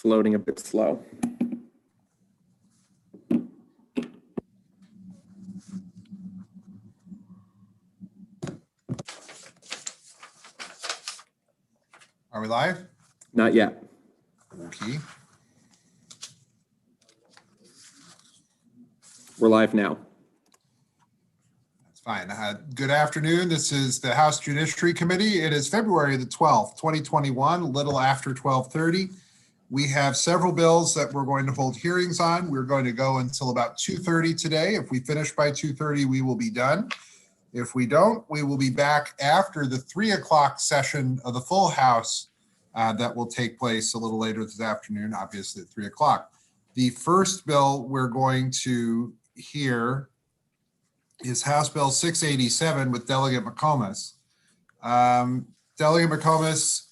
It's loading a bit slow. Are we live? Not yet. Okay. We're live now. That's fine. Good afternoon. This is the House Judiciary Committee. It is February the 12th, 2021, a little after 12:30. We have several bills that we're going to hold hearings on. We're going to go until about 2:30 today. If we finish by 2:30, we will be done. If we don't, we will be back after the 3 o'clock session of the full House that will take place a little later this afternoon, obviously at 3 o'clock. The first bill we're going to hear is House Bill 687 with Delegate McComas. Delegate McComas,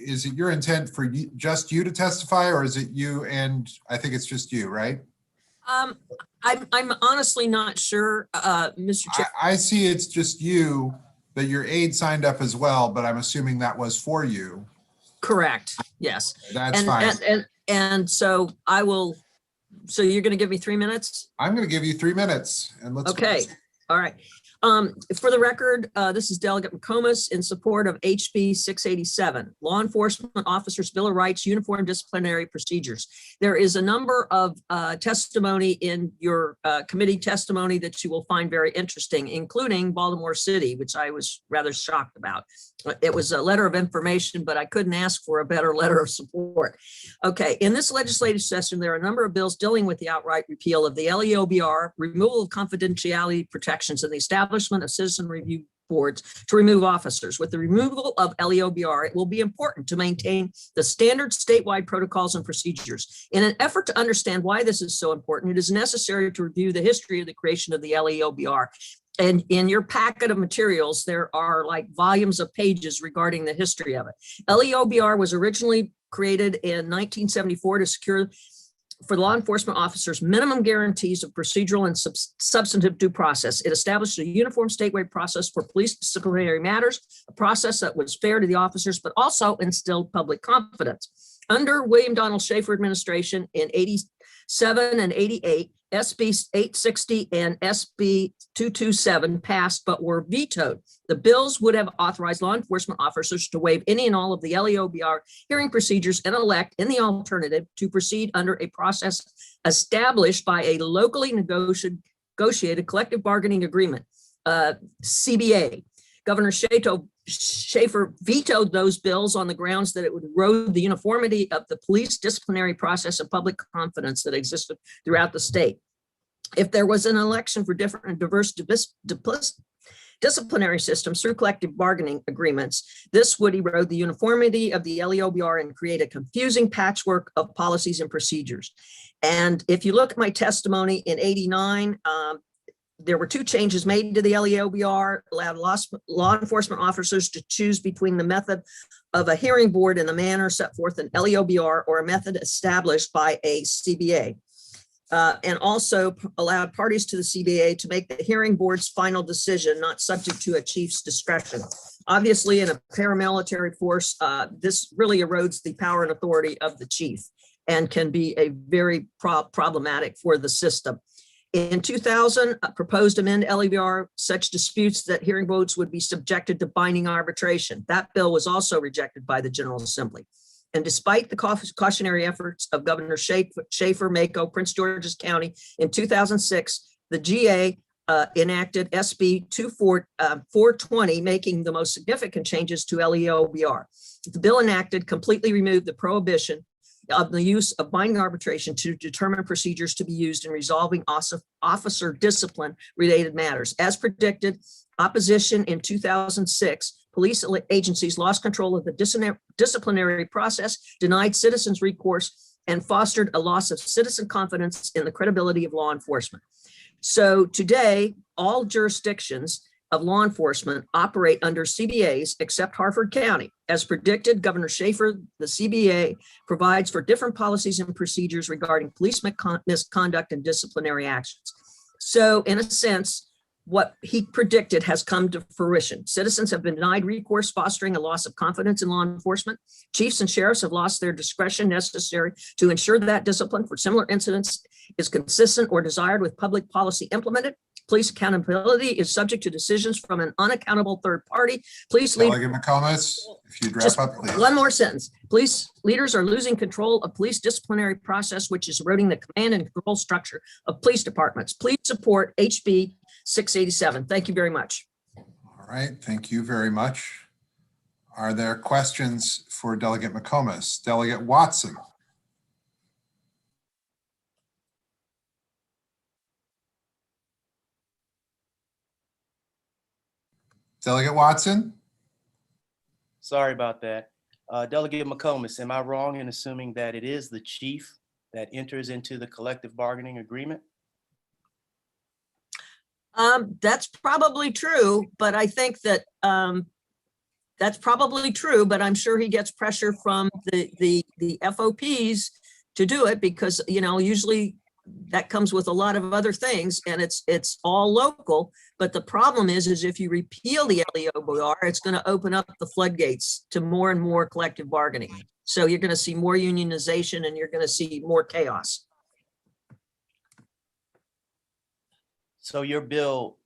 is it your intent for just you to testify, or is it you and I think it's just you, right? I'm honestly not sure, Mr. Chair. I see it's just you, that your aide signed up as well, but I'm assuming that was for you. Correct. Yes. That's fine. And so I will. So you're going to give me 3 minutes? I'm going to give you 3 minutes, and let's. Okay. All right. For the record, this is Delegate McComas in support of HB 687, Law Enforcement Officers Bill of Rights, Uniform Disciplinary Procedures. There is a number of testimony in your committee testimony that you will find very interesting, including Baltimore City, which I was rather shocked about. It was a letter of information, but I couldn't ask for a better letter of support. Okay, in this legislative session, there are a number of bills dealing with the outright repeal of the LEOBR, removal of confidentiality protections, and the establishment of citizen review boards to remove officers. With the removal of LEOBR, it will be important to maintain the standard statewide protocols and procedures. In an effort to understand why this is so important, it is necessary to review the history of the creation of the LEOBR. And in your packet of materials, there are like volumes of pages regarding the history of it. LEOBR was originally created in 1974 to secure for law enforcement officers minimum guarantees of procedural and substantive due process. It established a uniform statewide process for police disciplinary matters, a process that was fair to the officers, but also instilled public confidence. Under William Donald Schaefer administration in 87 and 88, SB 860 and SB 227 passed but were vetoed. The bills would have authorized law enforcement officers to waive any and all of the LEOBR hearing procedures and elect, in the alternative, to proceed under a process established by a locally negotiated collective bargaining agreement, CBA. Governor Schaefer vetoed those bills on the grounds that it would erode the uniformity of the police disciplinary process and public confidence that existed throughout the state. If there was an election for different and diverse disciplinary systems through collective bargaining agreements, this would erode the uniformity of the LEOBR and create a confusing patchwork of policies and procedures. And if you look at my testimony in 89, there were two changes made to the LEOBR, allowed law enforcement officers to choose between the method of a hearing board and the manner set forth in LEOBR or a method established by a CBA, and also allowed parties to the CBA to make the hearing board's final decision, not subject to a chief's discretion. Obviously, in a paramilitary force, this really erodes the power and authority of the chief and can be a very problematic for the system. In 2000, proposed amend LEBR such disputes that hearing votes would be subjected to binding arbitration. That bill was also rejected by the General Assembly. And despite the cautionary efforts of Governor Schaefer, Mako, Prince George's County in 2006, the GA enacted SB 420, making the most significant changes to LEOBR. The bill enacted completely removed the prohibition of the use of binding arbitration to determine procedures to be used in resolving officer discipline related matters. As predicted, opposition in 2006, police agencies lost control of the disciplinary process, denied citizens recourse, and fostered a loss of citizen confidence in the credibility of law enforcement. So today, all jurisdictions of law enforcement operate under CBAs except Harford County. As predicted, Governor Schaefer, the CBA provides for different policies and procedures regarding police misconduct and disciplinary actions. So in a sense, what he predicted has come to fruition. Citizens have been denied recourse, fostering a loss of confidence in law enforcement. Chiefs and sheriffs have lost their discretion necessary to ensure that discipline for similar incidents is consistent or desired with public policy implemented. Police accountability is subject to decisions from an unaccountable third party. Police leaders. Delegate McComas, if you'd wrap up, please. One more sentence. Police leaders are losing control of police disciplinary process, which is eroding the command and control structure of police departments. Please support HB 687. Thank you very much. All right, thank you very much. Are there questions for Delegate McComas? Delegate Watson? Delegate Watson? Sorry about that. Delegate McComas, am I wrong in assuming that it is the chief that enters into the collective bargaining agreement? That's probably true, but I think that that's probably true, but I'm sure he gets pressure from the FOPs to do it because, you know, usually that comes with a lot of other things and it's all local. But the problem is if you repeal the LEOBR, it's going to open up the floodgates to more and more collective bargaining. So you're going to see more unionization and you're going to see more chaos. So your bill,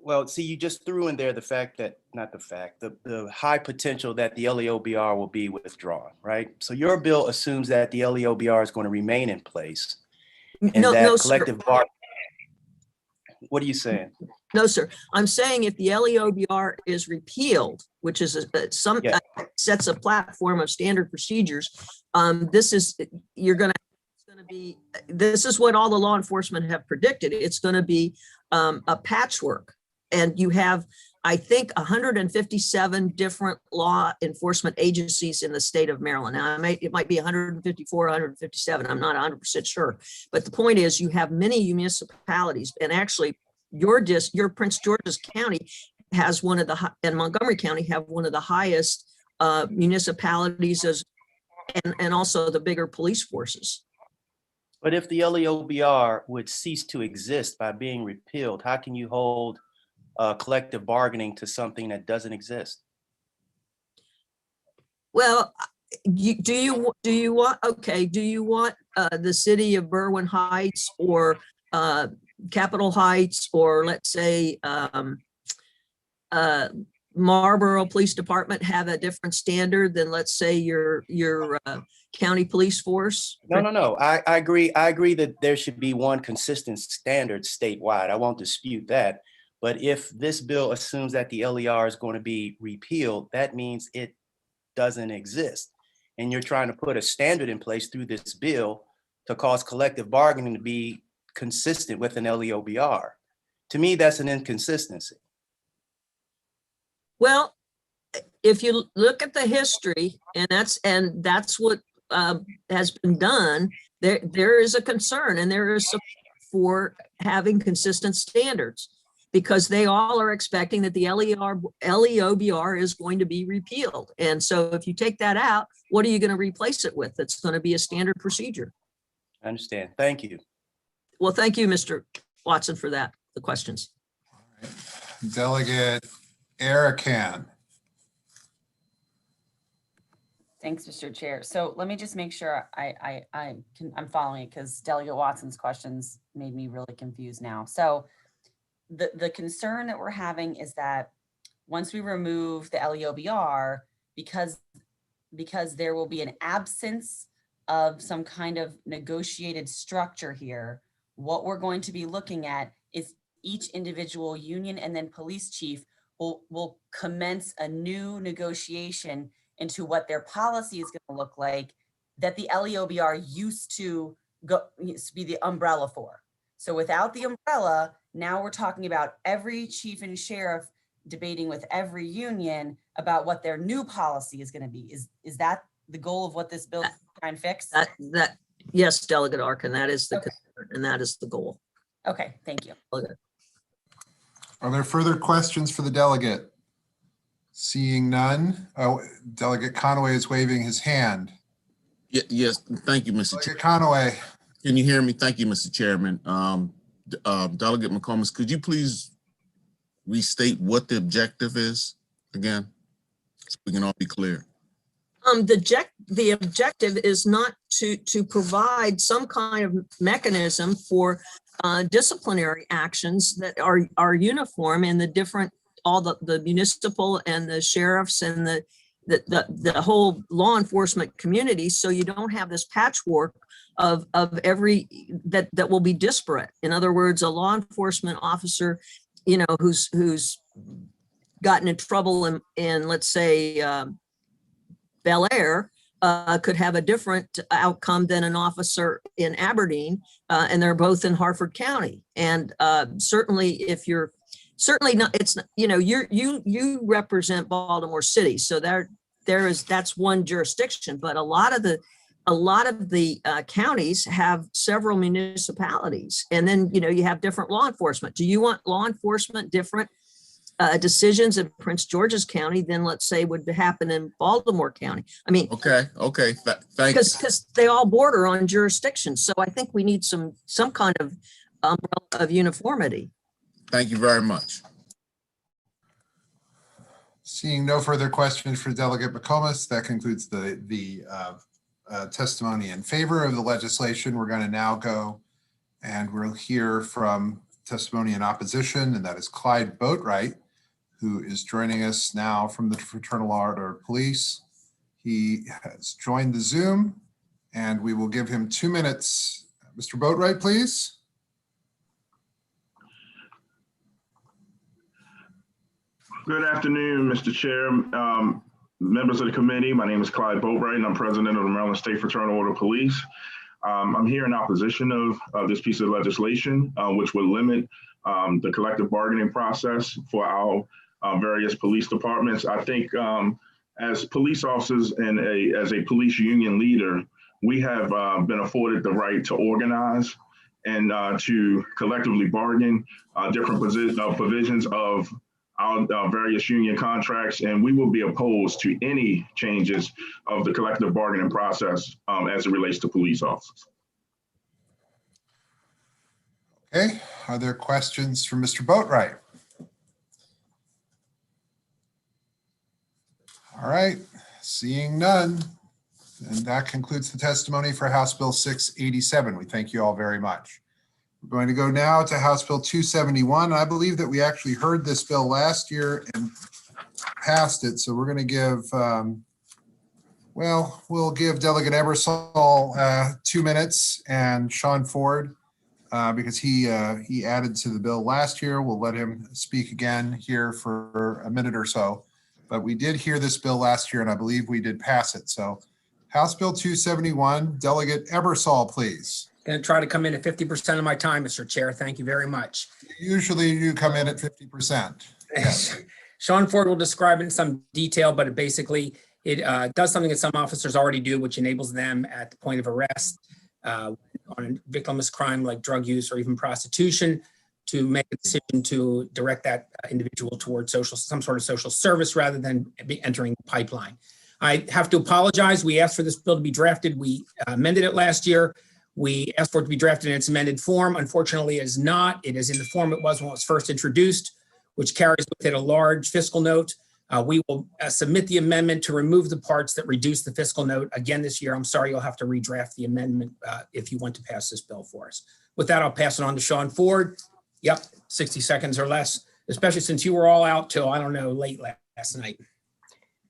well, see, you just threw in there the fact that, not the fact, the high potential that the LEOBR will be withdrawn, right? So your bill assumes that the LEOBR is going to remain in place and that collective bargaining. What are you saying? No, sir. I'm saying if the LEOBR is repealed, which is sets a platform of standard procedures, this is what all the law enforcement have predicted. It's going to be a patchwork, and you have, I think, 157 different law enforcement agencies in the state of Maryland. Now, it might be 154, 157. I'm not 100% sure, but the point is, you have many municipalities, and actually, your Prince George's County has one of the, and Montgomery County have one of the highest municipalities and also the bigger police forces. But if the LEOBR would cease to exist by being repealed, how can you hold collective bargaining to something that doesn't exist? Well, do you want the city of Berwyn Heights or Capitol Heights, or let's say Marlboro Police Department have a different standard than, let's say, your county police force? No. I agree. I agree that there should be one consistent standard statewide. I won't dispute that. But if this bill assumes that the LER is going to be repealed, that means it doesn't exist. And you're trying to put a standard in place through this bill to cause collective bargaining to be consistent with an LEOBR. To me, that's an inconsistency. Well, if you look at the history, and that's what has been done, there is a concern, and there is support for having consistent standards, because they all are expecting that the LEOBR is going to be repealed. And so if you take that out, what are you going to replace it with? It's going to be a standard procedure. I understand. Thank you. Well, thank you, Mr. Watson, for that, the questions. All right. Delegate Arakan. Thanks, Mr. Chair. So let me just make sure I'm following it, because Delegate Watson's questions made me really confused now. So the concern that we're having is that once we remove the LEOBR, because there will be an absence of some kind of negotiated structure here, what we're going to be looking at is each individual union and then police chief will commence a new negotiation into what their policy is going to look like, that the LEOBR used to be the umbrella for. So without the umbrella, now we're talking about every chief and sheriff debating with every union about what their new policy is going to be. Is that the goal of what this bill is trying to fix? Yes, Delegate Arkin, that is the concern, and that is the goal. Okay, thank you. Okay. Are there further questions for the delegate? Seeing none. Oh, Delegate Conaway is waving his hand. Yes, thank you, Mr. Chair. Delegate Conaway. Can you hear me? Thank you, Mr. Chairman. Delegate McComas, could you please restate what the objective is again? So we can all be clear. The objective is not to provide some kind of mechanism for disciplinary actions that are uniform in the different, all the municipal and the sheriffs and the whole law enforcement community. So you don't have this patchwork of every, that will be disparate. In other words, a law enforcement officer, you know, who's gotten in trouble in let's say, Bel Air, could have a different outcome than an officer in Aberdeen, and they're both in Harford County. And certainly, if you're certainly not, it's, you know, you represent Baltimore City, so that's one jurisdiction. But a lot of the counties have several municipalities, and then, you know, you have different law enforcement. Do you want law enforcement different decisions in Prince George's County than, let's say, would happen in Baltimore County? I mean, Okay. Thank you. because they all border on jurisdictions. So I think we need some kind of umbrella of uniformity. Thank you very much. Seeing no further questions for Delegate McComas, that concludes the testimony in favor of the legislation. We're going to now go and we'll hear from testimony in opposition, and that is Clyde Boatwright, who is joining us now from the Fraternal Order of Police. He has joined the Zoom, and we will give him 2 minutes. Mr. Boatwright, please. Good afternoon, Mr. Chair, members of the committee. My name is Clyde Boatwright, and I'm president of the Maryland State Fraternal Order of Police. I'm here in opposition of this piece of legislation, which would limit the collective bargaining process for our various police departments. I think as police officers and as a police union leader, we have been afforded the right to organize and to collectively bargain different provisions of our various union contracts, and we will be opposed to any changes of the collective bargaining process as it relates to police officers. Okay, are there questions for Mr. Boatwright? All right, seeing none, and that concludes the testimony for House Bill 687. We thank you all very much. We're going to go now to House Bill 271. I believe that we actually heard this bill last year and passed it. So we're going to give, we'll give Delegate Ebersol 2 minutes, and Sean Ford, because he added to the bill last year. We'll let him speak again here for a minute or so. But we did hear this bill last year, and I believe we did pass it. So House Bill 271, Delegate Ebersol, please. Going to try to come in at 50% of my time, Mr. Chair. Thank you very much. Usually you come in at 50%. Yes. Sean Ford will describe it in some detail, but it does something that some officers already do, which enables them at the point of arrest on a victimless crime like drug use or even prostitution to make a decision to direct that individual towards some sort of social service rather than entering the pipeline. I have to apologize. We asked for this bill to be drafted. We amended it last year. We asked for it to be drafted in its amended form. Unfortunately, it is not. It is in the form it was when it was first introduced, which carries with it a large fiscal note. We will submit the amendment to remove the parts that reduce the fiscal note again this year. I'm sorry, you'll have to redraft the amendment if you want to pass this bill for us. With that, I'll pass it on to Sean Ford. Yep, 60 seconds or less, especially since you were all out till, I don't know, late last night.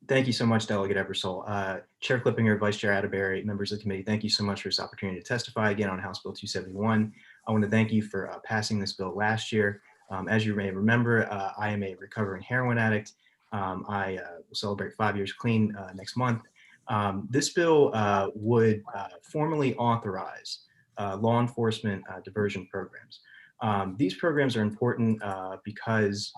Thank you so much, Delegate Ebersol. Chair Clippinger, Vice Chair Atterbury, members of the committee, thank you so much for this opportunity to testify again on House Bill 271. I want to thank you for passing this bill last year. As you may remember, I am a recovering heroin addict. I will celebrate 5 years clean next month. This bill would formally authorize law enforcement diversion programs. These programs are important because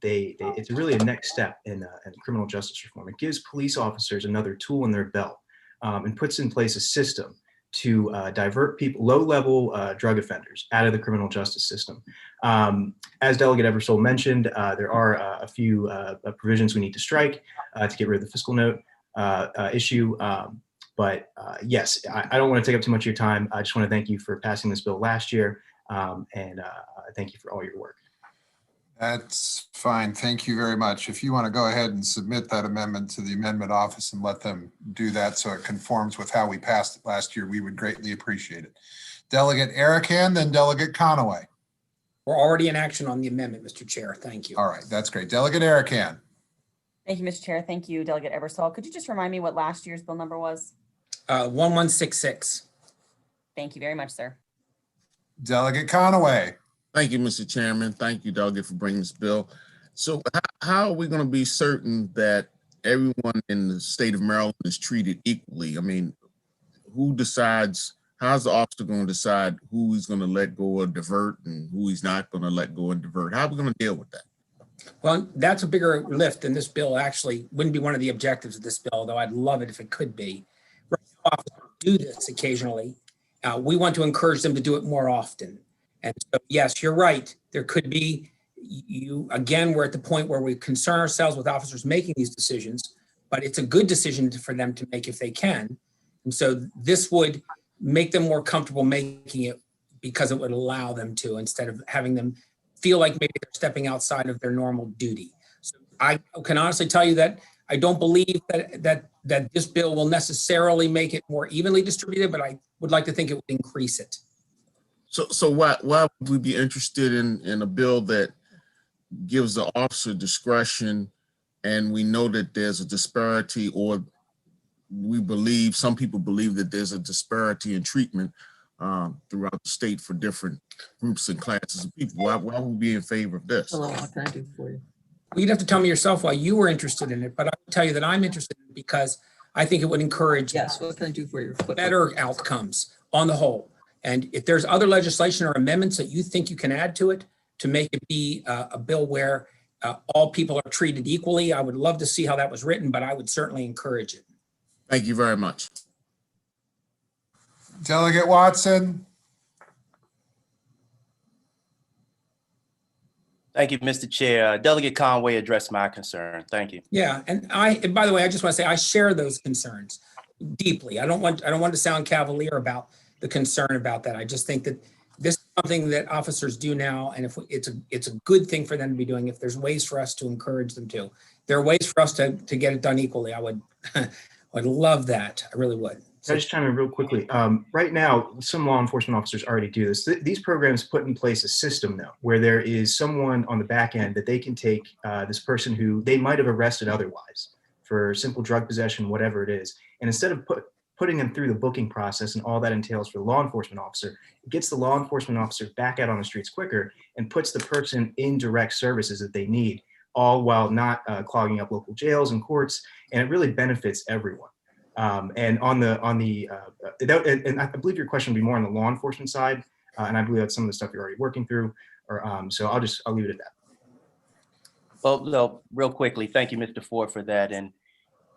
it's really a next step in criminal justice reform. It gives police officers another tool in their belt and puts in place a system to divert people, low-level drug offenders, out of the criminal justice system. As Delegate Ebersol mentioned, there are a few provisions we need to strike to get rid of the fiscal note issue. But yes, I don't want to take up too much of your time. I just want to thank you for passing this bill last year. And thank you for all your work. That's fine. Thank you very much. If you want to go ahead and submit that amendment to the amendment office and let them do that so it conforms with how we passed it last year, we would greatly appreciate it. Delegate Arakan, then Delegate Conaway. We're already in action on the amendment, Mr. Chair. Thank you. All right, that's great. Delegate Arakan. Thank you, Mr. Chair. Thank you, Delegate Ebersol. Could you just remind me what last year's bill number was? 1166. Thank you very much, sir. Delegate Conaway. Thank you, Mr. Chairman. Thank you, Delegate, for bringing this bill. So how are we going to be certain that everyone in the state of Maryland is treated equally? I mean, who decides, how's the officer going to decide who he's going to let go or divert and who he's not going to let go and divert? How are we going to deal with that? Well, that's a bigger lift than this bill actually wouldn't be one of the objectives of this bill, though I'd love it if it could be. Officers do this occasionally. We want to encourage them to do it more often. And so, yes, you're right. There could be, we're at the point where we concern ourselves with officers making these decisions, but it's a good decision for them to make if they can. And so this would make them more comfortable making it because it would allow them to, instead of having them feel like maybe they're stepping outside of their normal duty. So I can honestly tell you that I don't believe that this bill will necessarily make it more evenly distributed, but I would like to think it would increase it. So why would we be interested in a bill that gives the officer discretion, and we know that there's a disparity, or some people believe that there's a disparity in treatment throughout the state for different groups and classes of people? Why would we be in favor of this? Hello, what can I do for you? Well, you'd have to tell me yourself why you were interested in it, but I can tell you that I'm interested in it because I think it would encourage Yes, what can I do for you? better outcomes on the whole. And if there's other legislation or amendments that you think you can add to it to make it be a bill where all people are treated equally, I would love to see how that was written, but I would certainly encourage it. Thank you very much. Delegate Watson. Thank you, Mr. Chair. Delegate Conway addressed my concern. Thank you. Yeah, and by the way, I just want to say I share those concerns deeply. I don't want to sound cavalier about the concern about that. I just think that this is something that officers do now, and if it's a good thing for them to be doing. If there's ways for us to encourage them to, there are ways for us to get it done equally. I would love that. I really would. Can I just chime in real quickly? Right now, some law enforcement officers already do this. These programs put in place a system, though, where there is someone on the back end that they can take this person who they might have arrested otherwise for simple drug possession, whatever it is. And instead of putting them through the booking process and all that entails for the law enforcement officer, it gets the law enforcement officer back out on the streets quicker and puts the person in direct services that they need, all while not clogging up local jails and courts. And it really benefits everyone. And and I believe your question would be more on the law enforcement side, and I believe that's some of the stuff you're already working through. So I'll leave it at that. Well, no, real quickly, thank you, Mr. Ford, for that. And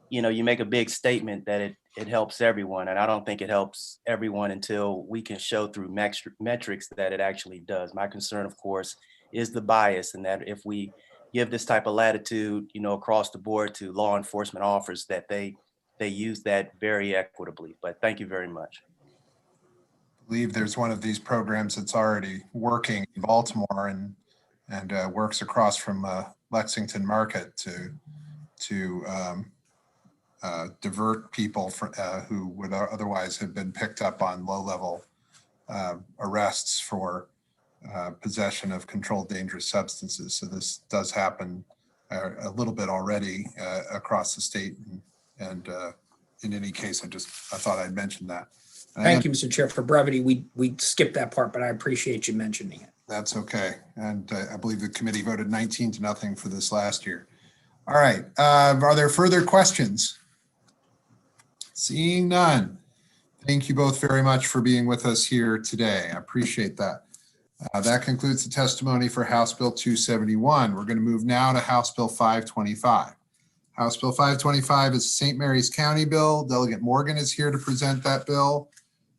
you make a big statement that it helps everyone, and I don't think it helps everyone until we can show through metrics that it actually does. My concern, of course, is the bias, and that if we give this type of latitude, across the board to law enforcement officers, that they use that very equitably. But thank you very much. I believe there's one of these programs that's already working in Baltimore and works across from Lexington Market to divert people who would otherwise have been picked up on low-level arrests for possession of controlled dangerous substances. So this does happen a little bit already across the state. And in any case, I thought I'd mention that. Thank you, Mr. Chair. For brevity, we skipped that part, but I appreciate you mentioning it. That's okay. And I believe the committee voted 19-0 for this last year. All right. Are there further questions? Seeing none. Thank you both very much for being with us here today. I appreciate that. That concludes the testimony for House Bill 271. We're going to move now to House Bill 525. House Bill 525 is a St. Mary's County bill. Delegate Morgan is here to present that bill.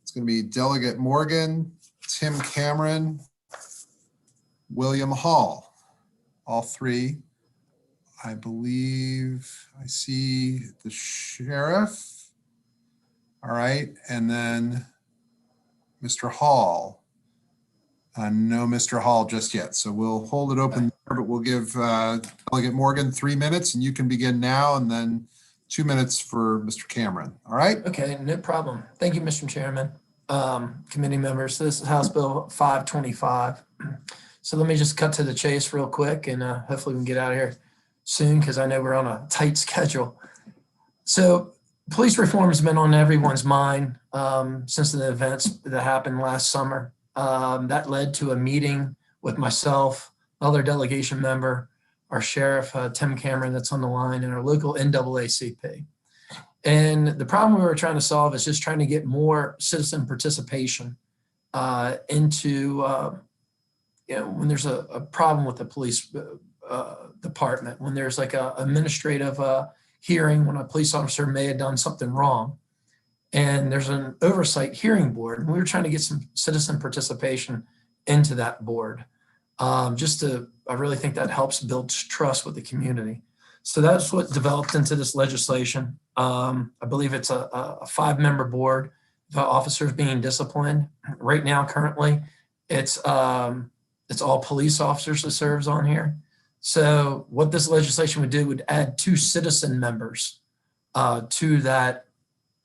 It's going to be Delegate Morgan, Tim Cameron, William Hall. All three. I believe I see the sheriff. All right. And then Mr. Hall. No, Mr. Hall just yet. So we'll hold it open there, but we'll give Delegate Morgan 3 minutes and you can begin now, and then 2 minutes for Mr. Cameron. All right? Okay, no problem. Thank you, Mr. Chairman. Committee members, this is House Bill 525. So let me just cut to the chase real quick, and hopefully we can get out of here soon because I know we're on a tight schedule. So police reform has been on everyone's mind since the events that happened last summer. That led to a meeting with myself, other delegation member, our sheriff, Tim Cameron, that's on the line, and our local NAACP. And the problem we were trying to solve is just trying to get more citizen participation into, when there's a problem with the police department, when there's like a administrative hearing, when a police officer may have done something wrong, and there's an oversight hearing board. And we were trying to get some citizen participation into that board. I really think that helps build trust with the community. So that's what developed into this legislation. I believe it's a 5-member board, the officers being disciplined. Right now, currently, it's all police officers that serves on here. So what this legislation would do would add 2 citizen members to that,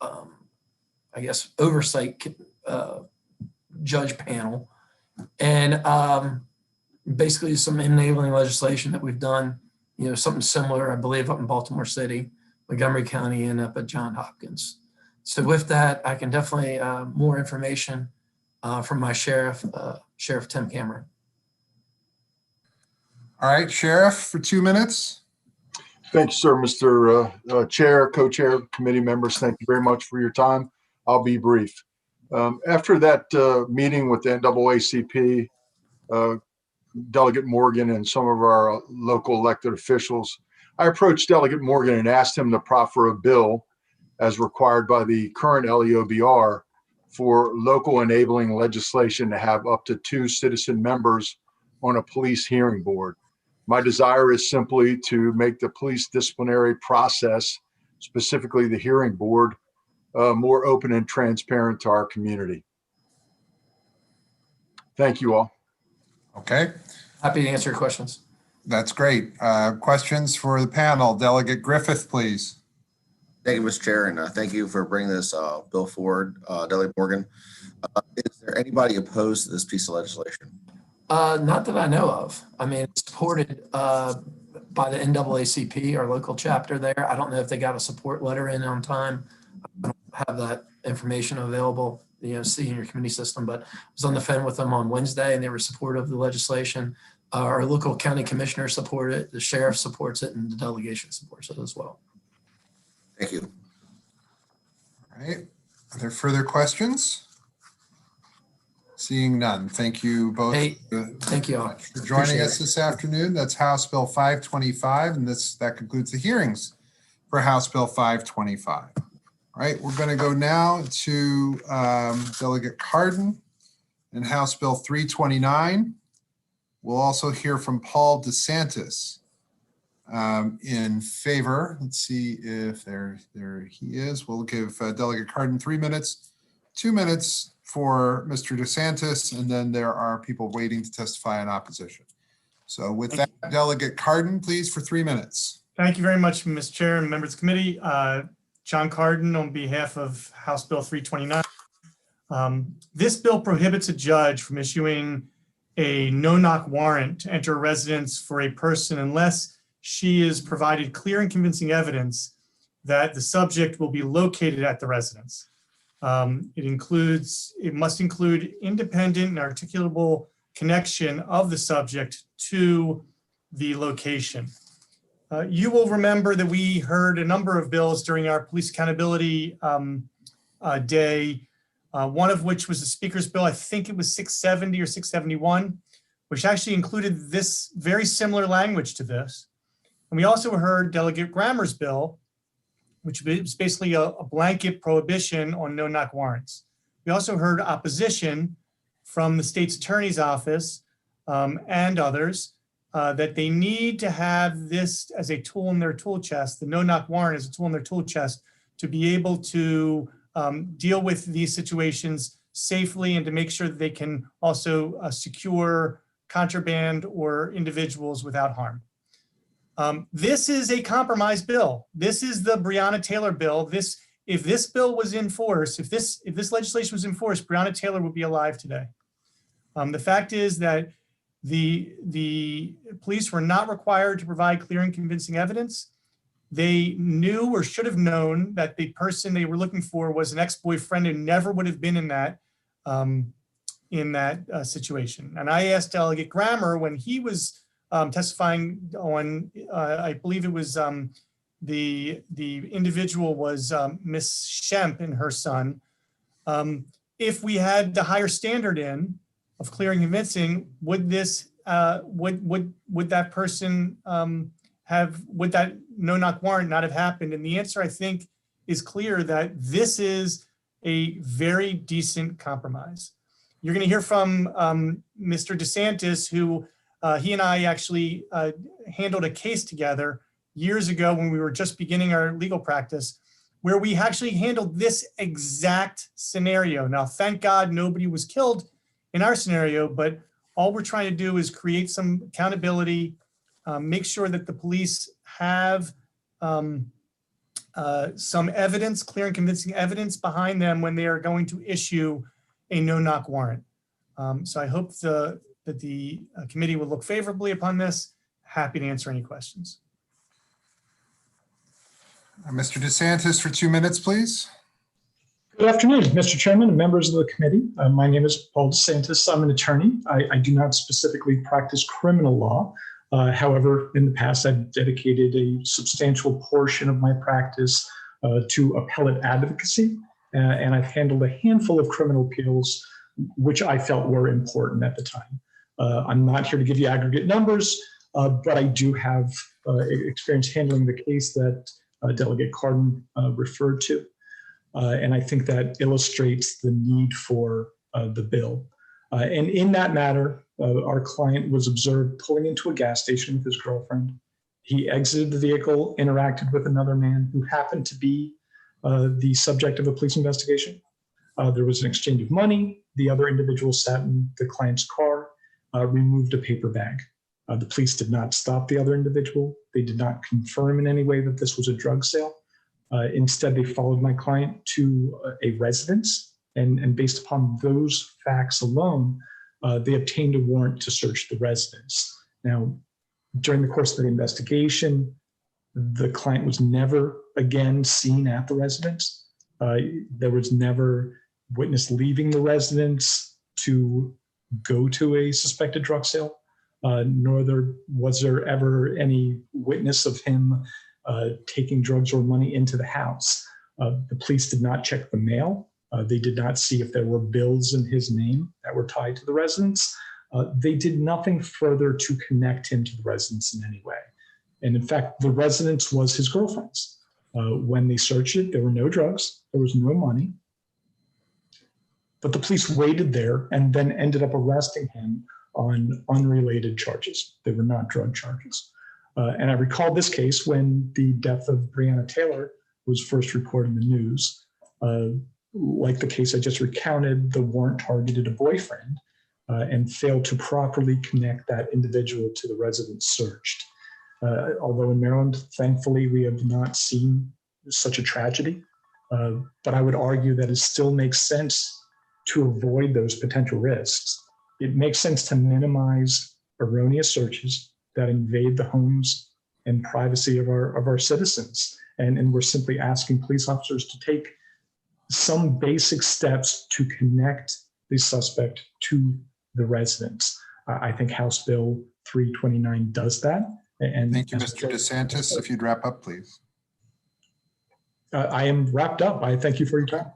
I guess, oversight judge panel. And basically some enabling legislation that we've done, something similar, I believe, up in Baltimore City, Montgomery County, and up at Johns Hopkins. So with that, I can definitely more information from my sheriff, Sheriff Tim Cameron. All right, Sheriff, for 2 minutes. Thank you, sir, Mr. Chair, co-chair, committee members. Thank you very much for your time. I'll be brief. After that meeting with the NAACP, Delegate Morgan and some of our local elected officials, I approached Delegate Morgan and asked him to proffer a bill as required by the current LEOBR for local enabling legislation to have up to 2 citizen members on a police hearing board. My desire is simply to make the police disciplinary process, specifically the hearing board, more open and transparent to our community. Thank you all. Okay, Happy to answer your questions. that's great. Questions for the panel. Delegate Griffith, please. Thank you, Mr. Chair, and thank you for bringing this bill forward, Delegate Morgan. Is there anybody opposed to this piece of legislation? Not that I know of. I mean, it's supported by the NAACP, our local chapter there. I don't know if they got a support letter in on time. I don't have that information available, see in your committee system, but I was on the phone with them on Wednesday and they were supportive of the legislation. Our local county commissioner support it, the sheriff supports it, and the delegation supports it as well. Thank you. All right, are there further questions? Seeing none. Thank you both. Hey, thank you all for joining us this afternoon. That's House Bill 525, and that concludes the hearings for House Bill 525. All right, we're going to go now to Delegate Cardin and House Bill 329. We'll also hear from Paul DeSantis in favor. Let's see if there he is. We'll give Delegate Cardin 3 minutes, 2 minutes for Mr. DeSantis, and then there are people waiting to testify in opposition. So with that, Delegate Cardin, please, for 3 minutes. Thank you very much, Mr. Chair and members of the committee. John Cardin on behalf of House Bill 329. This bill prohibits a judge from issuing a no-knock warrant to enter a residence for a person unless she is provided clear and convincing evidence that the subject will be located at the residence. It must include independent and articulable connection of the subject to the location. You will remember that we heard a number of bills during our police accountability day, one of which was the speaker's bill. I think it was 670 or 671, which actually included this very similar language to this. And we also heard Delegate Grammer's bill, which is basically a blanket prohibition on no-knock warrants. We also heard opposition from the state's attorney's office and others that they need to have this as a tool in their tool chest, the no-knock warrant as a tool in their tool chest to be able to deal with these situations safely and to make sure that they can also secure contraband or individuals without harm. This is a compromise bill. This is the Breonna Taylor bill. If this bill was in force, if this legislation was in force, Breonna Taylor would be alive today. The fact is that the police were not required to provide clear and convincing evidence. They knew or should have known that the person they were looking for was an ex-boyfriend who never would have been in that situation. And I asked Delegate Grammer when he was testifying on, I believe it was the individual was Miss Shemp and her son. If we had the higher standard in of clear and convincing, would this would that person would that no-knock warrant not have happened? And the answer, I think, is clear that this is a very decent compromise. You're going to hear from Mr. DeSantis, who he and I actually handled a case together years ago when we were just beginning our legal practice, where we actually handled this exact scenario. Now, thank God nobody was killed in our scenario, but all we're trying to do is create some accountability, make sure that the police have some evidence, clear and convincing evidence behind them when they are going to issue a no-knock warrant. So I hope that the committee will look favorably upon this. Happy to answer any questions. Mr. DeSantis for 2 minutes, please. Good afternoon, Mr. Chairman and members of the committee. My name is Paul DeSantis. I'm an attorney. I do not specifically practice criminal law. However, in the past, I've dedicated a substantial portion of my practice to appellate advocacy, and I've handled a handful of criminal appeals, which I felt were important at the time. I'm not here to give you aggregate numbers, but I do have experience handling the case that Delegate Cardin referred to. And I think that illustrates the need for the bill. And in that matter, our client was observed pulling into a gas station with his girlfriend. He exited the vehicle, interacted with another man who happened to be the subject of a police investigation. There was an exchange of money. The other individual sat in the client's car, removed a paper bag. The police did not stop the other individual. They did not confirm in any way that this was a drug sale. Instead, they followed my client to a residence, and based upon those facts alone, they obtained a warrant to search the residence. Now, during the course of the investigation, the client was never again seen at the residence. There was never witness leaving the residence to go to a suspected drug sale, nor was there ever any witness of him taking drugs or money into the house. The police did not check the mail. They did not see if there were bills in his name that were tied to the residence. They did nothing further to connect him to the residence in any way. And in fact, the residence was his girlfriend's. When they searched it, there were no drugs, there was no money. But the police waited there and then ended up arresting him on unrelated charges. They were not drug charges. And I recall this case when the death of Breonna Taylor was first reported in the news. Like the case I just recounted, the warrant targeted a boyfriend and failed to properly connect that individual to the residence searched. Although in Maryland, thankfully, we have not seen such a tragedy. But I would argue that it still makes sense to avoid those potential risks. It makes sense to minimize erroneous searches that invade the homes and privacy of our citizens. And we're simply asking police officers to take some basic steps to connect the suspect to the residence. I think House Bill 329 does that. And thank you, Mr. DeSantis. If you'd wrap up, please. I am wrapped up. I thank you for your time.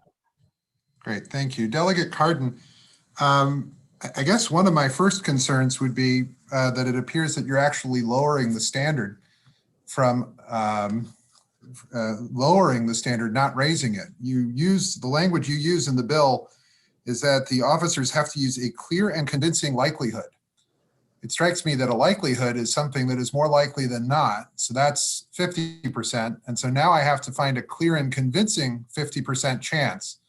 Great, thank you. Delegate Cardin, I guess one of my first concerns would be that it appears that you're actually lowering the standard from not raising it. You use the language you use in the bill is that the officers have to use a clear and convincing likelihood. It strikes me that a likelihood is something that is more likely than not. So that's 50%. And so now I have to find a clear and convincing 50% chance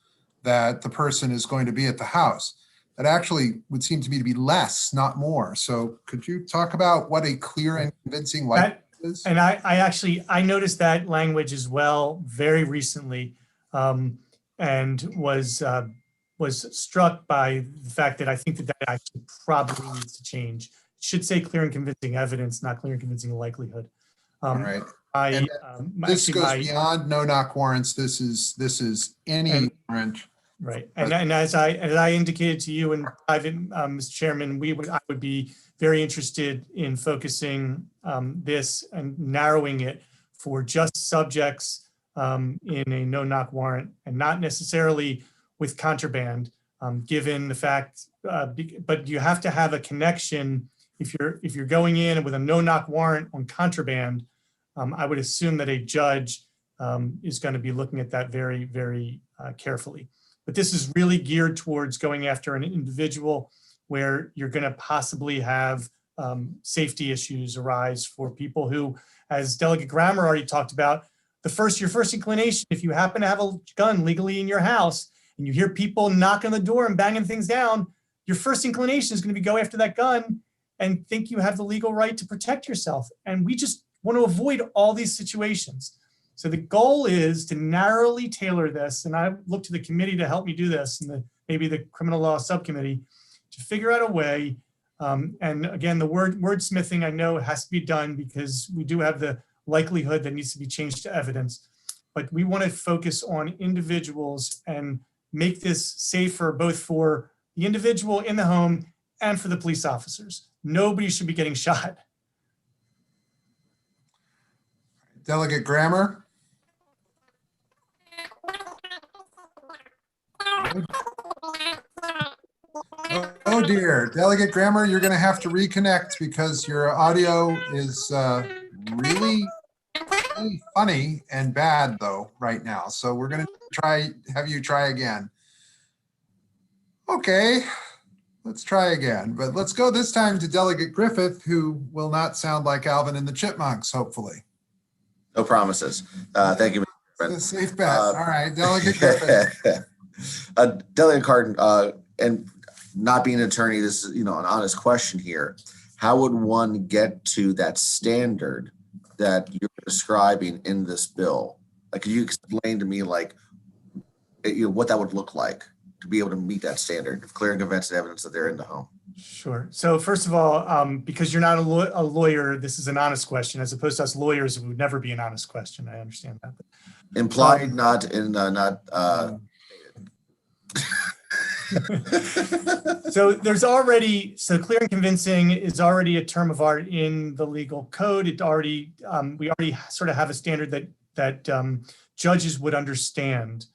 that the person is going to be at the house. That actually would seem to me to be less, not more. So could you talk about what a clear and convincing likelihood is? And I noticed that language as well very recently, and was struck by the fact that I think that actually probably needs to change. It should say clear and convincing evidence, not clear and convincing likelihood. All right. This actually, goes beyond no-knock warrants. This is any warrant. Right. And as I indicated to you in private, Mr. Chairman, I would be very interested in focusing this and narrowing it for just subjects in a no-knock warrant and not necessarily with contraband, given the fact, but you have to have a connection. If you're going in with a no-knock warrant on contraband, I would assume that a judge is going to be looking at that very, very carefully. But this is really geared towards going after an individual where you're going to possibly have safety issues arise for people who, as Delegate Grammer already talked about, your first inclination, if you happen to have a gun legally in your house and you hear people knocking on the door and banging things down, your first inclination is going to be go after that gun and think you have the legal right to protect yourself. And we just want to avoid all these situations. So the goal is to narrowly tailor this, and I look to the committee to help me do this, and maybe the criminal law subcommittee, to figure out a way. And again, the wordsmithing I know has to be done because we do have the likelihood that needs to be changed to evidence. But we want to focus on individuals and make this safer both for the individual in the home and for the police officers. Nobody should be getting shot. Delegate Grammer? Oh dear, Delegate Grammer, you're going to have to reconnect because your audio is really funny and bad though right now. So we're going to have you try again. Okay, let's try again, but let's go this time to Delegate Griffith, who will not sound like Alvin and the Chipmunks, hopefully. No promises. Thank you. It's a safe bet. All right, Delegate Griffith. Delegate Cardin, and not being an attorney, this is, an honest question here. How would one get to that standard that you're describing in this bill? Like, could you explain to me, like, what that would look like to be able to meet that standard of clear and convincing evidence that they're in the home? Sure. So first of all, because you're not a lawyer, this is an honest question, as opposed to us lawyers, it would never be an honest question. I understand that. Implied, not in, not. So clear and convincing is already a term of art in the legal code. We already sort of have a standard that judges would understand.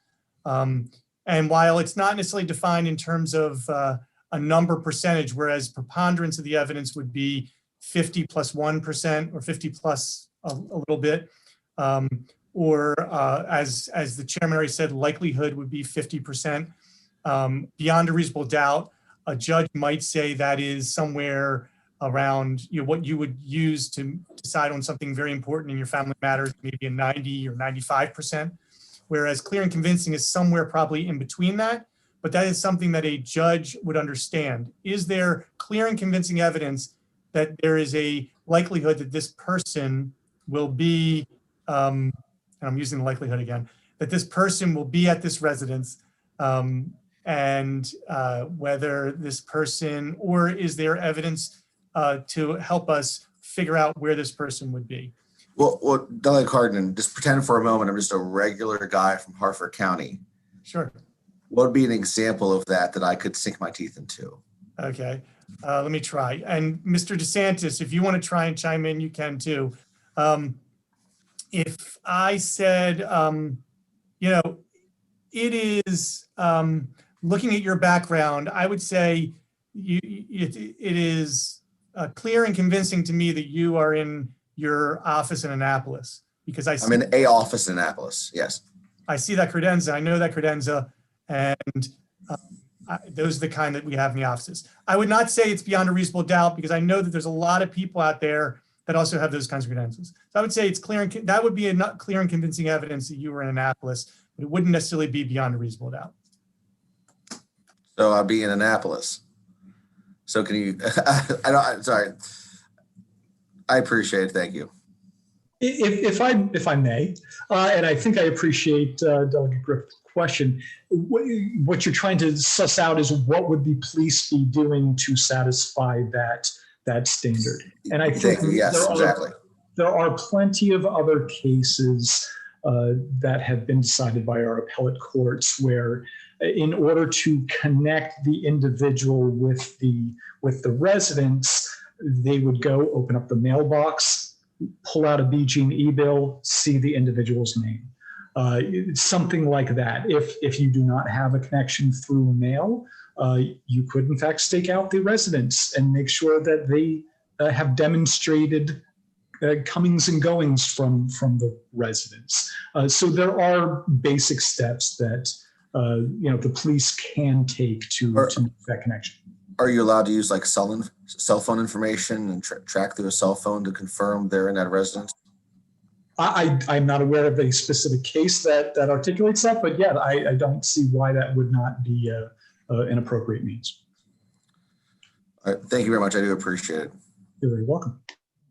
And while it's not necessarily defined in terms of a number percentage, whereas preponderance of the evidence would be 50 plus 1% or 50 plus a little bit, or as the chairman already said, likelihood would be 50%. Beyond a reasonable doubt, a judge might say that is somewhere around what you would use to decide on something very important in your family matters, maybe a 90 or 95%, whereas clear and convincing is somewhere probably in between that. But that is something that a judge would understand. Is there clear and convincing evidence that there is a likelihood that this person will be, and I'm using the likelihood again, that this person will be at this residence, and whether this person, or is there evidence to help us figure out where this person would be? Well, Delegate Cardin, just pretend for a moment I'm just a regular guy from Harford County. Sure. What would be an example of that I could sink my teeth into? Okay, let me try. And Mr. DeSantis, if you want to try and chime in, you can too. If I said, it is, looking at your background, I would say it is clear and convincing to me that you are in your office in Annapolis, because I'm in a office in Annapolis, yes. I see that credenza, I know that credenza, and those are the kind that we have in the offices. I would not say it's beyond a reasonable doubt, because I know that there's a lot of people out there that also have those kinds of credenzas. So I would say it's clear, that would be clear and convincing evidence that you were in Annapolis, but it wouldn't necessarily be beyond a reasonable doubt. So I'll be in Annapolis. So can you, sorry. I appreciate it. Thank you. If I may, and I think I appreciate Delegate Griffith's question, what you're trying to suss out is what would the police be doing to satisfy that standard? And I think yes, exactly. There are plenty of other cases that have been decided by our appellate courts where, in order to connect the individual with the residents, they would go open up the mailbox, pull out a BG&E bill, see the individual's name. Something like that. If you do not have a connection through mail, you could in fact stake out the residents and make sure that they have demonstrated comings and goings from the residents. So there are basic steps that the police can take to make that connection. Are you allowed to use like cell phone information and track through a cell phone to confirm they're in that residence? I'm not aware of a specific case that articulates that, but yeah, I don't see why that would not be an appropriate means. All right, thank you very much. I do appreciate it. You're very welcome.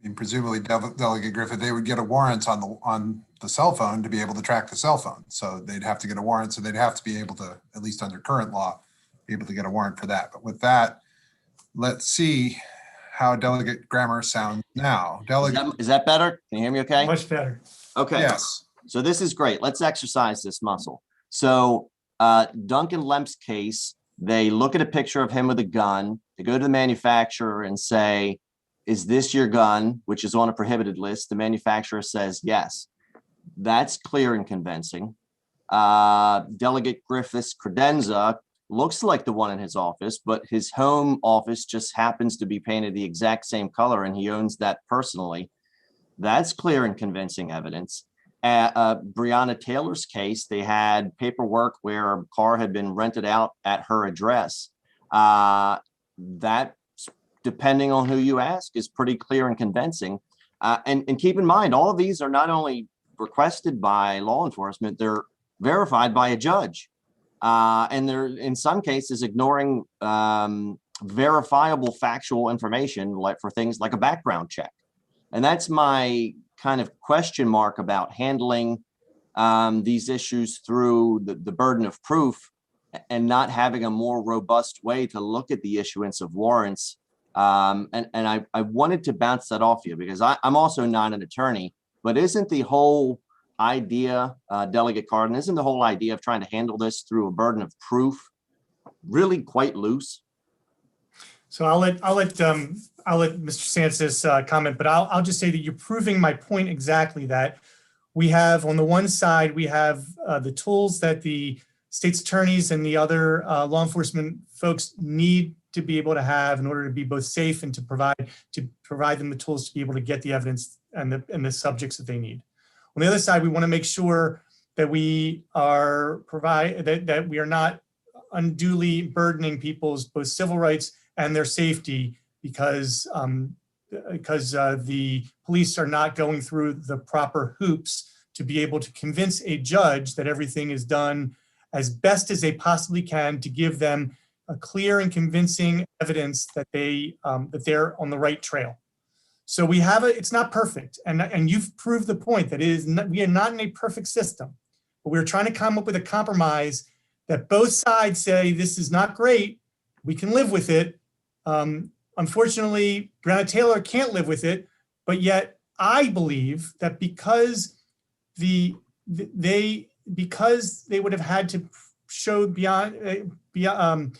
And presumably, Delegate Griffith, they would get a warrant on the cell phone to be able to track the cell phone. So they'd have to get a warrant. So they'd have to be able to, at least under current law, be able to get a warrant for that. But with that, let's see how Delegate Grammer sounds now. Is that better? Can you hear me okay? Much better. Okay. Yes. So this is great. Let's exercise this muscle. So Duncan Lemp's case, they look at a picture of him with a gun. They go to the manufacturer and say, is this your gun, which is on a prohibited list? The manufacturer says yes. That's clear and convincing. Delegate Griffith's credenza looks like the one in his office, but his home office just happens to be painted the exact same color and he owns that personally. That's clear and convincing evidence. Breonna Taylor's case, they had paperwork where a car had been rented out at her address. That, depending on who you ask, is pretty clear and convincing. And keep in mind, all of these are not only requested by law enforcement, they're verified by a judge. And they're, in some cases, ignoring verifiable factual information, like for things like a background check. And that's my kind of question mark about handling these issues through the burden of proof and not having a more robust way to look at the issuance of warrants. And I wanted to bounce that off you because I'm also not an attorney, but isn't the whole idea, Delegate Cardin, isn't the whole idea of trying to handle this through a burden of proof really quite loose? So I'll let Mr. Sanchez comment, but I'll just say that you're proving my point exactly, that we have, on the one side, we have the tools that the state's attorneys and the other law enforcement folks need to be able to have in order to be both safe and to provide them the tools to be able to get the evidence and the subjects that they need. On the other side, we want to make sure that we are that we are not unduly burdening people's both civil rights and their safety because the police are not going through the proper hoops to be able to convince a judge that everything is done as best as they possibly can to give them a clear and convincing evidence that that they're on the right trail. So we have it's not perfect, and you've proved the point that we are not in a perfect system, but we're trying to come up with a compromise that both sides say this is not great. We can live with it. Unfortunately, Breonna Taylor can't live with it, but yet I believe that because they would have had to show beyond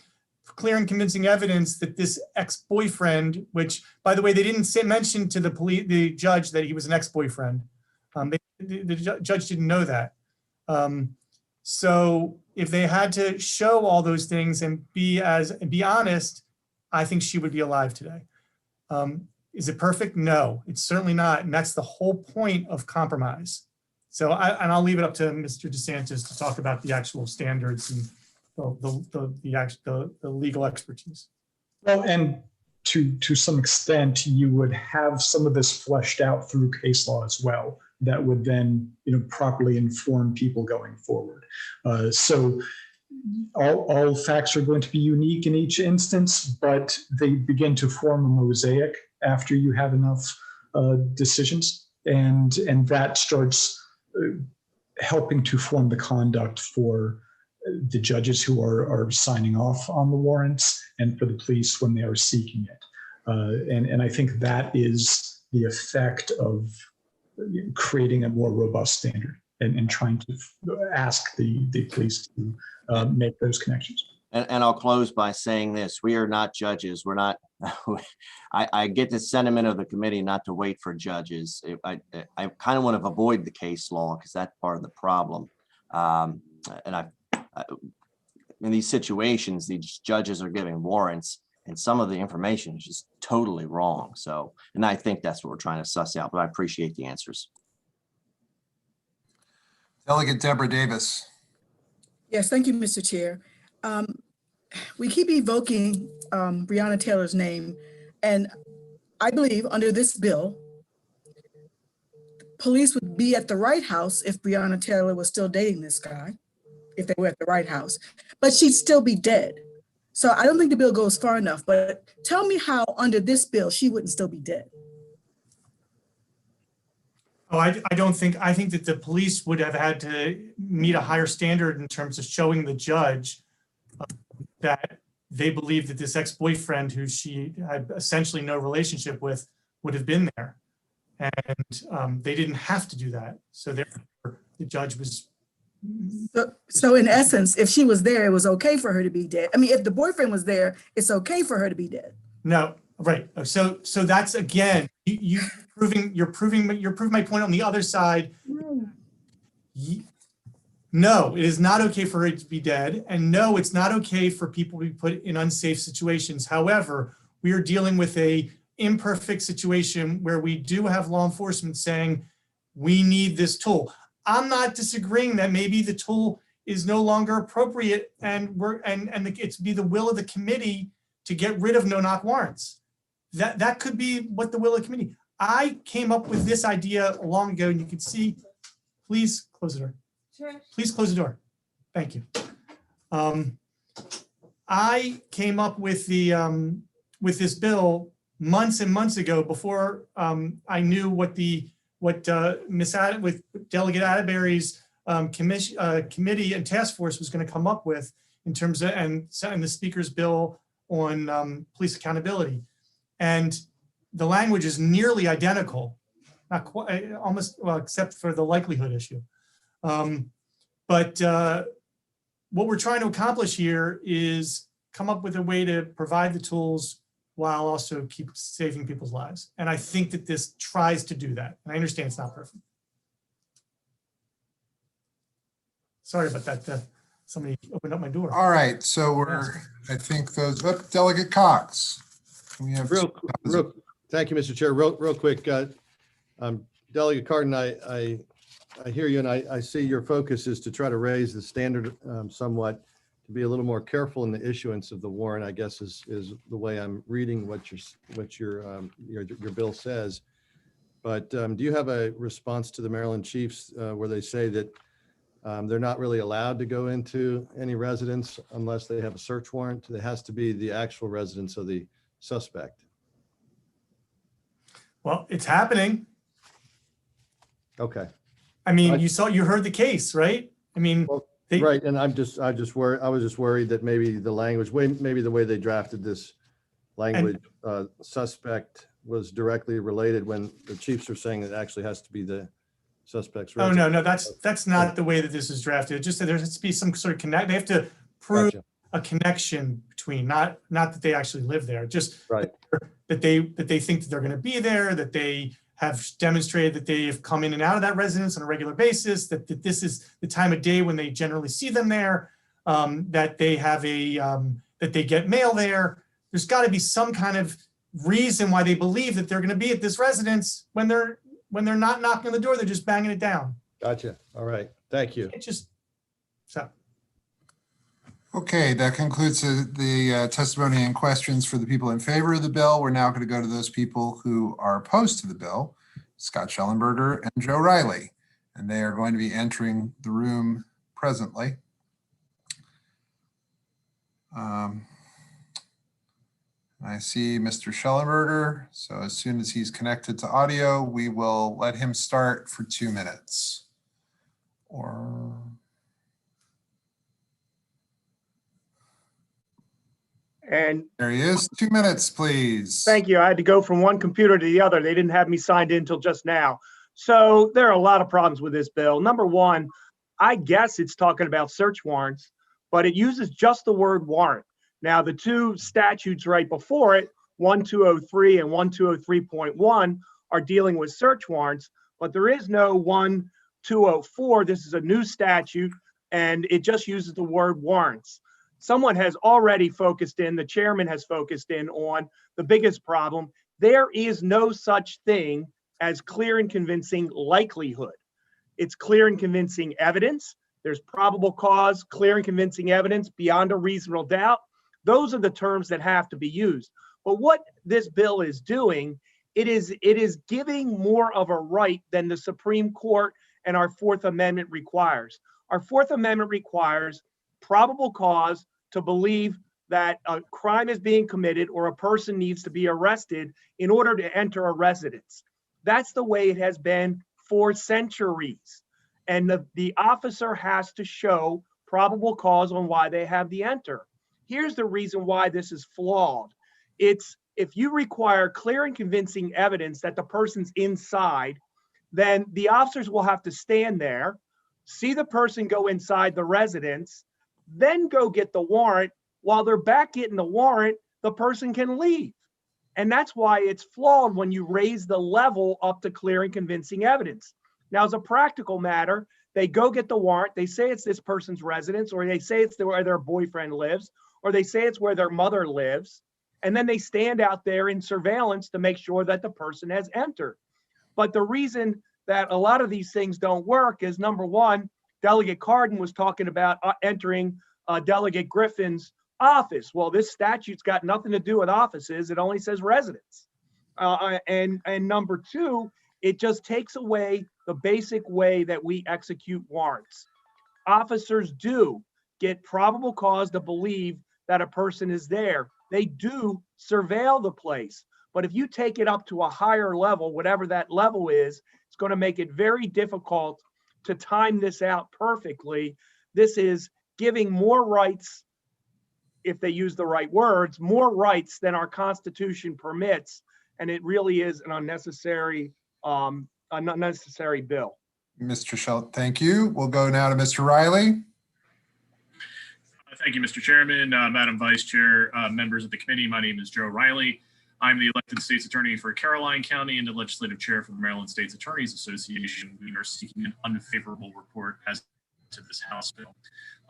clear and convincing evidence that this ex-boyfriend, which, by the way, they didn't mention to the judge that he was an ex-boyfriend. The judge didn't know that. So if they had to show all those things and be honest, I think she would be alive today. Is it perfect? No, it's certainly not. And that's the whole point of compromise. So I'll leave it up to Mr. DeSantis to talk about the actual standards and the legal expertise. Well, and to some extent, you would have some of this fleshed out through case law as well, that would then properly inform people going forward. So all facts are going to be unique in each instance, but they begin to form a mosaic after you have enough decisions, and that starts helping to form the conduct for the judges who are signing off on the warrants and for the police when they are seeking it. And I think that is the effect of creating a more robust standard and trying to ask the police to make those connections. And I'll close by saying this: we are not judges. We're not. I get the sentiment of the committee not to wait for judges. I kind of want to avoid the case law because that's part of the problem. And in these situations, these judges are giving warrants, and some of the information is just totally wrong. So, and I think that's what we're trying to suss out. But I appreciate the answers. Delegate Deborah Davis. Yes, thank you, Mr. Chair. We keep evoking Breonna Taylor's name, and I believe under this bill, police would be at the right house if Breonna Taylor was still dating this guy, if they were at the right house, but she'd still be dead. So I don't think the bill goes far enough, but tell me how under this bill, she wouldn't still be dead. Oh, I think that the police would have had to meet a higher standard in terms of showing the judge that they believe that this ex-boyfriend, who she had essentially no relationship with, would have been there. And they didn't have to do that. So therefore, the judge was. So in essence, if she was there, it was okay for her to be dead. I mean, if the boyfriend was there, it's okay for her to be dead. No, right. So that's, again, you're proving my point on the other side. No, it is not okay for her to be dead. And no, it's not okay for people to be put in unsafe situations. However, we are dealing with a imperfect situation where we do have law enforcement saying, we need this tool. I'm not disagreeing that maybe the tool is no longer appropriate and it's be the will of the committee to get rid of no-knock warrants. That could be what the will of the committee. I came up with this idea long ago, and you can see, please close the door. Sure. Please close the door. Thank you. I came up with with this bill months and months ago before I knew what with Delegate Atterbury's committee and task force was going to come up with in terms of and the speaker's bill on police accountability, and the language is nearly identical, not quite, almost, well, except for the likelihood issue. But what we're trying to accomplish here is come up with a way to provide the tools while also keep saving people's lives. And I think that this tries to do that. And I understand it's not perfect. Sorry about that. Somebody opened up my door. All right, so I think those, Delegate Cox. We have thank you, Mr. Chair. Real quick, Delegate Cardin, I hear you, and I see your focus is to try to raise the standard somewhat, to be a little more careful in the issuance of the warrant, I guess is the way I'm reading what your bill says. But do you have a response to the Maryland Chiefs where they say that they're not really allowed to go into any residence unless they have a search warrant? It has to be the actual residence of the suspect. Well, it's happening. Okay. I mean, you heard the case, right? I mean, right. And I was just worried that maybe the language, maybe the way they drafted this language, suspect was directly related when the Chiefs are saying it actually has to be the suspect's residence. Oh, no, that's not the way that this is drafted. It's just that there has to be some sort of connect. They have to prove a connection between, not that they actually live there, just right. that they think that they're going to be there, that they have demonstrated that they have come in and out of that residence on a regular basis, that this is the time of day when they generally see them there, that they have that they get mail there. There's got to be some kind of reason why they believe that they're going to be at this residence when they're not knocking on the door, they're just banging it down. Gotcha. All right. Thank you. It's just so. Okay, that concludes the testimony and questions for the people in favor of the bill. We're now going to go to those people who are opposed to the bill, Scott Schellenberger and Joe Riley, and they are going to be entering the room presently. I see Mr. Schellenberger. So as soon as he's connected to audio, we will let him start for 2 minutes. And There he is. 2 minutes, please. thank you. I had to go from one computer to the other. They didn't have me signed in until just now. So there are a lot of problems with this bill. Number one, I guess it's talking about search warrants, but it uses just the word warrant. Now, the two statutes right before it, 1203 and 1203.1, are dealing with search warrants, but there is no 1204. This is a new statute, and it just uses the word warrants. Someone has already focused in, the chairman has focused in on the biggest problem. There is no such thing as clear and convincing likelihood. It's clear and convincing evidence. There's probable cause, clear and convincing evidence beyond a reasonable doubt. Those are the terms that have to be used. But what this bill is doing, it is giving more of a right than the Supreme Court and our Fourth Amendment requires. Our Fourth Amendment requires probable cause to believe that a crime is being committed or a person needs to be arrested in order to enter a residence. That's the way it has been for centuries. And the officer has to show probable cause on why they have the enter. Here's the reason why this is flawed. It's if you require clear and convincing evidence that the person's inside, then the officers will have to stand there, see the person go inside the residence, then go get the warrant. While they're back getting the warrant, the person can leave. And that's why it's flawed when you raise the level up to clear and convincing evidence. Now, as a practical matter, they go get the warrant, they say it's this person's residence, or they say it's where their boyfriend lives, or they say it's where their mother lives, and then they stand out there in surveillance to make sure that the person has entered. But the reason that a lot of these things don't work is, number one, Delegate Cardin was talking about entering Delegate Griffin's office. Well, this statute's got nothing to do with offices. It only says residence. And number two, it just takes away the basic way that we execute warrants. Officers do get probable cause to believe that a person is there. They do surveil the place. But if you take it up to a higher level, whatever that level is, it's going to make it very difficult to time this out perfectly. This is giving more rights, if they use the right words, more rights than our Constitution permits. And it really is an unnecessary bill. Mr. Schell, thank you. We'll go now to Mr. Riley. Thank you, Mr. Chairman, Madam Vice Chair, members of the committee. My name is Joe Riley. I'm the elected state's attorney for Caroline County and the legislative chair for the Maryland States Attorneys Association. We are seeking an unfavorable report as to this House bill.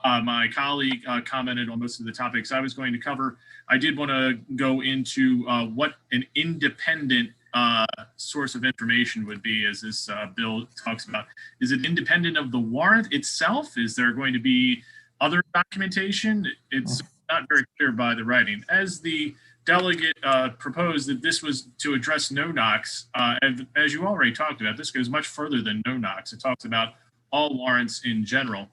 My colleague commented on most of the topics I was going to cover. I did want to go into what an independent source of information would be, as this bill talks about. Is it independent of the warrant itself? Is there going to be other documentation? It's not very clear by the writing. As the delegate proposed that this was to address no-knocks, as you already talked about, this goes much further than no-knocks. It talks about all warrants in general.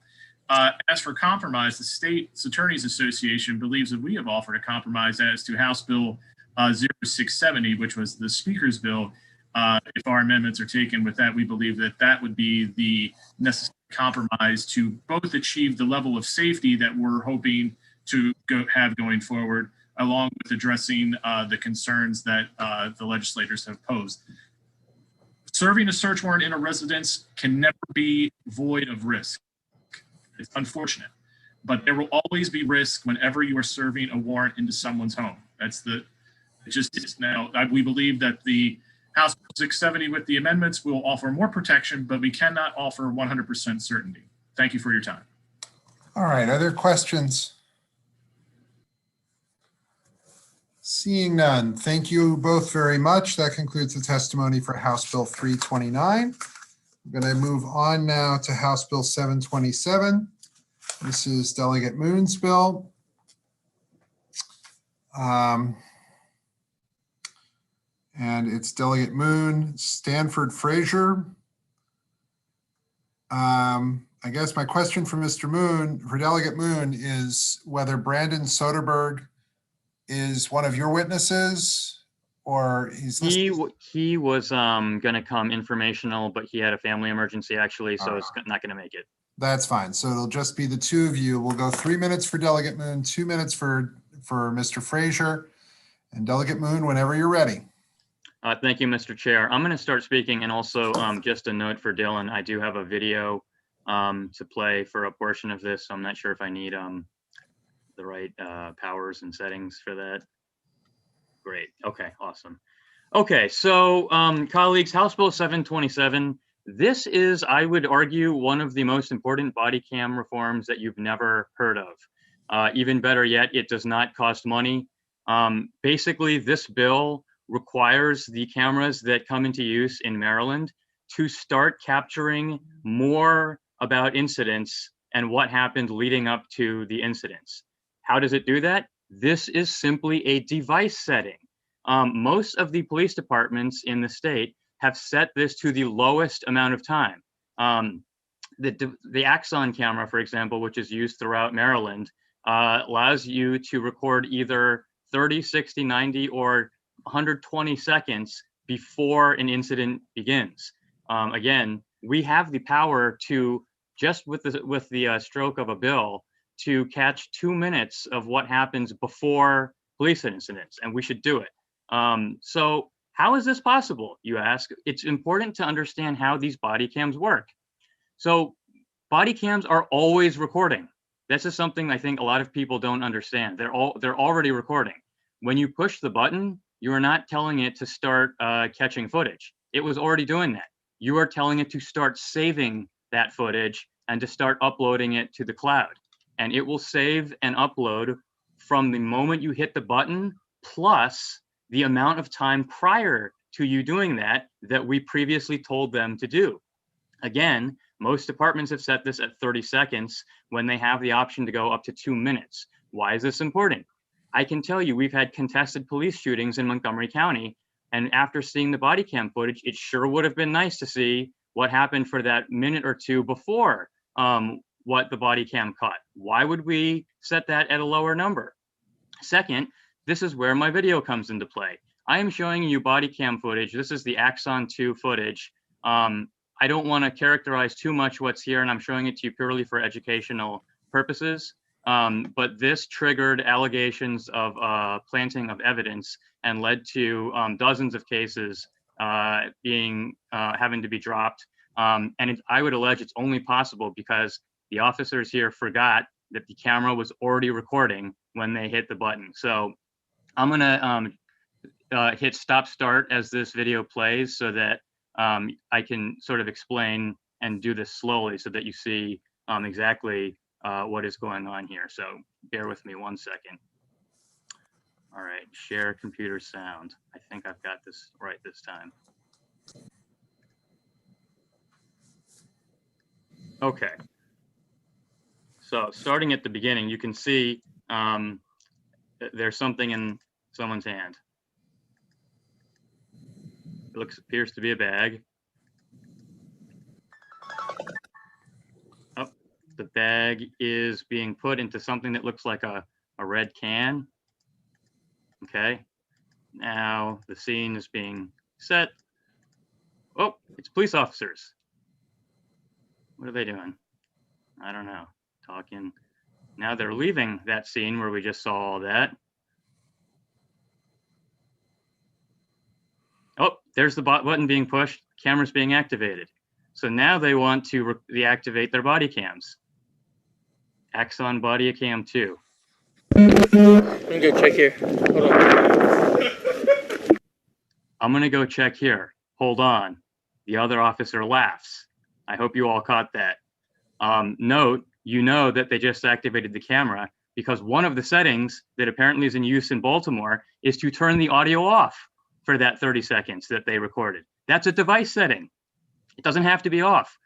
As for compromise, the State's Attorneys Association believes that we have offered a compromise as to House Bill 0670, which was the Speaker's bill. If our amendments are taken with that, we believe that that would be the necessary compromise to both achieve the level of safety that we're hoping to have going forward, along with addressing the concerns that the legislators have posed. Serving a search warrant in a residence can never be void of risk. It's unfortunate, but there will always be risk whenever you are serving a warrant into someone's home. It just is. Now, we believe that the House Bill 670 with the amendments will offer more protection, but we cannot offer 100% certainty. Thank you for your time. All right, other questions? Seeing none, thank you both very much. That concludes the testimony for House Bill 329. I'm going to move on now to House Bill 727. This is Delegate Moon's bill. And it's Delegate Moon, Stanford Frazier. I guess my question for Mr. Moon, for Delegate Moon, is whether Brandon Soderberg is one of your witnesses, or he's listed. He was gonna come informational, but he had a family emergency actually, so it's not gonna make it. That's fine. So it'll just be the two of you. We'll go 3 minutes for Delegate Moon, 2 minutes for Mr. Frazier, and Delegate Moon, whenever you're ready. Thank you, Mr. Chair. I'm going to start speaking, and also just a note for Dylan. I do have a video to play for a portion of this, so I'm not sure if I need the right powers and settings for that. Great. Okay, awesome. Okay, so colleagues, House Bill 727. This is, I would argue, one of the most important body cam reforms that you've never heard of. Even better yet, it does not cost money. Basically, this bill requires the cameras that come into use in Maryland to start capturing more about incidents and what happened leading up to the incidents. How does it do that? This is simply a device setting. Most of the police departments in the state have set this to the lowest amount of time. The Axon camera, for example, which is used throughout Maryland, allows you to record either 30, 60, 90, or 120 seconds before an incident begins. Again, we have the power to, just with the stroke of a bill, to catch 2 minutes of what happens before police incidents, and we should do it. So how is this possible, you ask? It's important to understand how these body cams work. So body cams are always recording. This is something I think a lot of people don't understand. They're already recording. When you push the button, you are not telling it to start catching footage. It was already doing that. You are telling it to start saving that footage and to start uploading it to the cloud. And it will save and upload from the moment you hit the button, plus the amount of time prior to you doing that we previously told them to do. Again, most departments have set this at 30 seconds when they have the option to go up to 2 minutes. Why is this important? I can tell you, we've had contested police shootings in Montgomery County, and after seeing the body cam footage, it sure would have been nice to see what happened for that minute or two before what the body cam caught. Why would we set that at a lower number? Second, this is where my video comes into play. I am showing you body cam footage. This is the Axon 2 footage. I don't want to characterize too much what's here, and I'm showing it to you purely for educational purposes. But this triggered allegations of planting of evidence and led to dozens of cases having to be dropped. And I would allege it's only possible because the officers here forgot that the camera was already recording when they hit the button. So I'm gonna hit stop start as this video plays so that I can sort of explain and do this slowly so that you see exactly what is going on here. So bear with me 1 second. All right, share computer sound. I think I've got this right this time. Okay. So starting at the beginning, you can see there's something in someone's hand. It appears to be a bag. Oh, the bag is being put into something that looks like a red can. Okay. Now the scene is being set. Oh, it's police officers. What are they doing? I don't know. Talking. Now they're leaving that scene where we just saw all that. Oh, there's the button being pushed. Camera's being activated. So now they want to reactivate their body cams. Axon body cam 2. I'm gonna go check here. Hold on. I'm gonna go check here. Hold on. The other officer laughs. I hope you all caught that. Note, you know that they just activated the camera because one of the settings that apparently is in use in Baltimore is to turn the audio off for that 30 seconds that they recorded. That's a device setting. It doesn't have to be off.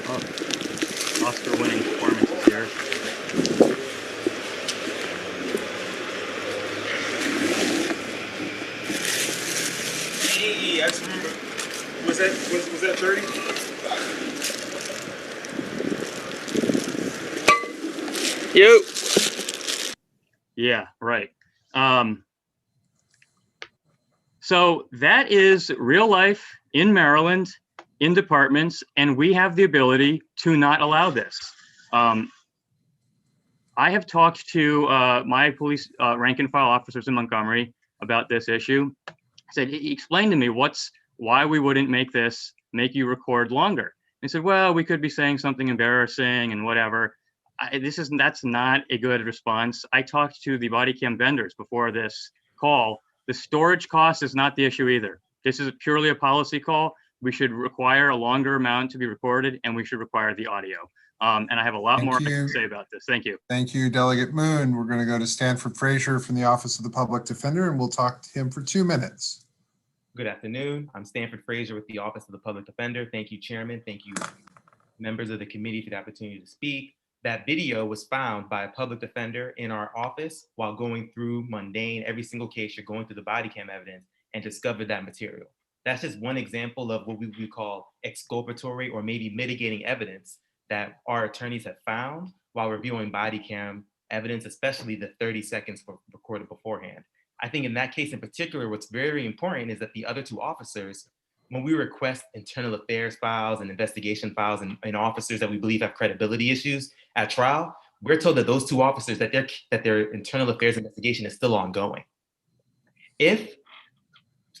Oh, Oscar-winning performances here. maximum, was that 30? Yo. Yeah, right. So that is real life in Maryland, in departments, and we have the ability to not allow this. I have talked to my police rank and file officers in Montgomery about this issue. I said, he explained to me why we wouldn't make you record longer. They said, well, we could be saying something embarrassing and whatever. That's not a good response. I talked to the body cam vendors before this call. The storage cost is not the issue either. This is purely a policy call. We should require a longer amount to be recorded, and we should require the audio. And I have a lot more to say about this. Thank you. Thank you, Delegate Moon. We're going to go to Stanford Frazier from the Office of the Public Defender, and we'll talk to him for 2 minutes. Good afternoon. I'm Stanford Frazier with the Office of the Public Defender. Thank you, Chairman. Thank you, members of the committee, for the opportunity to speak. That video was found by a public defender in our office while going through mundane, every single case, you're going through the body cam evidence, and discovered that material. That's just one example of what we would call exculpatory or maybe mitigating evidence that our attorneys have found while reviewing body cam evidence, especially the 30 seconds recorded beforehand. I think in that case in particular, what's very important is that the other 2 officers, when we request internal affairs files and investigation files and officers that we believe have credibility issues at trial, we're told that those 2 officers, that their internal affairs investigation is still ongoing. If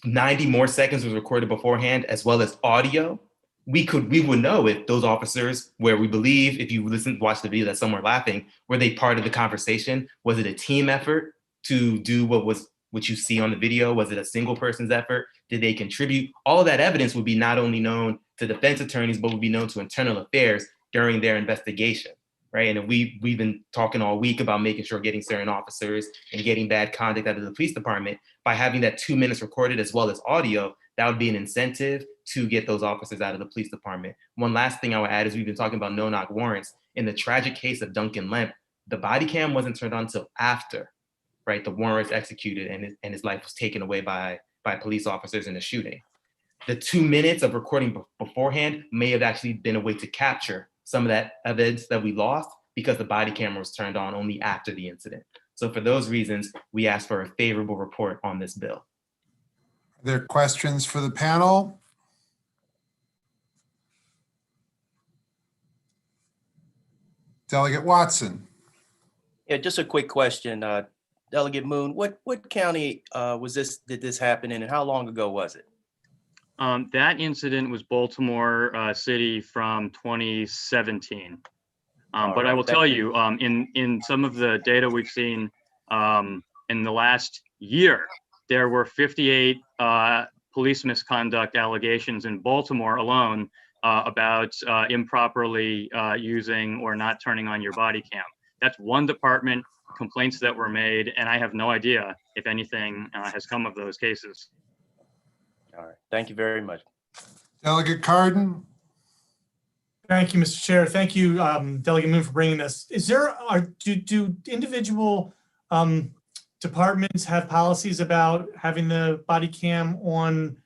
90 more seconds was recorded beforehand, as well as audio, we would know if those officers, where we believe, if you watch the video, that some were laughing, were they part of the conversation? Was it a team effort to do what you see on the video? Was it a single person's effort? Did they contribute? All of that evidence would be not only known to defense attorneys, but would be known to internal affairs during their investigation, right? And we've been talking all week about making sure getting certain officers and getting bad conduct out of the police department. By having that 2 minutes recorded as well as audio, that would be an incentive to get those officers out of the police department. One last thing I would add is we've been talking about no-knock warrants. In the tragic case of Duncan Lemp, the body cam wasn't turned on until after, right, the warrant was executed and his life was taken away by police officers in the shooting. The 2 minutes of recording beforehand may have actually been a way to capture some of that evidence that we lost because the body camera was turned on only after the incident. So for those reasons, we ask for a favorable report on this bill. Are there questions for the panel? Delegate Watson. Yeah, just a quick question. Delegate Moon, what county did this happen in, and how long ago was it? That incident was Baltimore City from 2017. But I will tell you, in some of the data we've seen in the last year, there were 58 police misconduct allegations in Baltimore alone about improperly using or not turning on your body cam. That's one department, complaints that were made, and I have no idea if anything has come of those cases. All right, thank you very much. Delegate Carden. Thank you, Mr. Chair. Thank you, Delegate Moon, for bringing this. Do individual departments have policies about having the body cam on,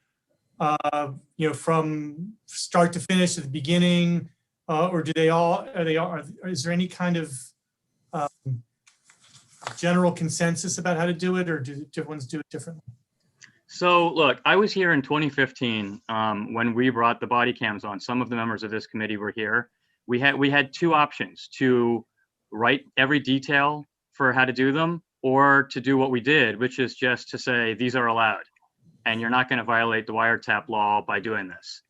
from start to finish at the beginning, or do they all? Is there any kind of general consensus about how to do it, or do different ones do it differently? So look, I was here in 2015 when we brought the body cams on. Some of the members of this committee were here. We had 2 options: to write every detail for how to do them, or to do what we did, which is just to say these are allowed, and you're not going to violate the wiretap law by doing this.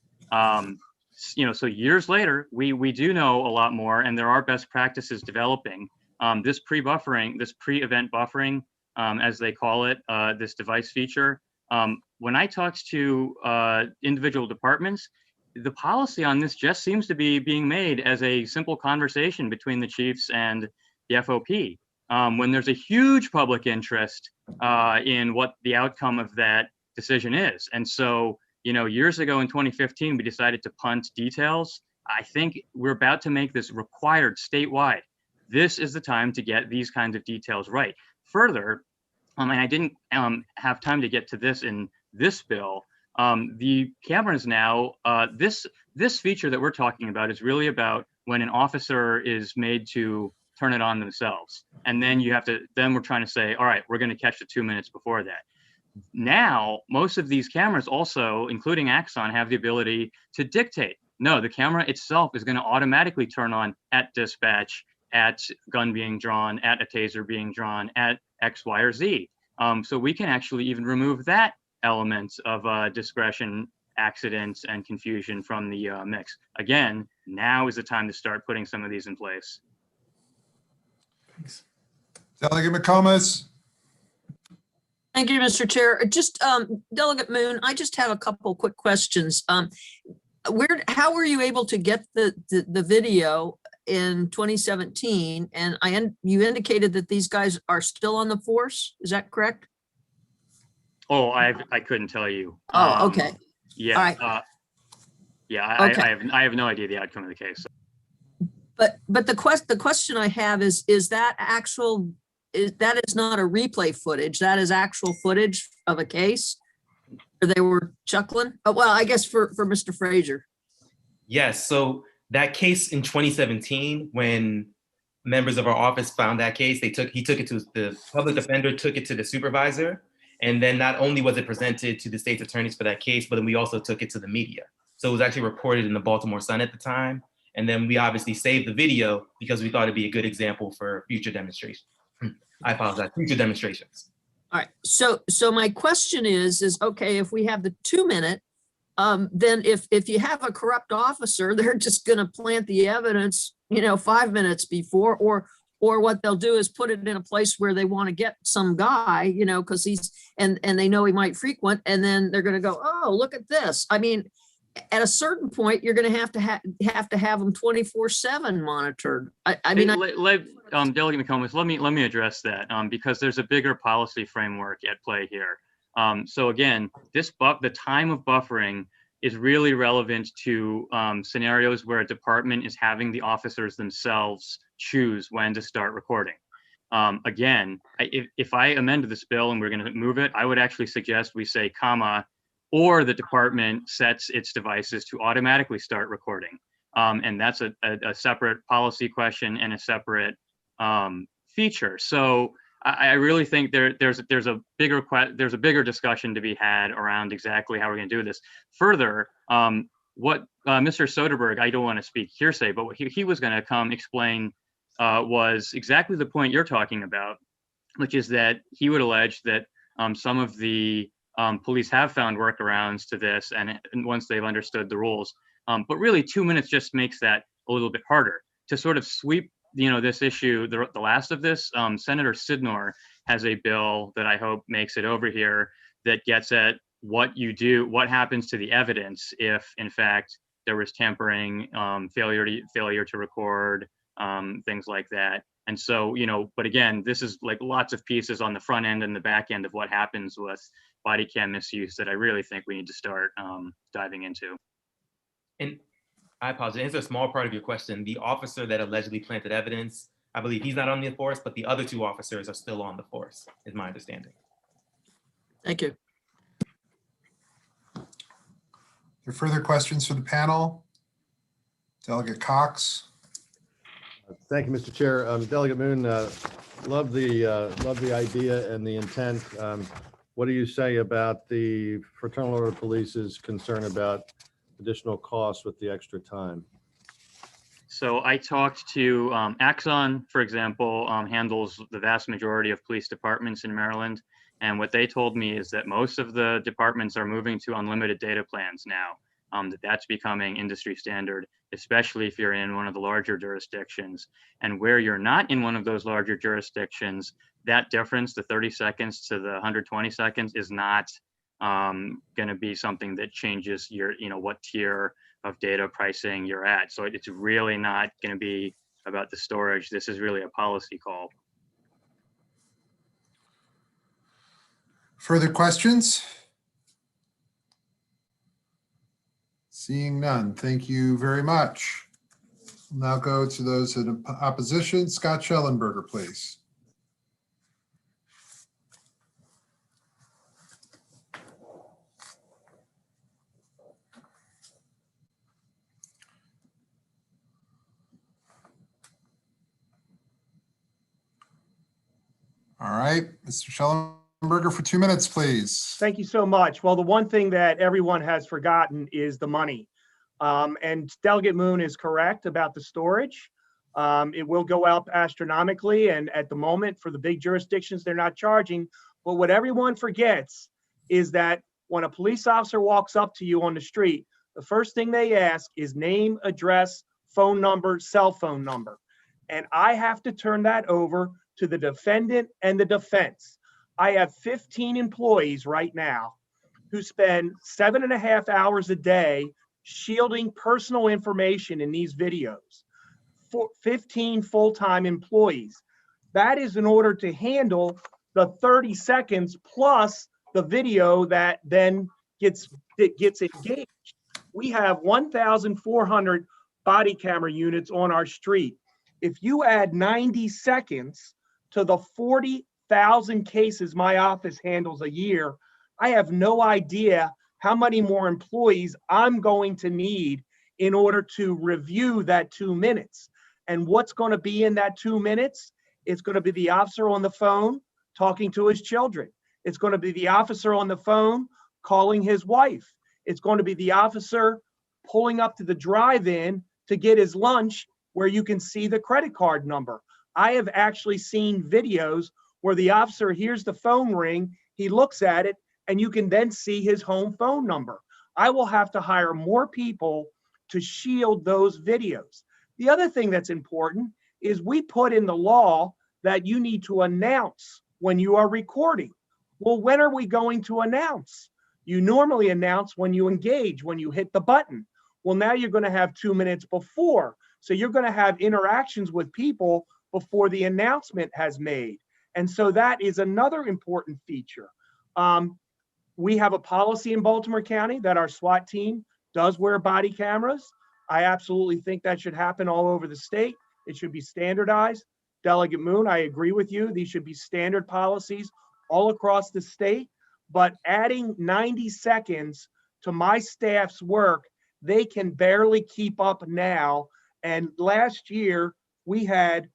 So years later, we do know a lot more, and there are best practices developing. This pre-buffering, this pre-event buffering, as they call it, this device feature. When I talked to individual departments, the policy on this just seems to be being made as a simple conversation between the chiefs and the FOP. When there's a huge public interest in what the outcome of that decision is. And so, years ago in 2015, we decided to punt details. I think we're about to make this required statewide. This is the time to get these kinds of details right. Further, and I didn't have time to get to this in this bill, The cameras now, this feature that we're talking about is really about when an officer is made to turn it on themselves. And then then we're trying to say, all right, we're going to catch the 2 minutes before that. Now, most of these cameras also, including Axon, have the ability to dictate. No, the camera itself is going to automatically turn on at dispatch, at gun being drawn, at a taser being drawn, at X, Y, or Z. So we can actually even remove that element of discretion, accidents, and confusion from the mix. Again, now is the time to start putting some of these in place. Thanks. Delegate McComas. Thank you, Mr. Chair. Just Delegate Moon, I just have a couple quick questions. How were you able to get the video in 2017? And you indicated that these guys are still on the force. Is that correct? Oh, I couldn't tell you. Oh, okay. Yeah. All right. Yeah, Okay. I have no idea the outcome of the case. But the question I have is that that is not a replay footage. That is actual footage of a case where they were chuckling. Oh, well, I guess for Mr. Frazier. Yes, so that case in 2017, when members of our office found that case, he took it to the public defender, took it to the supervisor. And then not only was it presented to the state's attorneys for that case, but then we also took it to the media. So it was actually reported in the Baltimore Sun at the time. And then we obviously saved the video because we thought it'd be a good example for future demonstrations. I apologize, future demonstrations. All right. So my question is okay, if we have the 2 minute, then if you have a corrupt officer, they're just going to plant the evidence, 5 minutes before, or what they'll do is put it in a place where they want to get some guy, because he's, and they know he might frequent, and then they're going to go, oh, look at this. I mean, at a certain point, you're going to have to have them 24/7 monitored. Delegate McComas, let me address that because there's a bigger policy framework at play here. So again, the time of buffering is really relevant to scenarios where a department is having the officers themselves choose when to start recording. Again, if I amend this bill and we're going to move it, I would actually suggest we say comma, or the department sets its devices to automatically start recording. And that's a separate policy question and a separate feature. So I really think there's a bigger discussion to be had around exactly how we're going to do this. Further, what Mr. Soderberg, I don't want to speak hearsay, but what he was going to come explain was exactly the point you're talking about, which is that he would allege that some of the police have found workarounds to this, and once they've understood the rules. But really, 2 minutes just makes that a little bit harder to sort of sweep, this issue. The last of this, Senator Sidnor has a bill that I hope makes it over here that gets at what you do, what happens to the evidence if, in fact, there was tampering, failure to record, things like that. And so, but again, this is like lots of pieces on the front end and the back end of what happens with body cam misuse that I really think we need to start diving into. And I apologize, to answer a small part of your question, the officer that allegedly planted evidence, I believe he's not on the force, but the other 2 officers are still on the force, is my understanding. Thank you. Are there further questions for the panel? Delegate Cox. Thank you, Mr. Chair. Delegate Moon, love the idea and the intent. What do you say about the Fraternal Order of Police's concern about additional costs with the extra time? So I talked to Axon, for example, handles the vast majority of police departments in Maryland. And what they told me is that most of the departments are moving to unlimited data plans now. That's becoming industry standard, especially if you're in one of the larger jurisdictions. And where you're not in one of those larger jurisdictions, that difference, the 30 seconds to the 120 seconds, is not going to be something that changes your, what tier of data pricing you're at. So it's really not going to be about the storage. This is really a policy call. Further questions? Seeing none, thank you very much. We'll now go to those in opposition. Scott Schellenberger, please. All right, Mr. Schellenberger for 2 minutes, please. Thank you so much. Well, the one thing that everyone has forgotten is the money. And Delegate Moon is correct about the storage. It will go up astronomically, and at the moment for the big jurisdictions, they're not charging. But what everyone forgets is that when a police officer walks up to you on the street, the first thing they ask is name, address, phone number, cell phone number. And I have to turn that over to the defendant and the defense. I have 15 employees right now who spend 7.5 hours a day shielding personal information in these videos. 15 full-time employees. That is in order to handle the 30 seconds plus the video that then gets engaged. We have 1,400 body camera units on our street. If you add 90 seconds to the 40,000 cases my office handles a year, I have no idea how many more employees I'm going to need in order to review that 2 minutes. And what's going to be in that 2 minutes? It's going to be the officer on the phone talking to his children. It's going to be the officer on the phone calling his wife. It's going to be the officer pulling up to the drive-in to get his lunch where you can see the credit card number. I have actually seen videos where the officer hears the phone ring, he looks at it, and you can then see his home phone number. I will have to hire more people to shield those videos. The other thing that's important is we put in the law that you need to announce when you are recording. Well, when are we going to announce? You normally announce when you engage, when you hit the button. Well, now you're going to have 2 minutes before. So you're going to have interactions with people before the announcement has made. And so that is another important feature. We have a policy in Baltimore County that our SWAT team does wear body cameras. I absolutely think that should happen all over the state. It should be standardized. Delegate Moon, I agree with you. These should be standard policies all across the state. But adding 90 seconds to my staff's work, they can barely keep up now. And last year, we had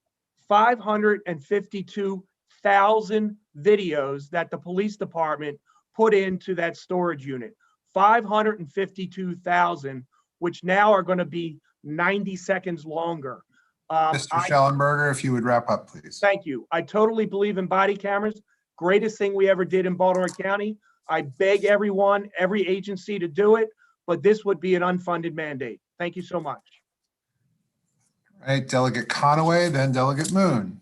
552,000 videos that the police department put into that storage unit. 552,000, which now are going to be 90 seconds longer. Mr. Schellenberger, if you would wrap up, please. Thank you. I totally believe in body cameras. Greatest thing we ever did in Baltimore County. I beg everyone, every agency to do it, but this would be an unfunded mandate. Thank you so much. All right, Delegate Conaway, then Delegate Moon.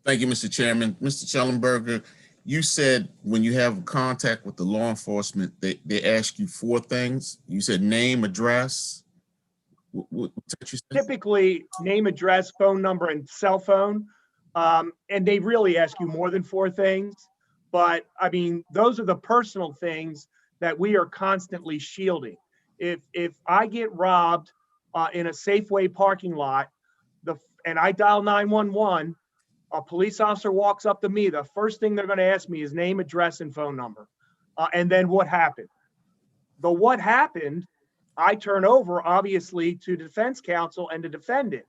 Thank you, Mr. Chairman. Mr. Schellenberger, you said when you have contact with the law enforcement, they ask you 4 things. You said name, address. What's that you said? Typically, name, address, phone number, and cell phone. And they really ask you more than 4 things. But I mean, those are the personal things that we are constantly shielding. If I get robbed in a Safeway parking lot, and I dial 911, a police officer walks up to me, the first thing they're going to ask me is name, address, and phone number. And then what happened? The what happened, I turn over, obviously, to defense counsel and the defendant.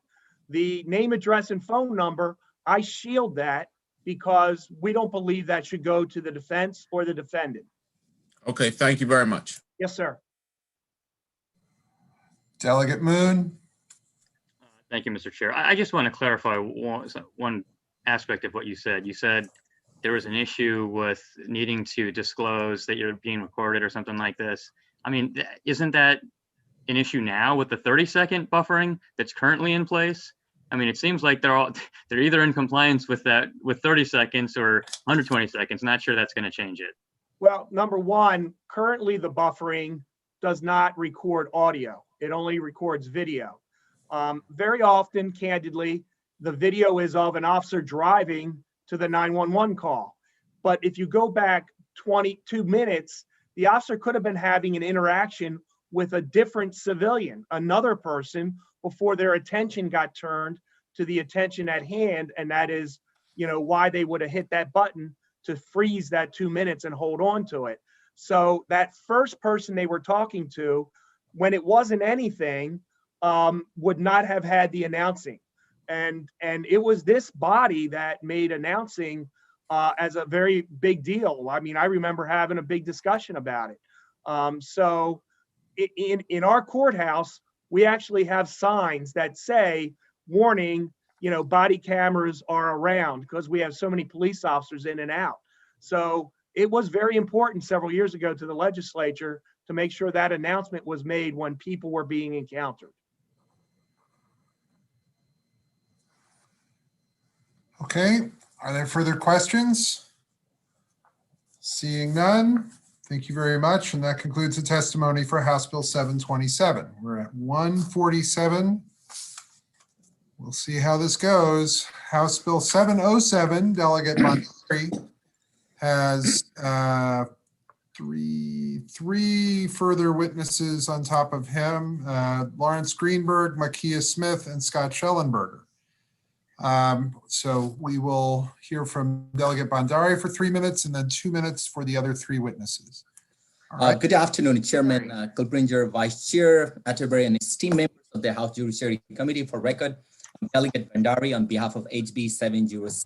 The name, address, and phone number, I shield that because we don't believe that should go to the defense or the defendant. Okay, thank you very much. Yes, sir. Delegate Moon. Thank you, Mr. Chair. I just want to clarify one aspect of what you said. You said there was an issue with needing to disclose that you're being recorded or something like this. I mean, isn't that an issue now with the 30-second buffering that's currently in place? I mean, it seems like they're either in compliance with that with 30 seconds or 120 seconds. Not sure that's going to change it. Well, number one, currently the buffering does not record audio. It only records video. Very often, candidly, the video is of an officer driving to the 911 call. But if you go back 22 minutes, the officer could have been having an interaction with a different civilian, another person, before their attention got turned to the attention at hand. And that is, why they would have hit that button to freeze that 2 minutes and hold on to it. So that first person they were talking to, when it wasn't anything, would not have had the announcing. And it was this body that made announcing as a very big deal. I mean, I remember having a big discussion about it. So in our courthouse, we actually have signs that say, warning, you know, body cameras are around, because we have so many police officers in and out. So it was very important several years ago to the legislature to make sure that announcement was made when people were being encountered. Okay, are there further questions? Seeing none, thank you very much. And that concludes the testimony for House Bill 727. We're at 147. We'll see how this goes. House Bill 707, Delegate Montgomery has three further witnesses on top of him, Lawrence Greenberg, Makia Smith, and Scott Schellenberger. So we will hear from Delegate Bandari for 3 minutes and then 2 minutes for the other three witnesses. Good afternoon, Chairman Kulbringer, Vice Chair Atterbury, and esteemed members of the House Judiciary Committee. For record, I'm Delegate Bandari on behalf of HB 707.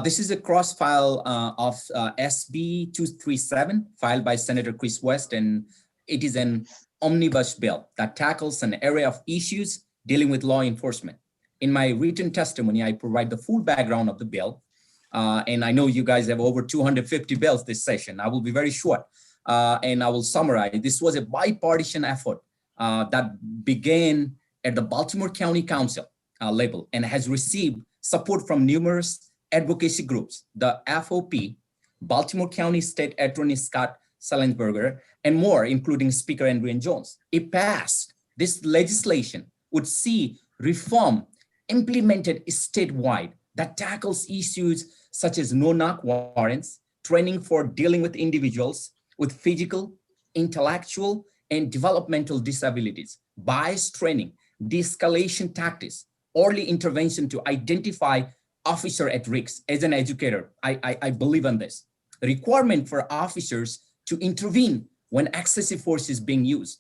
This is a cross-file of SB 237 filed by Senator Chris West, and it is an omnibus bill that tackles an array of issues dealing with law enforcement. In my written testimony, I provide the full background of the bill, and I know you guys have over 250 bills this session. I will be very short, and I will summarize. This was a bipartisan effort that began at the Baltimore County Council level and has received support from numerous advocacy groups, the FOP, Baltimore County State Attorney Scott Schellenberger, and more, including Speaker Andrew Jones. If passed, this legislation would see reform implemented statewide that tackles issues such as no-knock warrants, training for dealing with individuals with physical, intellectual, and developmental disabilities, bias training, de-escalation tactics, early intervention to identify officer at risk. As an educator, I believe in this. The requirement for officers to intervene when excessive force is being used.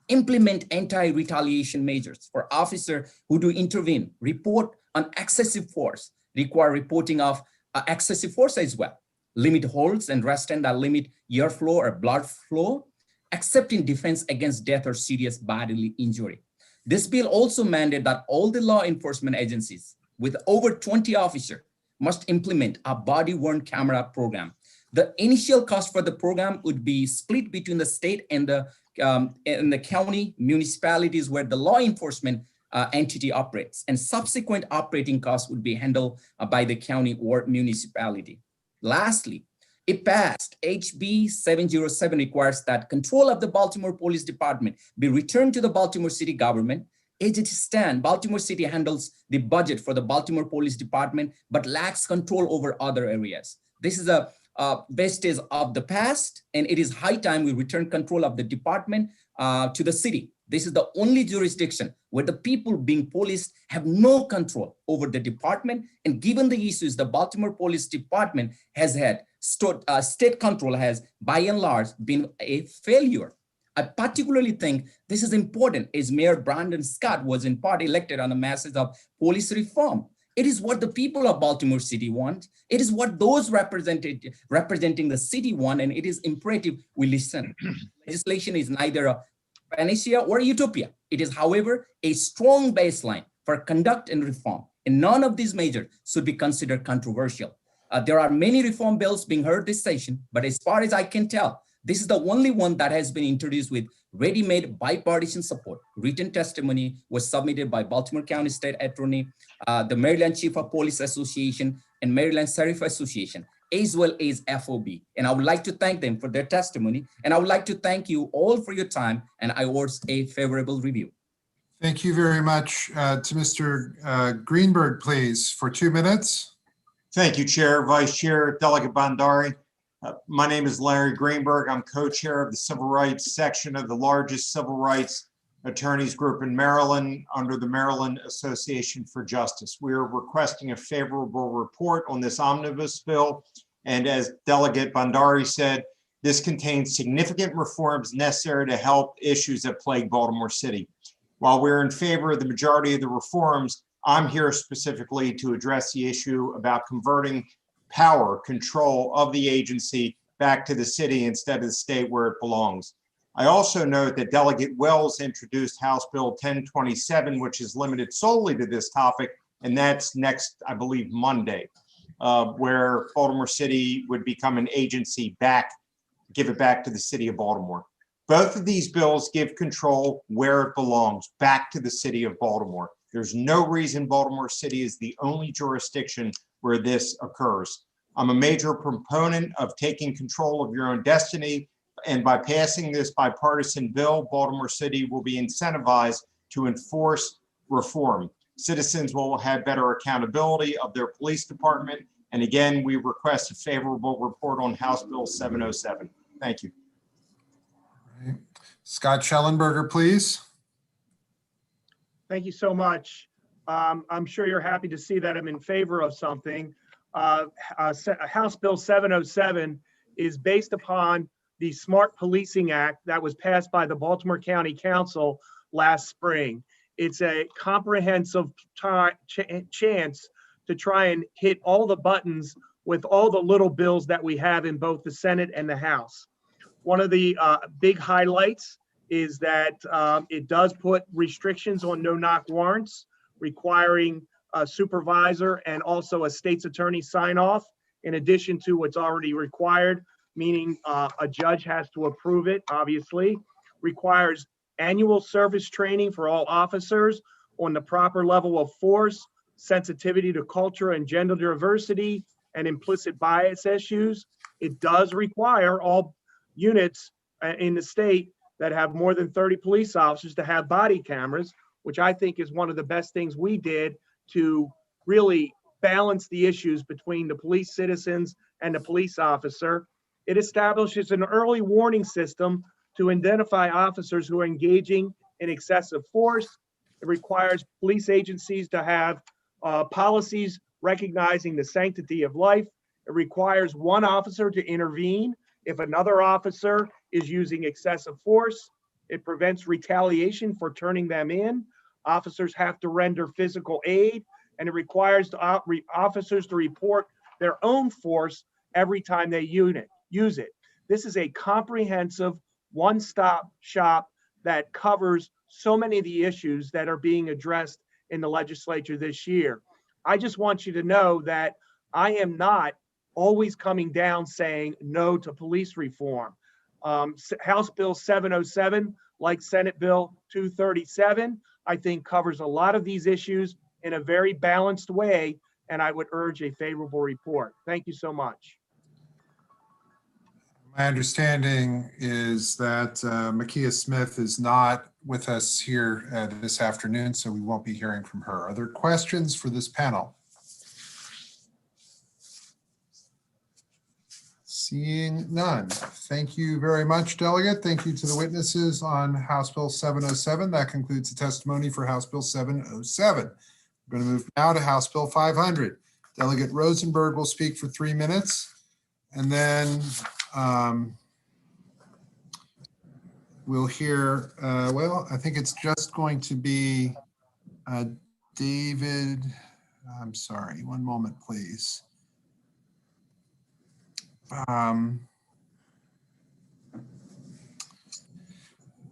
Implement anti-retaliation measures for officers who do intervene. Report on excessive force. Require reporting of excessive force as well. Limit holds and restraint that limit airflow or blood flow, except in defense against death or serious bodily injury. This bill also mandated that all the law enforcement agencies with over 20 officers must implement a body-worn camera program. The initial cost for the program would be split between the state and the county municipalities where the law enforcement entity operates, and subsequent operating costs would be handled by the county or municipality. Lastly, if passed, HB 707 requires that control of the Baltimore Police Department be returned to the Baltimore City government. As it stands, Baltimore City handles the budget for the Baltimore Police Department, but lacks control over other areas. This is a vestige of the past, and it is high time we return control of the department to the city. This is the only jurisdiction where the people being policed have no control over the department. And given the issues the Baltimore Police Department has had, state control has by and large been a failure. I particularly think this is important as Mayor Brandon Scott was in part elected on the message of police reform. It is what the people of Baltimore City want. It is what those representing the city want, and it is imperative we listen. Legislation is neither a panacea or a utopia. It is, however, a strong baseline for conduct and reform, and none of these measures should be considered controversial. There are many reform bills being heard this session, but as far as I can tell, this is the only one that has been introduced with ready-made bipartisan support. Written testimony was submitted by Baltimore County State Attorney, the Maryland Chief of Police Association, and Maryland Sheriff Association, as well as FOB. And I would like to thank them for their testimony. And I would like to thank you all for your time, and I urge a favorable review. Thank you very much. To Mr. Greenberg, please, for 2 minutes. Thank you, Chair, Vice Chair, Delegate Bandari. My name is Larry Greenberg. I'm co-chair of the Civil Rights section of the largest civil rights attorneys group in Maryland under the Maryland Association for Justice. We are requesting a favorable report on this omnibus bill. And as Delegate Bandari said, this contains significant reforms necessary to help issues that plague Baltimore City. While we're in favor of the majority of the reforms, I'm here specifically to address the issue about converting power, control of the agency back to the city instead of the state where it belongs. I also note that Delegate Wells introduced House Bill 1027, which is limited solely to this topic, and that's next, I believe, Monday, where Baltimore City would become an agency back, give it back to the city of Baltimore. Both of these bills give control where it belongs, back to the city of Baltimore. There's no reason Baltimore City is the only jurisdiction where this occurs. I'm a major proponent of taking control of your own destiny, and by passing this bipartisan bill, Baltimore City will be incentivized to enforce reform. Citizens will have better accountability of their police department. And again, we request a favorable report on House Bill 707. Thank you. All right. Scott Schellenberger, please. Thank you so much. I'm sure you're happy to see that I'm in favor of something. House Bill 707 is based upon the Smart Policing Act that was passed by the Baltimore County Council last spring. It's a comprehensive chance to try and hit all the buttons with all the little bills that we have in both the Senate and the House. One of the big highlights is that it does put restrictions on no-knock warrants, requiring a supervisor and also a state's attorney sign off, in addition to what's already required, meaning a judge has to approve it, obviously. Requires annual service training for all officers on the proper level of force, sensitivity to culture and gender diversity, and implicit bias issues. It does require all units in the state that have more than 30 police officers to have body cameras, which I think is one of the best things we did to really balance the issues between the police citizens and the police officer. It establishes an early warning system to identify officers who are engaging in excessive force. It requires police agencies to have policies recognizing the sanctity of life. It requires one officer to intervene if another officer is using excessive force. It prevents retaliation for turning them in. Officers have to render physical aid, and it requires officers to report their own force every time they use it. This is a comprehensive one-stop shop that covers so many of the issues that are being addressed in the legislature this year. I just want you to know that I am not always coming down saying no to police reform. House Bill 707, like Senate Bill 237, I think covers a lot of these issues in a very balanced way, and I would urge a favorable report. Thank you so much. My understanding is that Makia Smith is not with us here this afternoon, so we won't be hearing from her. Are there questions for this panel? Seeing none. Thank you very much, Delegate. Thank you to the witnesses on House Bill 707. That concludes the testimony for House Bill 707. We're going to move now to House Bill 500. Delegate Rosenberg will speak for 3 minutes, and then we'll hear, well, I think it's just going to be David. I'm sorry, one moment, please.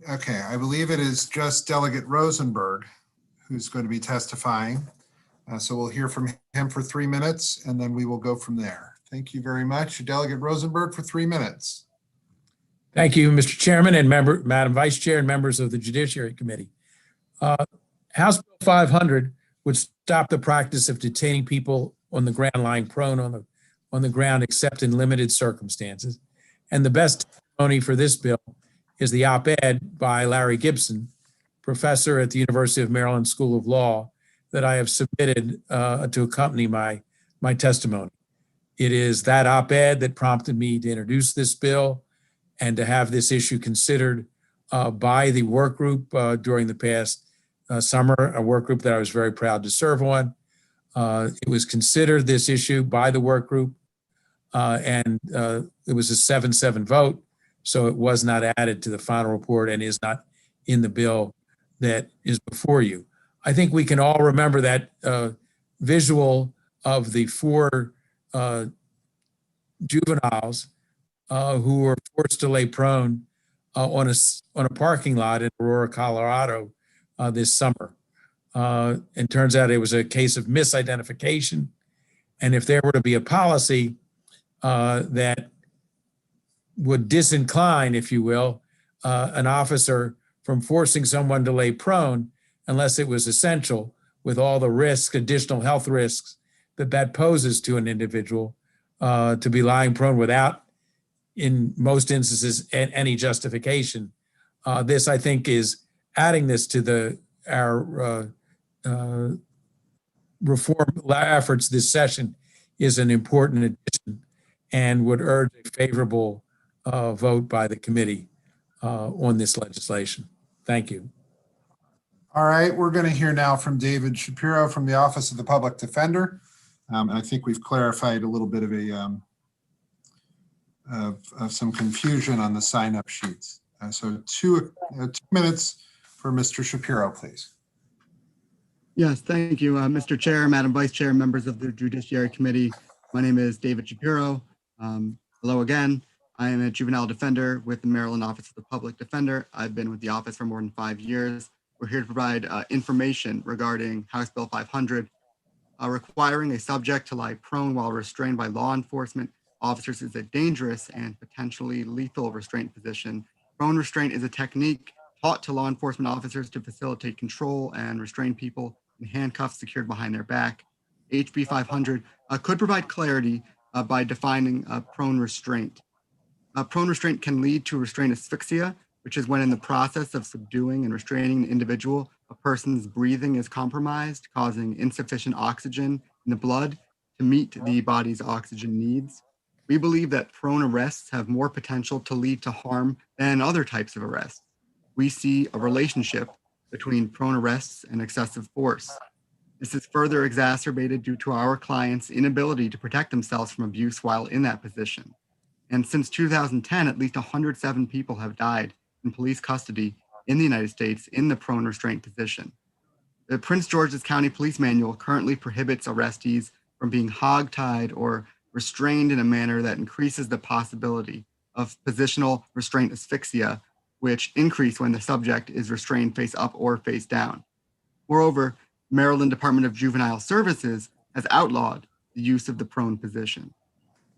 Okay, I believe it is just Delegate Rosenberg who's going to be testifying. So we'll hear from him for 3 minutes, and then we will go from there. Thank you very much. Delegate Rosenberg for 3 minutes. Thank you, Mr. Chairman and Madam Vice Chair and members of the Judiciary Committee. House Bill 500 would stop the practice of detaining people on the ground lying prone on the ground except in limited circumstances. And the best testimony for this bill is the op-ed by Larry Gibson, professor at the University of Maryland School of Law, that I have submitted to accompany my testimony. It is that op-ed that prompted me to introduce this bill and to have this issue considered by the work group during the past summer, a work group that I was very proud to serve on. It was considered, this issue, by the work group, and it was a 7-7 vote, so it was not added to the final report and is not in the bill that is before you. I think we can all remember that visual of the four juveniles who were forced to lay prone on a parking lot in Aurora, Colorado this summer. And turns out it was a case of misidentification. And if there were to be a policy that would disincline, if you will, an officer from forcing someone to lay prone unless it was essential, with all the risks, additional health risks that poses to an individual to be lying prone without, in most instances, any justification. This, I think, is adding this to our reform efforts this session is an important addition and would urge a favorable vote by the committee on this legislation. Thank you. All right, we're going to hear now from David Shapiro from the Office of the Public Defender. And I think we've clarified a little bit of some confusion on the sign-up sheets. So 2 minutes for Mr. Shapiro, please. Yes, thank you, Mr. Chair, Madam Vice Chair, members of the Judiciary Committee. My name is David Shapiro. Hello again. I am a juvenile defender with the Maryland Office of the Public Defender. I've been with the office for more than 5 years. We're here to provide information regarding House Bill 500, requiring a subject to lie prone while restrained by law enforcement officers is a dangerous and potentially lethal restraint position. Prone restraint is a technique taught to law enforcement officers to facilitate control and restrain people in handcuffs secured behind their back. HB 500 could provide clarity by defining prone restraint. Prone restraint can lead to restraint asphyxia, which is when in the process of subduing and restraining an individual, a person's breathing is compromised, causing insufficient oxygen in the blood to meet the body's oxygen needs. We believe that prone arrests have more potential to lead to harm than other types of arrests. We see a relationship between prone arrests and excessive force. This is further exacerbated due to our clients' inability to protect themselves from abuse while in that position. And since 2010, at least 107 people have died in police custody in the United States in the prone restraint position. The Prince George's County Police Manual currently prohibits arrestees from being hogtied or restrained in a manner that increases the possibility of positional restraint asphyxia, which increase when the subject is restrained face up or face down. Moreover, Maryland Department of Juvenile Services has outlawed the use of the prone position.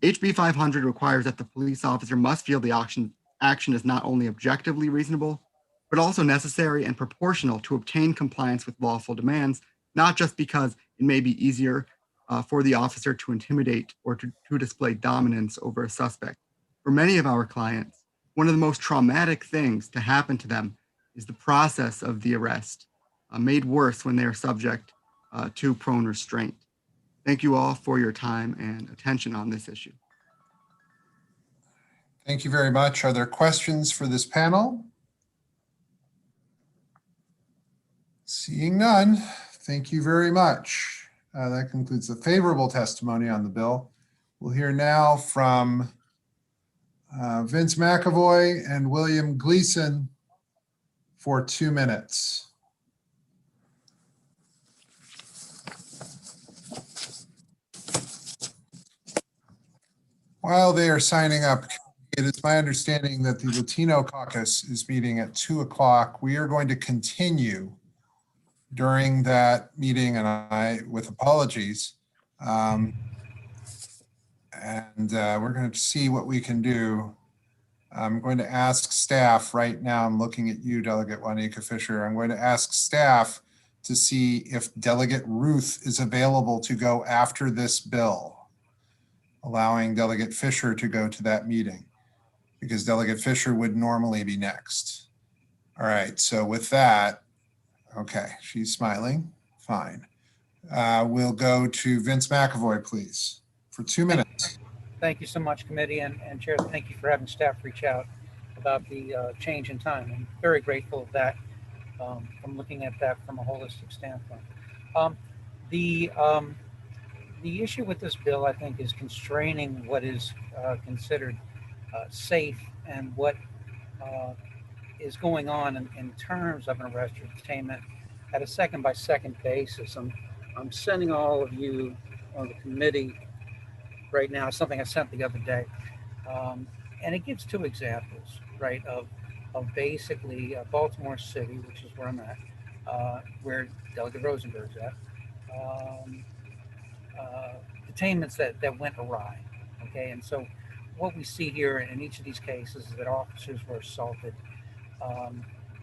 HB 500 requires that the police officer must feel the action is not only objectively reasonable, but also necessary and proportional to obtain compliance with lawful demands, not just because it may be easier for the officer to intimidate or to display dominance over a suspect. For many of our clients, one of the most traumatic things to happen to them is the process of the arrest, made worse when they are subject to prone restraint. Thank you all for your time and attention on this issue. Thank you very much. Are there questions for this panel? Seeing none, thank you very much. That concludes the favorable testimony on the bill. We'll hear now from Vince McAvoy and William Gleason for 2 minutes. While they are signing up, it is my understanding that the Latino caucus is meeting at 2 o'clock. We are going to continue during that meeting, and with apologies, and we're going to see what we can do. I'm going to ask staff right now. I'm looking at you, Delegate Juanita Fisher. I'm going to ask staff to see if Delegate Ruth is available to go after this bill, allowing Delegate Fisher to go to that meeting, because Delegate Fisher would normally be next. All right, so with that, okay, she's smiling, fine. We'll go to Vince McAvoy, please, for 2 minutes. Thank you so much, committee and Chair. Thank you for having staff reach out about the change in time. I'm very grateful of that, from looking at that from a holistic standpoint. The issue with this bill, I think, is constraining what is considered safe and what is going on in terms of an arrest or detainment at a second-by-second basis. I'm sending all of you on the committee right now. It's something I sent the other day. And it gives two examples, right, of basically Baltimore City, which is where I'm at, where Delegate Rosenberg's at, detainments that went awry, okay? And so what we see here in each of these cases is that officers were assaulted.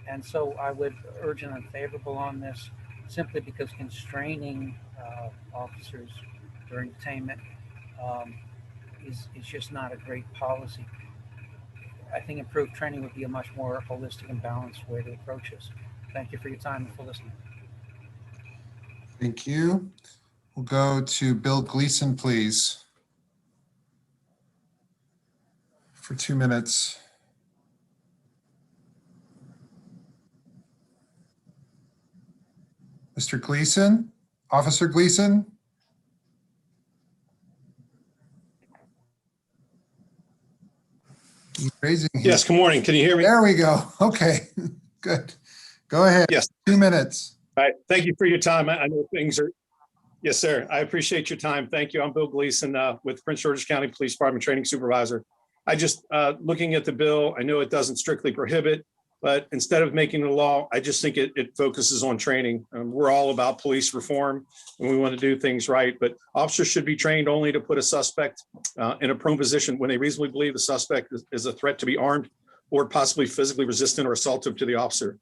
And so I would urge an unfavorable on this simply because constraining officers during detainment is just not a great policy. I think improved training would be a much more holistic and balanced way to approach this. Thank you for your time and for listening. Thank you. We'll go to Bill Gleason, please, for 2 minutes. Mr. Gleason, Officer Gleason? He's raising his... Yes, good morning. Can you hear me? There we go. Okay, good. Go ahead. Yes. 2 minutes. All right. Thank you for your time. I know things are... Yes, sir. I appreciate your time. Thank you. I'm Bill Gleason with Prince George's County Police Department Training Supervisor. I just, looking at the bill, I know it doesn't strictly prohibit, but instead of making it a law, I just think it focuses on training. We're all about police reform and we want to do things right, but officers should be trained only to put a suspect in a prone position when they reasonably believe the suspect is a threat to be armed or possibly physically resistant or assaultive to the officer.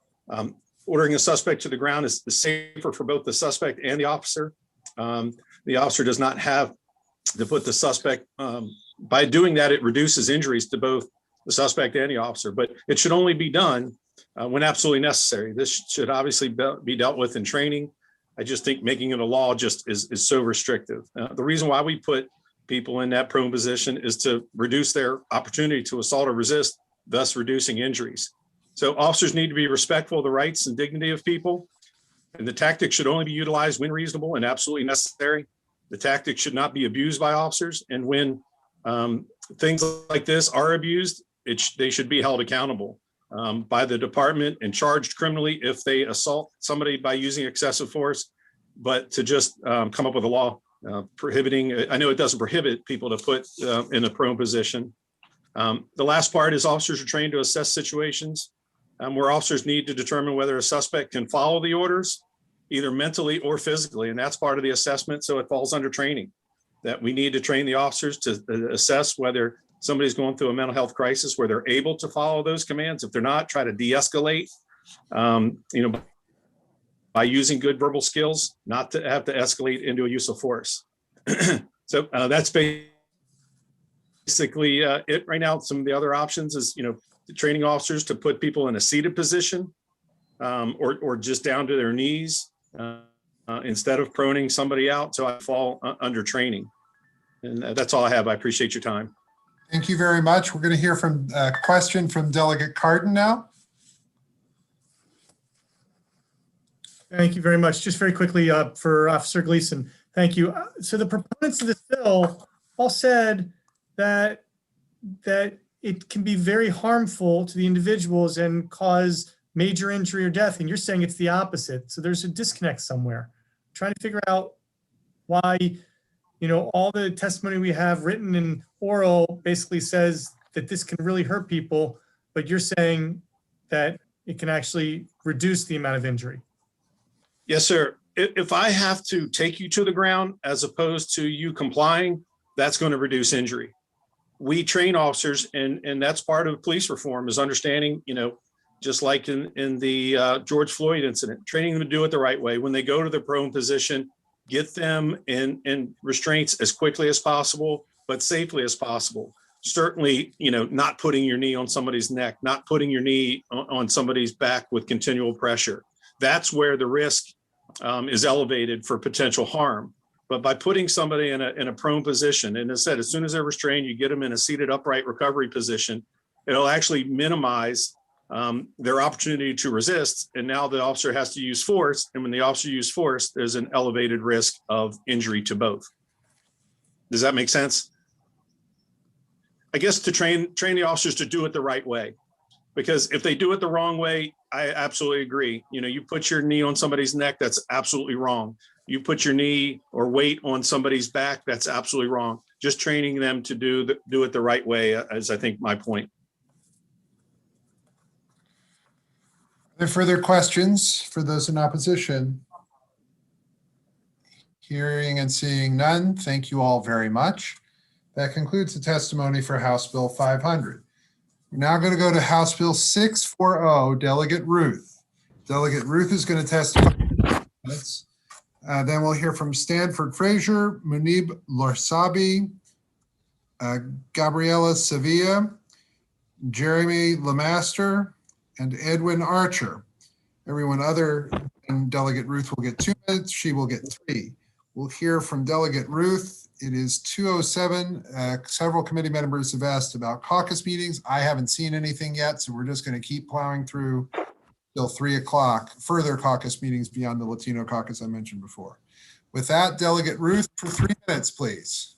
Ordering a suspect to the ground is safer for both the suspect and the officer. The officer does not have to put the suspect, by doing that, it reduces injuries to both the suspect and the officer, but it should only be done when absolutely necessary. This should obviously be dealt with in training. I just think making it a law just is so restrictive. The reason why we put people in that prone position is to reduce their opportunity to assault or resist, thus reducing injuries. So officers need to be respectful of the rights and dignity of people, and the tactics should only be utilized when reasonable and absolutely necessary. The tactics should not be abused by officers, and when things like this are abused, they should be held accountable by the department and charged criminally if they assault somebody by using excessive force. But to just come up with a law prohibiting, I know it doesn't prohibit people to put in a prone position. The last part is officers are trained to assess situations where officers need to determine whether a suspect can follow the orders, either mentally or physically, and that's part of the assessment. So it falls under training, that we need to train the officers to assess whether somebody's going through a mental health crisis where they're able to follow those commands. If they're not, try to de-escalate, by using good verbal skills, not to have to escalate into a use of force. So that's basically it right now. Some of the other options is, training officers to put people in a seated position or just down to their knees instead of proning somebody out. So I fall under training. And that's all I have. I appreciate your time. Thank you very much. We're going to hear from a question from Delegate Cardin now. Thank you very much. Just very quickly for Officer Gleason. Thank you. So the proponents of this bill all said that it can be very harmful to the individuals and cause major injury or death. And you're saying it's the opposite. So there's a disconnect somewhere. I'm trying to figure out why, all the testimony we have written and oral basically says that this can really hurt people, but you're saying that it can actually reduce the amount of injury. Yes, sir. If I have to take you to the ground as opposed to you complying, that's going to reduce injury. We train officers, and that's part of police reform, is understanding, just like in the George Floyd incident, training them to do it the right way. When they go to the prone position, get them in restraints as quickly as possible, but safely as possible. Certainly, not putting your knee on somebody's neck, not putting your knee on somebody's back with continual pressure. That's where the risk is elevated for potential harm. But by putting somebody in a prone position, and as I said, as soon as they're restrained, you get them in a seated upright recovery position, it'll actually minimize their opportunity to resist. And now the officer has to use force. And when the officer uses force, there's an elevated risk of injury to both. Does that make sense? I guess to train the officers to do it the right way, because if they do it the wrong way, I absolutely agree. You put your knee on somebody's neck, that's absolutely wrong. You put your knee or weight on somebody's back, that's absolutely wrong. just training them to do it the right way, is I think my point. Are there further questions for those in opposition? Hearing and seeing none, thank you all very much. That concludes the testimony for House Bill 500. We're now going to go to House Bill 640, Delegate Ruth. Delegate Ruth is going to testify. Then we'll hear from Stanford Frazier, Munib Lorsabi, Gabriela Sevilla, Jeremy Lemaster, and Edwin Archer. Everyone other than Delegate Ruth will get 2 minutes. She will get 3. We'll hear from Delegate Ruth. It is 2:07. Several committee members have asked about caucus meetings. I haven't seen anything yet, so we're just going to keep plowing through till 3 o'clock, further caucus meetings beyond the Latino caucus I mentioned before. With that, Delegate Ruth, for 3 minutes, please.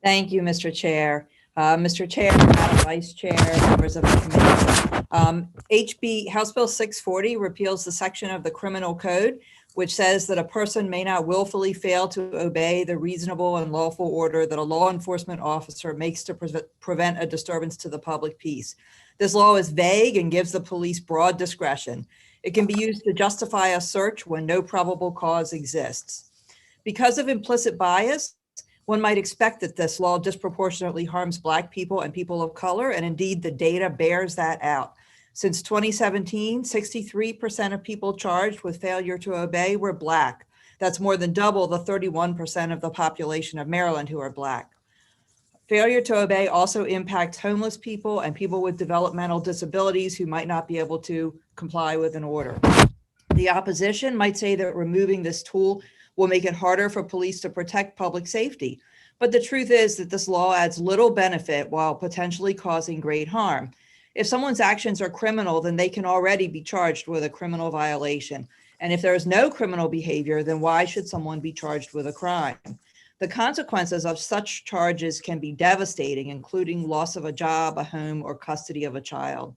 Thank you, Mr. Chair. Mr. Chair, Madam Vice Chair, members of the committee. House Bill 640 repeals the section of the Criminal Code which says that a person may not willfully fail to obey the reasonable and lawful order that a law enforcement officer makes to prevent a disturbance to the public peace. This law is vague and gives the police broad discretion. It can be used to justify a search when no probable cause exists. Because of implicit bias, one might expect that this law disproportionately harms Black people and people of color, and indeed the data bears that out. Since 2017, 63% of people charged with failure to obey were Black. That's more than double the 31% of the population of Maryland who are Black. Failure to obey also impacts homeless people and people with developmental disabilities who might not be able to comply with an order. The opposition might say that removing this tool will make it harder for police to protect public safety. But the truth is that this law adds little benefit while potentially causing great harm. If someone's actions are criminal, then they can already be charged with a criminal violation. And if there is no criminal behavior, then why should someone be charged with a crime? The consequences of such charges can be devastating, including loss of a job, a home, or custody of a child.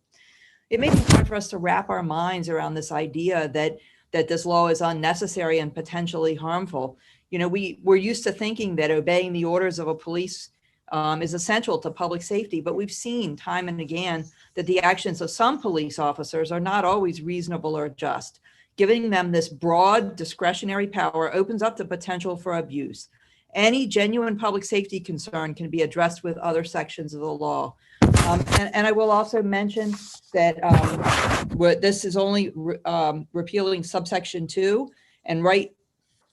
It may be hard for us to wrap our minds around this idea that this law is unnecessary and potentially harmful. You know, we're used to thinking that obeying the orders of a police is essential to public safety, but we've seen time and again that the actions of some police officers are not always reasonable or just. Giving them this broad discretionary power opens up the potential for abuse. Any genuine public safety concern can be addressed with other sections of the law. And I will also mention that this is only repealing subsection 2 and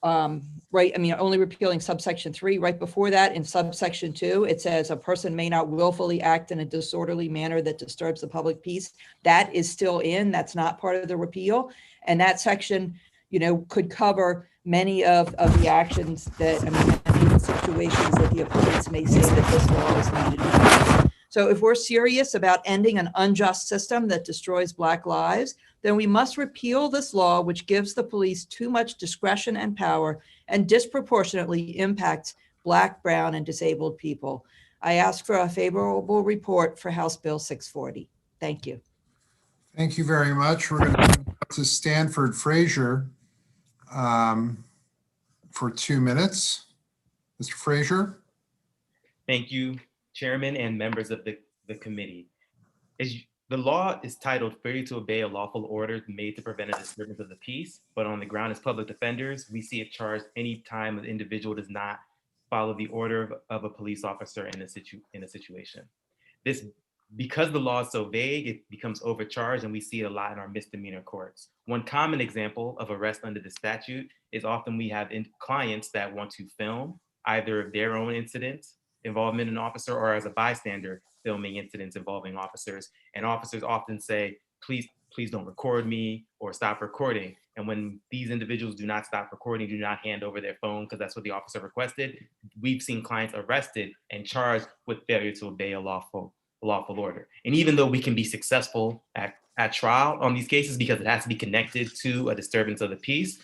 only repealing subsection 3. Right before that, in subsection 2, it says a person may not willfully act in a disorderly manner that disturbs the public peace. That is still in, that's not part of the repeal. And that section, you know, could cover many of the actions that, many of the situations that the opponents may say that this law is needed. So if we're serious about ending an unjust system that destroys Black lives, then we must repeal this law, which gives the police too much discretion and power and disproportionately impacts Black, brown, and disabled people. I ask for a favorable report for House Bill 640. Thank you. Thank you very much. We're going to go to Stanford Frazier for 2 minutes. Mr. Frazier. Thank you, Chairman and members of the committee. The law is titled failure to obey a lawful order made to prevent a disturbance of the peace, but on the ground as public defenders, we see it charged any time an individual does not follow the order of a police officer in a situation. Because the law is so vague, it becomes overcharged, and we see it a lot in our misdemeanor courts. One common example of arrest under the statute is often we have clients that want to film either their own incidents, involvement in an officer, or as a bystander, filming incidents involving officers. And officers often say, please don't record me or stop recording. And when these individuals do not stop recording, do not hand over their phone because that's what the officer requested, we've seen clients arrested and charged with failure to obey a lawful order. And even though we can be successful at trial on these cases because it has to be connected to a disturbance of the peace,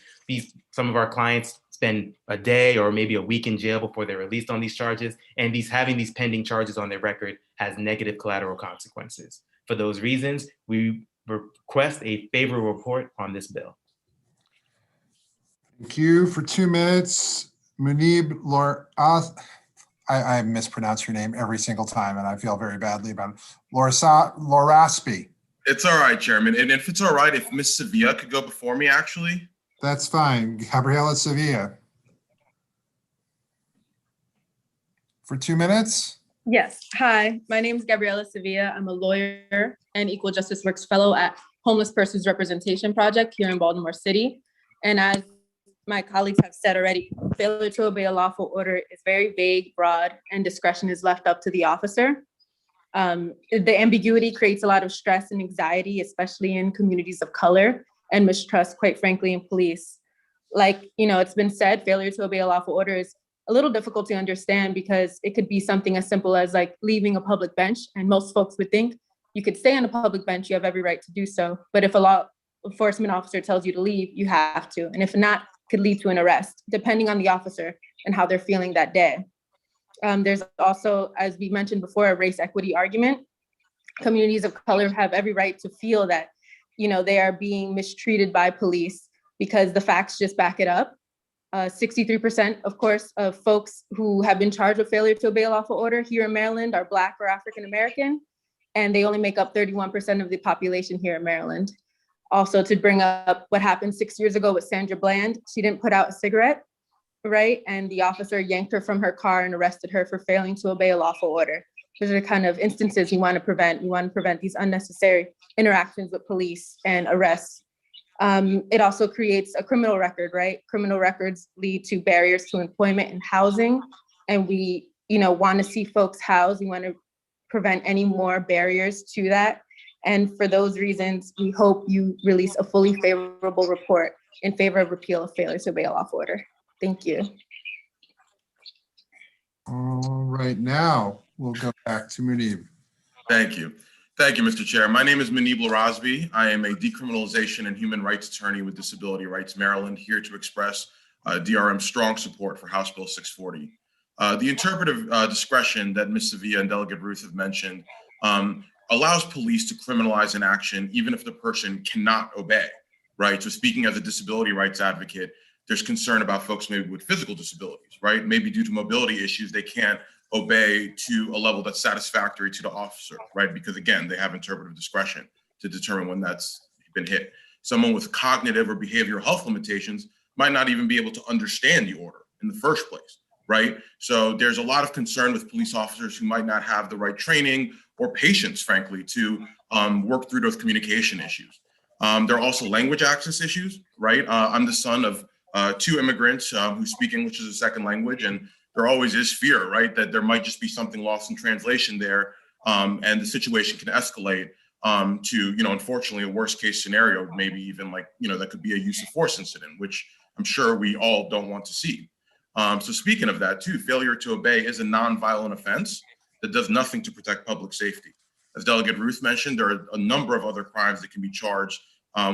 some of our clients spend a day or maybe a week in jail before they're released on these charges, and having these pending charges on their record has negative collateral consequences. For those reasons, we request a favorable report on this bill. Thank you. For 2 minutes, Munib I mispronounce your name every single time, and I feel very badly about it. Loraspi. It's all right, Chairman. And if it's all right, if Ms. Sevilla could go before me, actually. That's fine. Gabriela Sevilla. For 2 minutes? Yes. Hi, my name is Gabriela Sevilla. I'm a lawyer and Equal Justice Works Fellow at Homeless Persons Representation Project here in Baltimore City. And as my colleagues have said already, failure to obey a lawful order is very vague, broad, and discretion is left up to the officer. The ambiguity creates a lot of stress and anxiety, especially in communities of color, and mistrust, quite frankly, in police. Like, it's been said, failure to obey a lawful order is a little difficult to understand because it could be something as simple as like leaving a public bench. And most folks would think you could stay on a public bench, you have every right to do so. But if a law enforcement officer tells you to leave, you have to. And if not, could lead to an arrest, depending on the officer and how they're feeling that day. There's also, as we mentioned before, a race equity argument. Communities of color have every right to feel that, they are being mistreated by police because the facts just back it up. 63%, of course, of folks who have been charged with failure to obey a lawful order here in Maryland are Black or African American, and they only make up 31% of the population here in Maryland. Also, to bring up what happened 6 years ago with Sandra Bland, she didn't put out a cigarette, right? And the officer yanked her from her car and arrested her for failing to obey a lawful order. Those are the kind of instances you want to prevent. You want to prevent these unnecessary interactions with police and arrests. It also creates a criminal record, right? Criminal records lead to barriers to employment and housing. And we, want to see folks housed. We want to prevent any more barriers to that. And for those reasons, we hope you release a fully favorable report in favor of repeal of failure to obey a lawful order. Thank you. All right, now we'll go back to Munib. Thank you. Thank you, Mr. Chair. My name is Munib Larasby. I am a decriminalization and human rights attorney with Disability Rights Maryland, here to express DRM's strong support for House Bill 640. The interpretive discretion that Ms. Sevilla and Delegate Ruth have mentioned allows police to criminalize an action even if the person cannot obey, right? So speaking as a disability rights advocate, there's concern about folks maybe with physical disabilities, right? Maybe due to mobility issues, they can't obey to a level that's satisfactory to the officer, right? Because again, they have interpretive discretion to determine when that's been hit. Someone with cognitive or behavioral health limitations might not even be able to understand the order in the first place, right? So there's a lot of concern with police officers who might not have the right training or patience, frankly, to work through those communication issues. There are also language access issues, right? I'm the son of 2 immigrants who speak English as a second language, and there always is fear, right? That there might just be something lost in translation there, and the situation can escalate to, unfortunately, a worst case scenario, maybe even like, that could be a use of force incident, which I'm sure we all don't want to see. So speaking of that too, failure to obey is a non-violent offense that does nothing to protect public safety. As Delegate Ruth mentioned, there are a number of other crimes that can be charged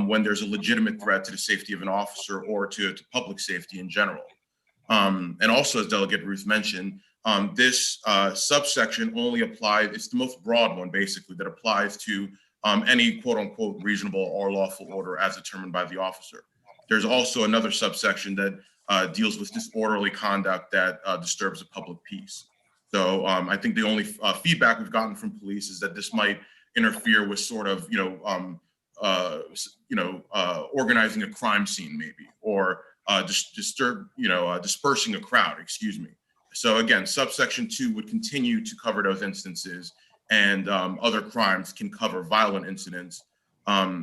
when there's a legitimate threat to the safety of an officer or to public safety in general. And also, as Delegate Ruth mentioned, this subsection only applies, it's the most broad one basically that applies to any quote unquote reasonable or lawful order as determined by the officer. There's also another subsection that deals with disorderly conduct that disturbs the public peace. So I think the only feedback we've gotten from police is that this might interfere with sort of, organizing a crime scene maybe, or dispersing a crowd, excuse me. So again, subsection 2 would continue to cover those instances, and other crimes can cover violent incidents,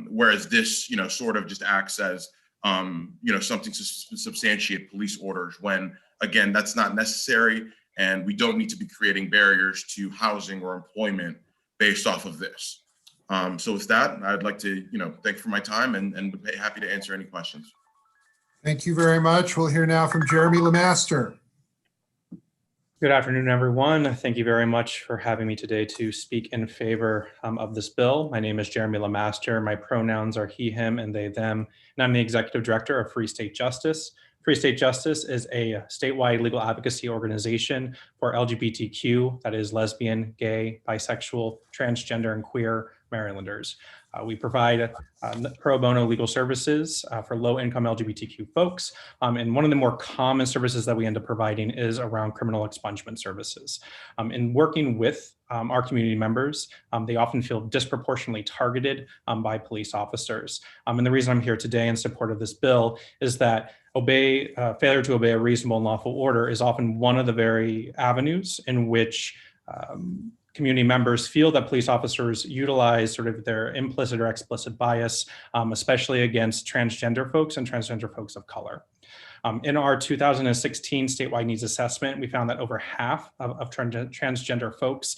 whereas this, sort of just acts as, something to substantiate police orders when, again, that's not necessary, and we don't need to be creating barriers to housing or employment based off of this. So with that, I'd like to, thank you for my time and would be happy to answer any questions. Thank you very much. We'll hear now from Jeremy Lemaster. Good afternoon, everyone. Thank you very much for having me today to speak in favor of this bill. My name is Jeremy Lemaster. My pronouns are he, him, and they, them, and I'm the Executive Director of Free State Justice. Free State Justice is a statewide legal advocacy organization for LGBTQ, that is lesbian, gay, bisexual, transgender, and queer Marylanders. We provide pro bono legal services for low-income LGBTQ folks. And one of the more common services that we end up providing is around criminal expungement services. In working with our community members, they often feel disproportionately targeted by police officers. And the reason I'm here today in support of this bill is that failure to obey a reasonable and lawful order is often one of the very avenues in which community members feel that police officers utilize sort of their implicit or explicit bias, especially against transgender folks and transgender folks of color. In our 2016 statewide needs assessment, we found that over half of transgender folks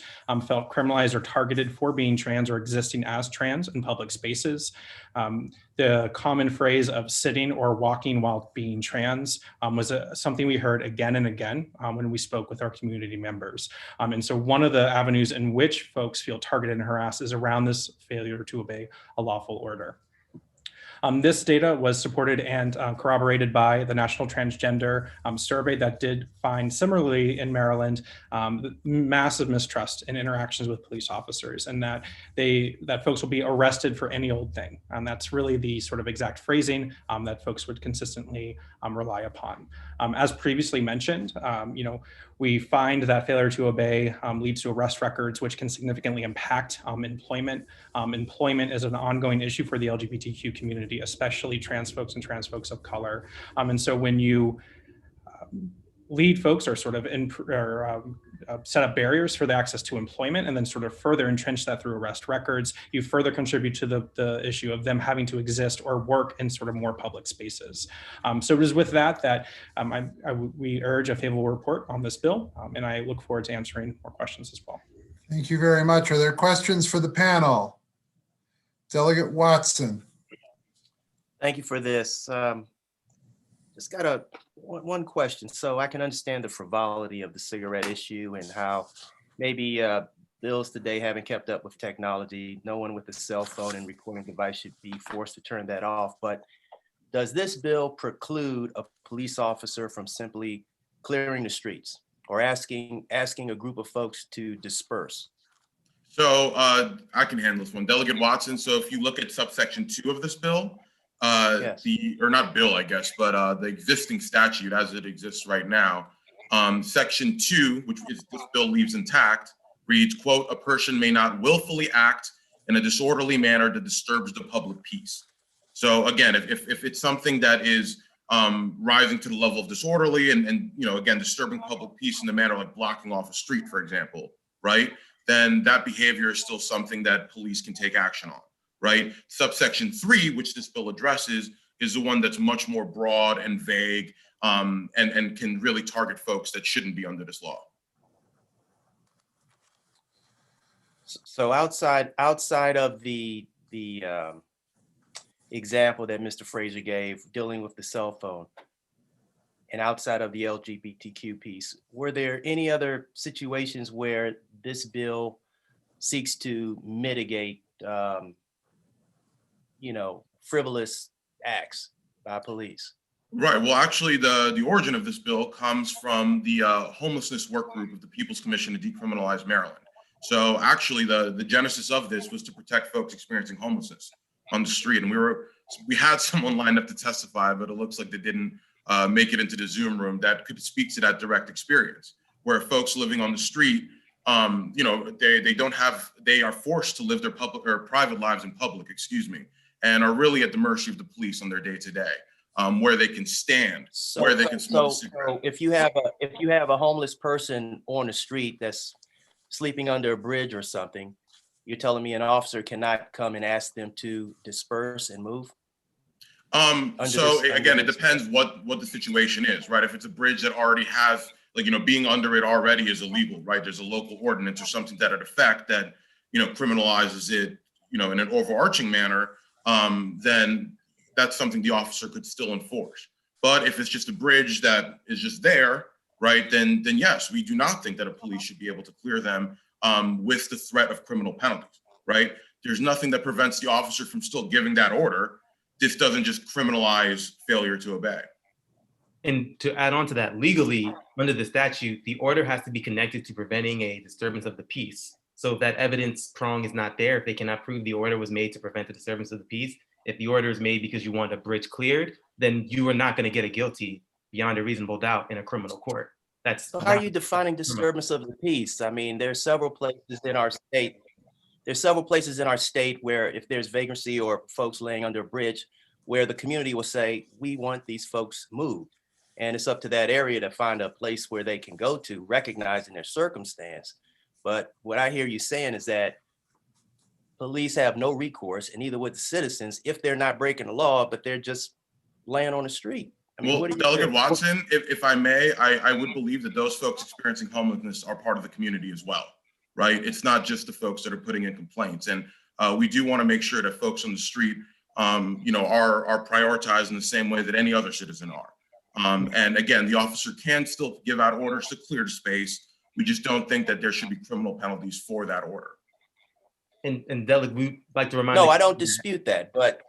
felt criminalized or targeted for being trans or existing as trans in public spaces. The common phrase of sitting or walking while being trans was something we heard again and again when we spoke with our community members. And so one of the avenues in which folks feel targeted and harassed is around this failure to obey a lawful order. This data was supported and corroborated by the National Transgender Survey that did find similarly in Maryland massive mistrust in interactions with police officers, and that folks will be arrested for any old thing. And that's really the sort of exact phrasing that folks would consistently rely upon. As previously mentioned, we find that failure to obey leads to arrest records, which can significantly impact employment. Employment is an ongoing issue for the LGBTQ community, especially trans folks and trans folks of color. And so when you lead folks or sort of set up barriers for the access to employment and then sort of further entrench that through arrest records, you further contribute to the issue of them having to exist or work in sort of more public spaces. So it is with that we urge a favorable report on this bill, and I look forward to answering more questions as well. Thank you very much. Are there questions for the panel? Delegate Watson. Thank you for this. Just got one question. So I can understand the frivolity of the cigarette issue and how maybe bills today haven't kept up with technology. No one with a cell phone and recording device should be forced to turn that off. But does this bill preclude a police officer from simply clearing the streets or asking a group of folks to disperse? So I can handle this one. Delegate Watson, so if you look at subsection 2 of this bill, Yes. or not bill, I guess, but the existing statute as it exists right now, section 2, which is this bill leaves intact, reads, quote, "A person may not willfully act in a disorderly manner that disturbs the public peace." So again, if it's something that is rising to the level of disorderly and again, disturbing public peace in a manner like blocking off a street, for example, right? Then that behavior is still something that police can take action on. Right? Subsection 3, which this bill addresses, is the one that's much more broad and vague and can really target folks that shouldn't be under this law. So outside of the example that Mr. Fraser gave, dealing with the cell phone, and outside of the LGBTQ piece, were there any other situations where this bill seeks to mitigate frivolous acts by police? Right. Well, actually, the origin of this bill comes from the homelessness work group of the People's Commission to Decriminalize Maryland. So actually, the genesis of this was to protect folks experiencing homelessness on the street. And we had someone lined up to testify, but it looks like they didn't make it into the Zoom room that could speak to that direct experience, where folks living on the street, they are forced to live their public or private lives in public, and are really at the mercy of the police on their day-to-day, where they can stand, where they can smoke a cigarette. So if you have a homeless person on the street that's sleeping under a bridge or something, you're telling me an officer cannot come and ask them to disperse and move? Again, it depends what the situation is, right? If it's a bridge that already has, being under it already is illegal, right? There's a local ordinance or something to that effect that, criminalizes it, in an overarching manner, then that's something the officer could still enforce. But if it's just a bridge that is just there, right, then yes, we do not think that a police should be able to clear them with the threat of criminal penalties, right? There's nothing that prevents the officer from still giving that order. This doesn't just criminalize failure to obey. And to add on to that, legally, under the statute, the order has to be connected to preventing a disturbance of the peace. So if that evidence prong is not there, if they cannot prove the order was made to prevent the disturbance of the peace, if the order is made because you want a bridge cleared, then you are not going to get a guilty beyond a reasonable doubt in a criminal court. That's So how are you defining disturbance of the peace? I mean, there's several places in our state. There's several places in our state where if there's vagrancy or folks laying under a bridge, where the community will say, we want these folks moved. And it's up to that area to find a place where they can go to, recognizing their circumstance. But what I hear you saying is that police have no recourse, and neither would the citizens if they're not breaking the law, but they're just laying on the street. I mean, Well, Delegate Watson, if I may, I would believe that those folks experiencing homelessness are part of the community as well, right? It's not just the folks that are putting in complaints. And we do want to make sure that folks on the street, are prioritized in the same way that any other citizen are. And again, the officer can still give out orders to clear the space. We just don't think that there should be criminal penalties for that order. And Delegate, we'd like to remind. No, I don't dispute that. But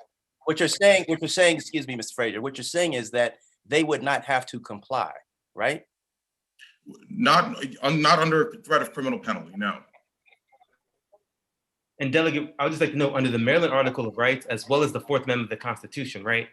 what you're saying, excuse me, Mr. Frazier, what you're saying is that they would not have to comply, right? Not under threat of criminal penalty, no. And Delegate, I would just like to note, under the Maryland Article of Rights, as well as the Fourth Amendment of the Constitution, right?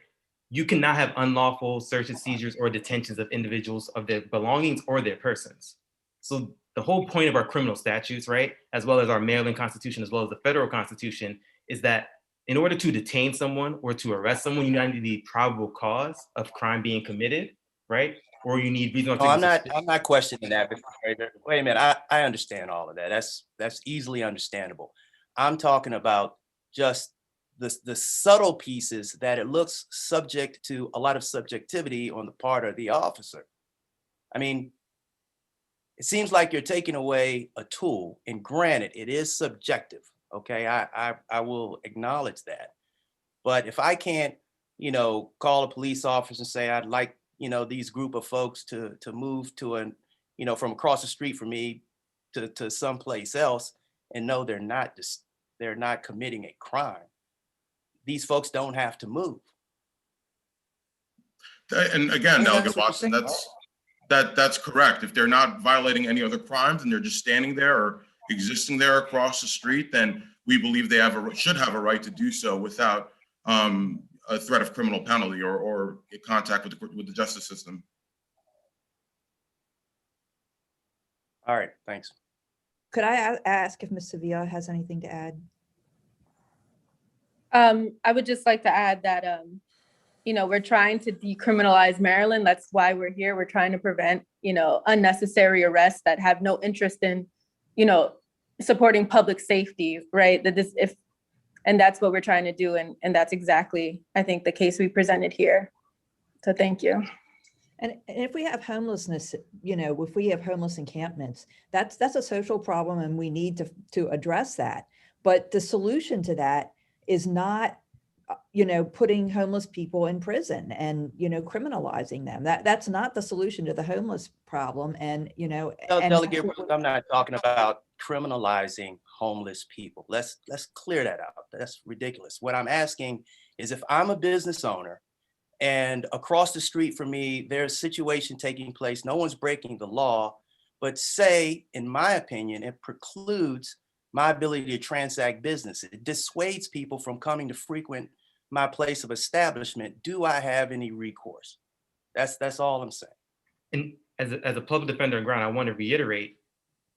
You cannot have unlawful searches, seizures, or detentions of individuals of their belongings or their persons. So the whole point of our criminal statutes, right, as well as our Maryland Constitution, as well as the federal Constitution, is that in order to detain someone or to arrest someone, you either need probable cause of crime being committed, right? Or you need reasonable. No, I'm not questioning that. Wait a minute, I understand all of that. That's easily understandable. I'm talking about just the subtle pieces that it looks subject to a lot of subjectivity on the part of the officer. I mean, it seems like you're taking away a tool, and granted, it is subjective. Okay, I will acknowledge that. But if I can't, call a police officer and say, I'd like, these group of folks to move to from across the street from me to someplace else, and no, they're not committing a crime. These folks don't have to move. And again, Delegate Watson, that's correct. If they're not violating any other crimes and they're just standing there or existing there across the street, then we believe they should have a right to do so without a threat of criminal penalty or contact with the justice system. All right, thanks. Could I ask if Ms. Sevilla has anything to add? I would just like to add that, we're trying to decriminalize Maryland. That's why we're here. We're trying to prevent, unnecessary arrests that have no interest in, supporting public safety, right? And that's what we're trying to do. And that's exactly, I think, the case we presented here. So thank you. And if we have homelessness, if we have homeless encampments, that's a social problem, and we need to address that. But the solution to that is not, putting homeless people in prison and, criminalizing them. That's not the solution to the homeless problem. And, Delegate, I'm not talking about criminalizing homeless people. Let's clear that out. That's ridiculous. What I'm asking is, if I'm a business owner and across the street from me, there's a situation taking place, no one's breaking the law, but say, in my opinion, it precludes my ability to transact business. It dissuades people from coming to frequent my place of establishment. Do I have any recourse? That's all I'm saying. And as a public defender on ground, I want to reiterate,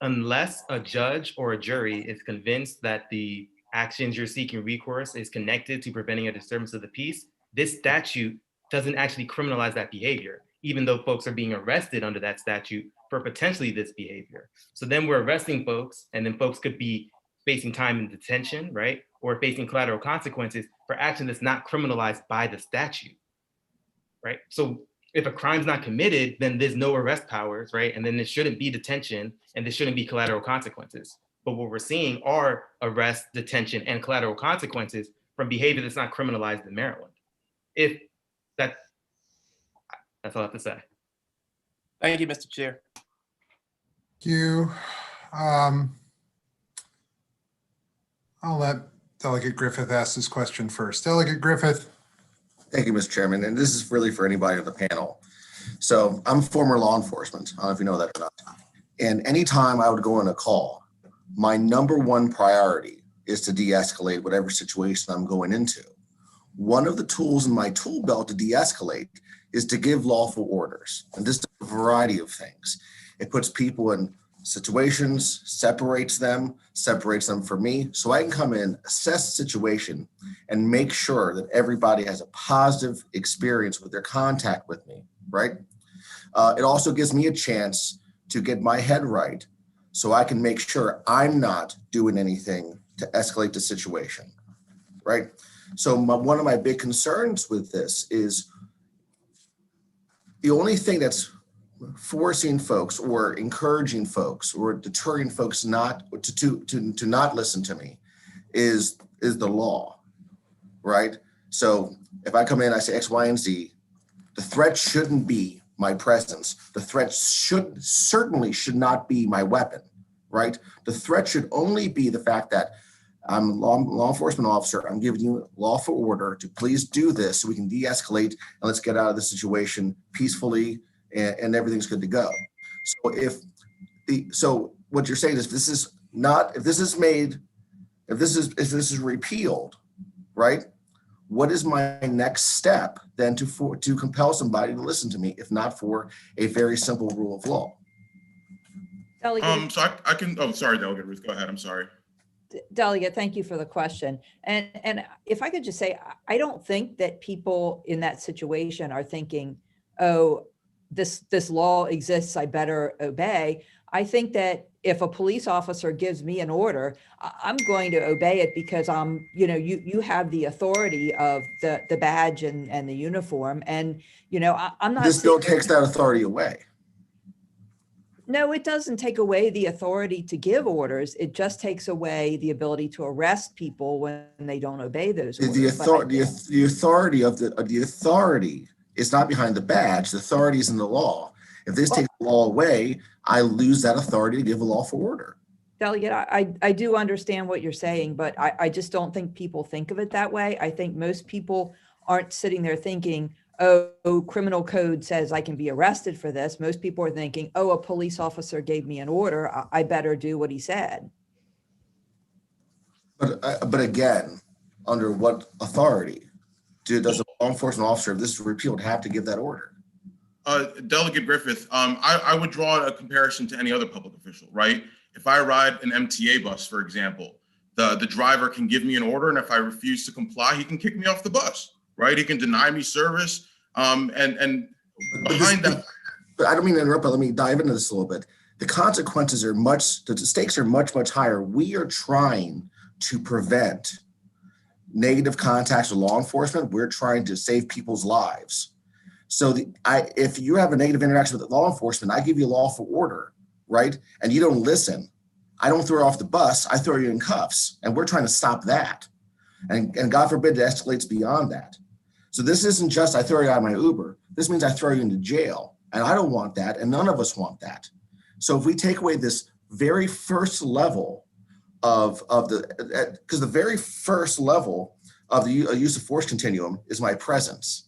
unless a judge or a jury is convinced that the actions you're seeking recourse is connected to preventing a disturbance of the peace, this statute doesn't actually criminalize that behavior, even though folks are being arrested under that statute for potentially this behavior. So then we're arresting folks, and then folks could be facing time in detention, right? Or facing collateral consequences for action that's not criminalized by the statute, right? So if a crime's not committed, then there's no arrest powers, right? And then there shouldn't be detention, and there shouldn't be collateral consequences. But what we're seeing are arrest, detention, and collateral consequences from behavior that's not criminalized in Maryland. That's all I have to say. Thank you, Mr. Chair. Thank you. I'll let Delegate Griffith ask this question first. Delegate Griffith. Thank you, Mr. Chairman. And this is really for anybody on the panel. So I'm former law enforcement. I don't know if you know that or not. And anytime I would go on a call, my number one priority is to de-escalate whatever situation I'm going into. One of the tools in my tool belt to de-escalate is to give lawful orders. And this is a variety of things. It puts people in situations, separates them from me, so I can come in, assess the situation, and make sure that everybody has a positive experience with their contact with me, right? It also gives me a chance to get my head right so I can make sure I'm not doing anything to escalate the situation, right? So one of my big concerns with this is the only thing that's forcing folks or encouraging folks or deterring folks not to not listen to me is the law, right? So if I come in, I say X, Y, and Z, the threat shouldn't be my presence. The threat certainly should not be my weapon, right? The threat should only be the fact that I'm a law enforcement officer. I'm giving you a lawful order to please do this so we can de-escalate and let's get out of the situation peacefully and everything's good to go. So what you're saying is if this is repealed, right? What is my next step then to compel somebody to listen to me, if not for a very simple rule of law? Delegate. So I can, oh, sorry, Delegate Ruth, go ahead, I'm sorry. Delegate, thank you for the question. And if I could just say, I don't think that people in that situation are thinking, oh, this law exists, I better obey. I think that if a police officer gives me an order, I'm going to obey it because you have the authority of the badge and the uniform. And, I'm not. This bill takes that authority away. No, it doesn't take away the authority to give orders. It just takes away the ability to arrest people when they don't obey those orders. The authority is not behind the badge. The authority is in the law. If this takes the law away, I lose that authority to give a lawful order. Delegate, I do understand what you're saying, but I just don't think people think of it that way. I think most people aren't sitting there thinking, oh, criminal code says I can be arrested for this. Most people are thinking, oh, a police officer gave me an order, I better do what he said. But again, under what authority does a law enforcement officer, if this is repealed, have to give that order? Delegate Griffith, I would draw a comparison to any other public official, right? If I ride an MTA bus, for example, the driver can give me an order, and if I refuse to comply, he can kick me off the bus, right? He can deny me service, and behind that. But I don't mean to interrupt, but let me dive into this a little bit. The consequences are the stakes are much, much higher. We are trying to prevent negative contacts with law enforcement. We're trying to save people's lives. So if you have a negative interaction with law enforcement, I give you a lawful order, right? And you don't listen. I don't throw you off the bus, I throw you in cuffs. And we're trying to stop that. And God forbid it escalates beyond that. So this isn't just I throw you out of my Uber. This means I throw you into jail. And I don't want that. And none of us want that. So if we take away this very first level because the very first level of the use of force continuum is my presence.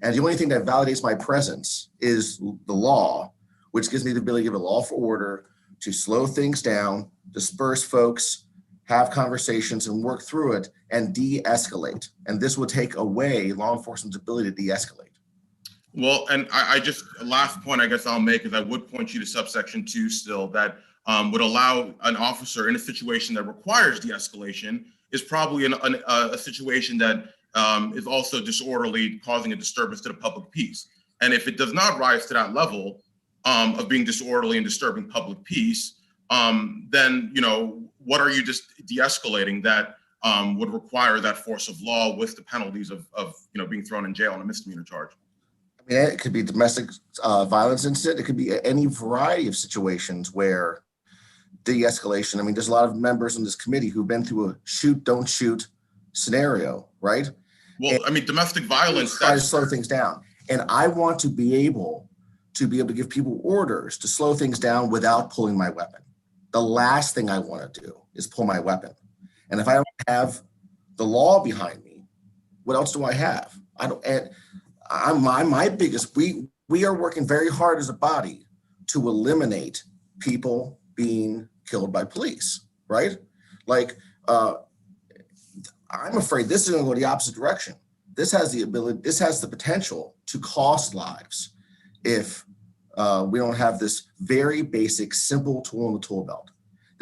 And the only thing that validates my presence is the law, which gives me the ability to give a lawful order to slow things down, disperse folks, have conversations and work through it and de-escalate. And this will take away law enforcement's ability to de-escalate. Well, and I just, last point I guess I'll make is I would point you to subsection 2 still that would allow an officer in a situation that requires de-escalation is probably a situation that is also disorderly, causing a disturbance to the public peace. And if it does not rise to that level of being disorderly and disturbing public peace, then, what are you just de-escalating that would require that force of law with the penalties of being thrown in jail on a misdemeanor charge? I mean, it could be domestic violence incident. It could be any variety of situations where de-escalation. I mean, there's a lot of members in this committee who've been through a shoot, don't shoot scenario, right? Well, I mean, domestic violence. Try to slow things down. And I want to be able to give people orders to slow things down without pulling my weapon. The last thing I want to do is pull my weapon. And if I don't have the law behind me, what else do I have? I don't. And my biggest. We are working very hard as a body to eliminate people being killed by police, right? Like, I'm afraid this is going to go the opposite direction. This has the potential to cost lives if we don't have this very basic, simple tool in the tool belt.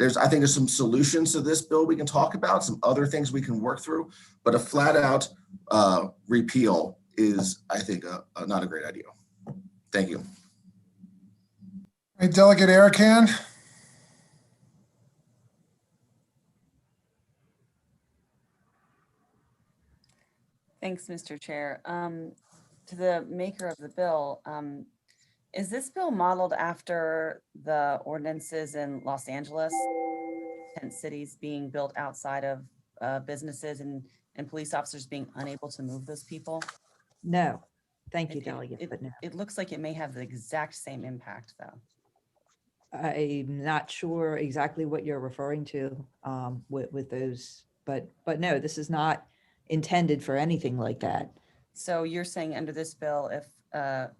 I think there's some solutions to this bill we can talk about, some other things we can work through, but a flat out repeal is, I think, not a great idea. Thank you. Hey, Delegate Arakan. Thanks, Mr. Chair. To the maker of the bill, is this bill modeled after the ordinances in Los Angeles, tent cities being built outside of businesses and police officers being unable to move those people? No, thank you, Delegate, but no. It looks like it may have the exact same impact, though. I'm not sure exactly what you're referring to with those, but no, this is not intended for anything like that. So you're saying under this bill, if a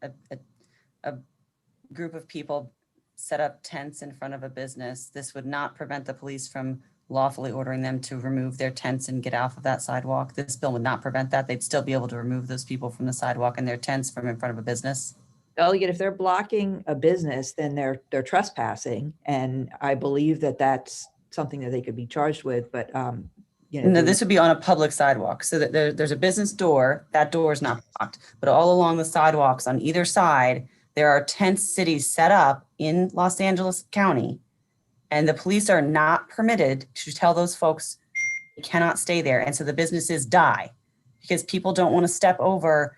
group of people set up tents in front of a business, this would not prevent the police from lawfully ordering them to remove their tents and get off of that sidewalk? This bill would not prevent that. They'd still be able to remove those people from the sidewalk and their tents from in front of a business? Delegate, if they're blocking a business, then they're trespassing, and I believe that that's something that they could be charged with. But you know, no, this would be on a public sidewalk. So that there's a business door. That door is not blocked, but all along the sidewalks on either side, there are tent cities set up in Los Angeles County, and the police are not permitted to tell those folks they cannot stay there, and so the businesses die because people don't want to step over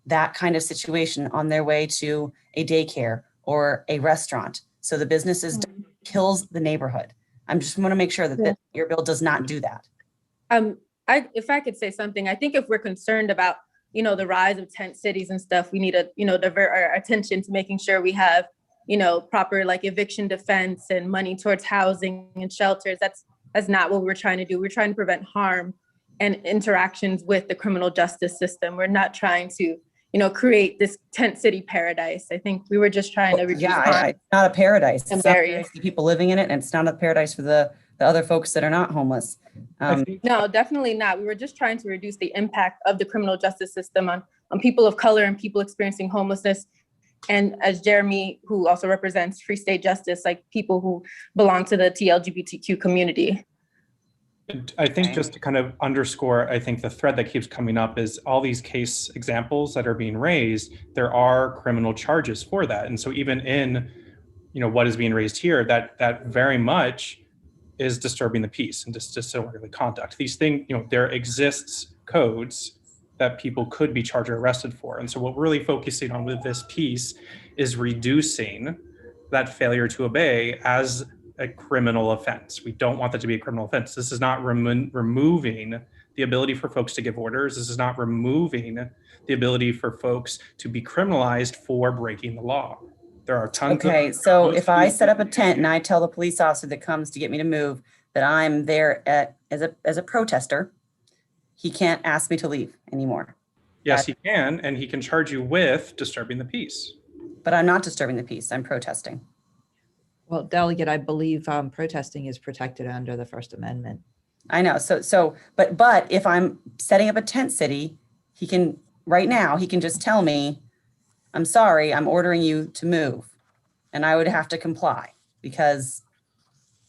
that kind of situation on their way to a daycare or a restaurant. So the businesses kills the neighborhood. I just want to make sure that your bill does not do that. If I could say something, I think if we're concerned about, the rise of tent cities and stuff, we need to, divert our attention to making sure we have, proper like eviction defense and money towards housing and shelters. That's not what we're trying to do. We're trying to prevent harm and interactions with the criminal justice system. We're not trying to, create this tent city paradise. I think we were just trying to reduce harm. It's not a paradise. It's not a barriers. paradise for the people living in it, and it's not a paradise for the other folks that are not homeless. No, definitely not. We were just trying to reduce the impact of the criminal justice system on people of color and people experiencing homelessness. And as Jeremy, who also represents Free State Justice, like people who belong to the TLGBTQ community. I think just to kind of underscore, I think the thread that keeps coming up is all these case examples that are being raised, there are criminal charges for that. And so even in, what is being raised here, that very much is disturbing the peace and disorderly conduct. These things, there exists codes that people could be charged or arrested for. And so what we're really focusing on with this piece is reducing that failure to obey as a criminal offense. We don't want that to be a criminal offense. This is not removing the ability for folks to give orders. This is not removing the ability for folks to be criminalized for breaking the law. There are tons of— Okay, so if I set up a tent and I tell the police officer that comes to get me to move that I'm there as a protester, he can't ask me to leave anymore. Yes, he can, and he can charge you with disturbing the peace. But I'm not disturbing the peace, I'm protesting. Well, Delegate, I believe protesting is protected under the First Amendment. I know, but if I'm setting up a tent city, right now, he can just tell me, I'm sorry, I'm ordering you to move. And I would have to comply because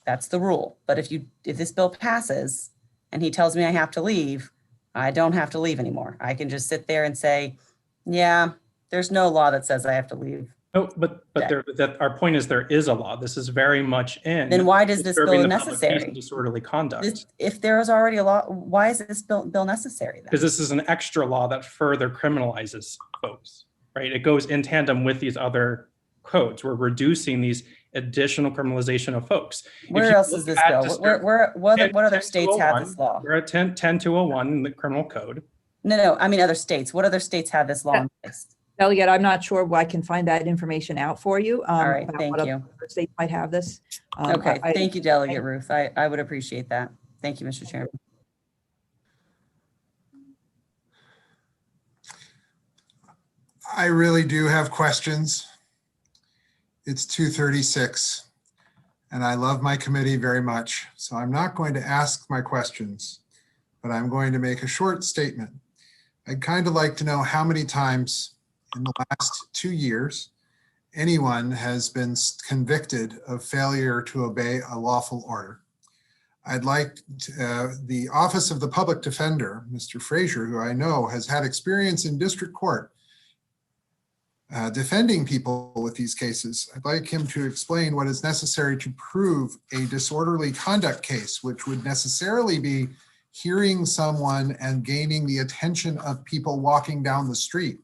that's the rule. But if this bill passes and he tells me I have to leave, I don't have to leave anymore. I can just sit there and say, yeah, there's no law that says I have to leave. No, but our point is there is a law. This is very much in. Then why does this bill the necessary? public peace and disorderly conduct. If there is already a law, why is this bill necessary then? Because this is an extra law that further criminalizes folks, right? It goes in tandem with these other codes. We're reducing these additional criminalization of folks. Where else is this bill? What other states have this law? We're at 10201 in the criminal code. No, I mean other states. What other states have this law in place? Delegate, I'm not sure I can find that information out for you. All right, thank you. Other states might have this. Okay, thank you, Delegate Ruth. I would appreciate that. Thank you, Mr. Chairman. I really do have questions. It's 2:36. and I love my committee very much. So I'm not going to ask my questions, but I'm going to make a short statement. I'd kind of like to know how many times in the last 2 years anyone has been convicted of failure to obey a lawful order. I'd like the Office of the Public Defender, Mr. Frazier, who I know has had experience in district court defending people with these cases. I'd like him to explain what is necessary to prove a disorderly conduct case, which would necessarily be hearing someone and gaining the attention of people walking down the street.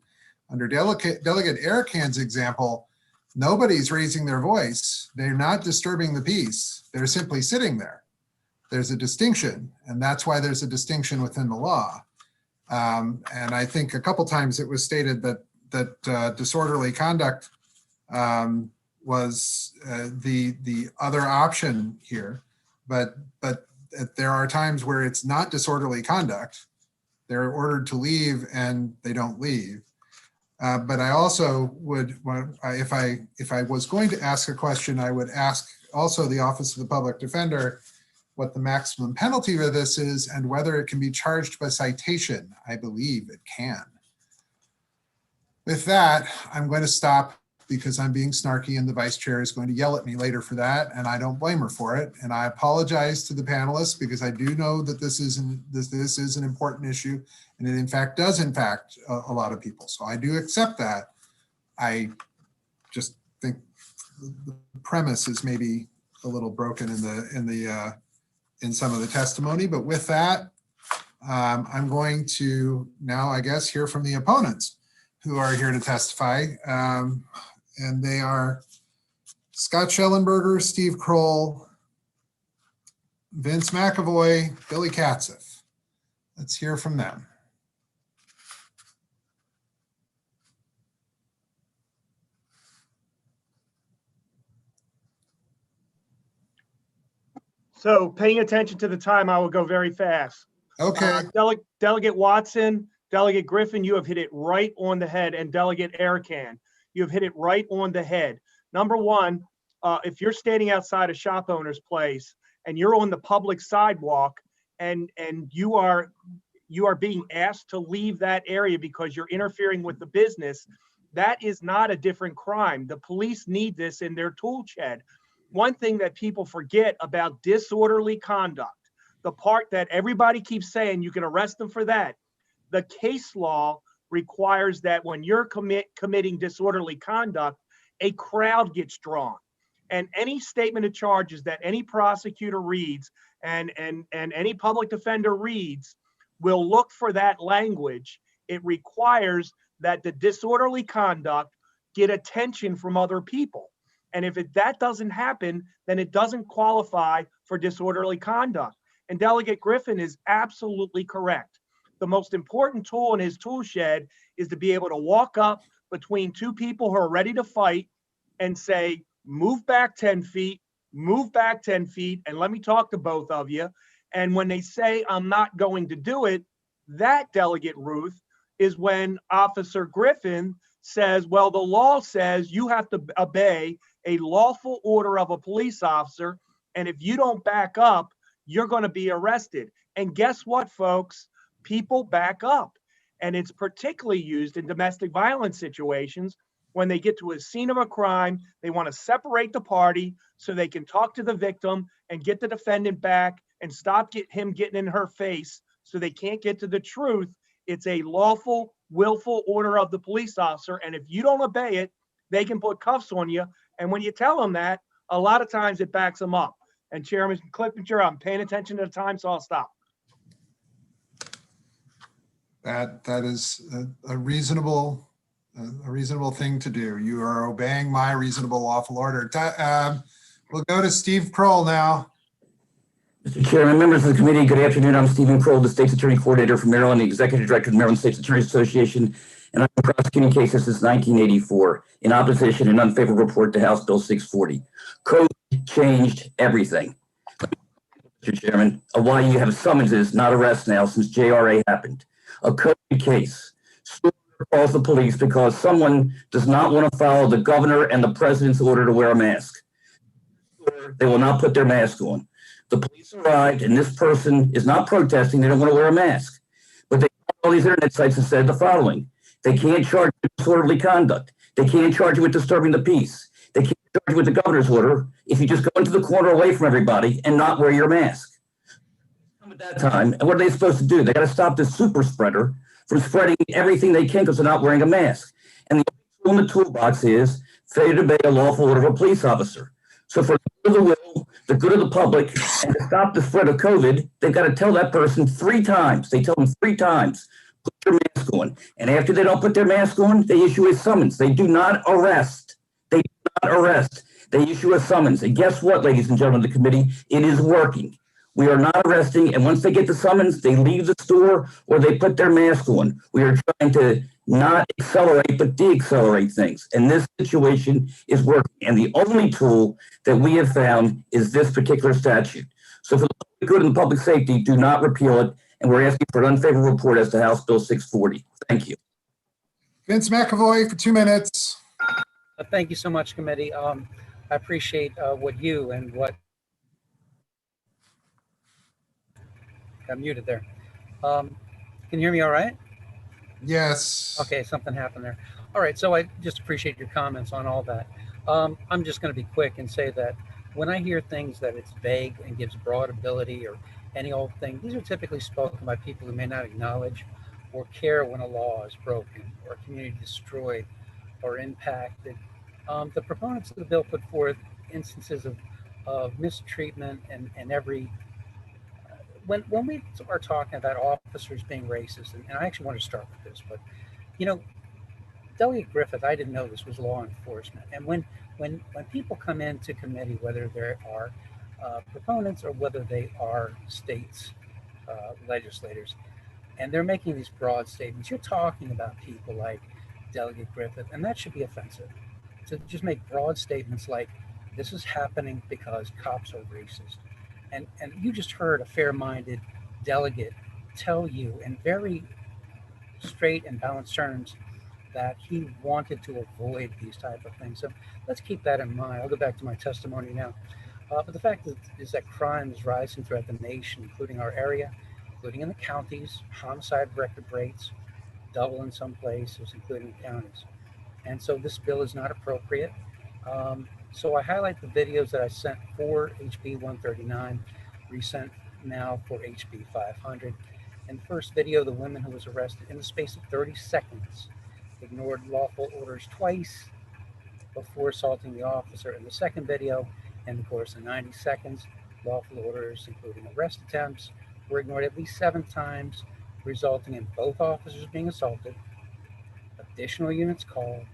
Under Delegate Arakan's example, nobody's raising their voice. They're not disturbing the peace. They're simply sitting there. There's a distinction, and that's why there's a distinction within the law. And I think a couple times it was stated that disorderly conduct was the other option here, but there are times where it's not disorderly conduct. They're ordered to leave and they don't leave. But I also would, if I was going to ask a question, I would ask also the Office of the Public Defender what the maximum penalty for this is and whether it can be charged by citation. I believe it can. With that, I'm going to stop because I'm being snarky and the vice chair is going to yell at me later for that, and I don't blame her for it. And I apologize to the panelists because I do know that this is an important issue, and it in fact does impact a lot of people. So I do accept that. I just think the premise is maybe a little broken in some of the testimony. But with that, I'm going to now, I guess, hear from the opponents who are here to testify. And they are Scott Schellenberger, Steve Kroll, Vince McAvoy, Billy Katzeff. Let's hear from them. So paying attention to the time, I will go very fast. Okay. Delegate Watson, Delegate Griffin, you have hit it right on the head, and Delegate Arakan, you have hit it right on the head. Number one, if you're standing outside a shop owner's place and you're on the public sidewalk and you are being asked to leave that area because you're interfering with the business, that is not a different crime. The police need this in their tool shed. One thing that people forget about disorderly conduct, the part that everybody keeps saying you can arrest them for that, the case law requires that when you're committing disorderly conduct, a crowd gets drawn. And any statement of charges that any prosecutor reads and any public defender reads will look for that language. It requires that the disorderly conduct get attention from other people. And if that doesn't happen, then it doesn't qualify for disorderly conduct. And Delegate Griffin is absolutely correct. The most important tool in his tool shed is to be able to walk up between two people who are ready to fight and say, move back 10 feet, move back 10 feet, and let me talk to both of you. And when they say, I'm not going to do it, that, Delegate Ruth, is when Officer Griffin says, well, the law says you have to obey a lawful order of a police officer, and if you don't back up, you're going to be arrested. And guess what, folks? People back up. And it's particularly used in domestic violence situations when they get to a scene of a crime. They want to separate the party so they can talk to the victim and get the defendant back and stop him getting in her face so they can't get to the truth. It's a lawful, willful order of the police officer. And if you don't obey it, they can put cuffs on you. And when you tell them that, a lot of times it backs them up. And Chairman Clippinger, I'm paying attention to the time, so I'll stop. That is a reasonable thing to do. You are obeying my reasonable lawful order. We'll go to Steve Kroll now. Mr. Chairman, members of the committee, good afternoon. I'm Stephen Kroll, the State's Attorney Coordinator for Maryland, the Executive Director of the Maryland State's Attorneys Association, and I've been prosecuting cases since 1984 in opposition and unfavorable report to House Bill 640. Code changed everything. Mr. Chairman, why you have summonses, not arrests now, since JRA happened. A code case. Store calls the police because someone does not want to follow the governor and the president's order to wear a mask. they will not put their mask on. The police arrived and this person is not protesting. They don't want to wear a mask. But they all these internet sites and said the following. They can't charge you with disorderly conduct. They can't charge you with disturbing the peace. They can't charge you with the governor's order if you just go into the corner away from everybody and not wear your mask. At that time, and what are they supposed to do? They got to stop this super spreader from spreading everything they can because they're not wearing a mask. And the tool in the toolbox is failure to obey a lawful order of a police officer. So for the good of the will, the good of the public, and to stop the spread of COVID, they've got to tell that person 3 times. They tell them 3 times, put your mask on. And after they don't put their mask on, they issue a summons. They do not arrest. They do not arrest. They issue a summons. And guess what, ladies and gentlemen of the committee? It is working. We are not arresting. And once they get the summons, they leave the store or they put their mask on. We are trying to not accelerate, but de-accelerate things. And this situation is working. And the only tool that we have found is this particular statute. So for the public good and public safety, do not repeal it. And we're asking for an unfavorable report as to House Bill 640. Thank you. Vince McAvoy for 2 minutes. Thank you so much, committee. I appreciate what you and what got muted there. Can you hear me all right? Yes. Okay, something happened there. All right, so I just appreciate your comments on all that. I'm just going to be quick and say that when I hear things that it's vague and gives broad ability or any old thing, these are typically spoken by people who may not acknowledge or care when a law is broken or a community destroyed or impacted. The proponents of the bill put forth instances of mistreatment and every when we are talking about officers being racist, and I actually want to start with this, but you know, Delegate Griffith, I didn't know this was law enforcement. And when people come into committee, whether there are proponents or whether they are states legislators, and they're making these broad statements, you're talking about people like Delegate Griffith, and that should be offensive. To just make broad statements like this is happening because cops are racist. And you just heard a fair-minded delegate tell you in very straight and balanced terms that he wanted to avoid these type of things. So let's keep that in mind. I'll go back to my testimony now. But the fact is that crime is rising throughout the nation, including our area, including in the counties. Homicide record rates double in some places, including counties. And so this bill is not appropriate. So I highlight the videos that I sent for HB 139, resent now for HB 500. In the first video, the woman who was arrested in the space of 30 seconds ignored lawful orders twice before assaulting the officer. In the second video, in the course of 90 seconds, lawful orders, including arrest attempts, were ignored at least 7 times, resulting in both officers being assaulted, additional units called,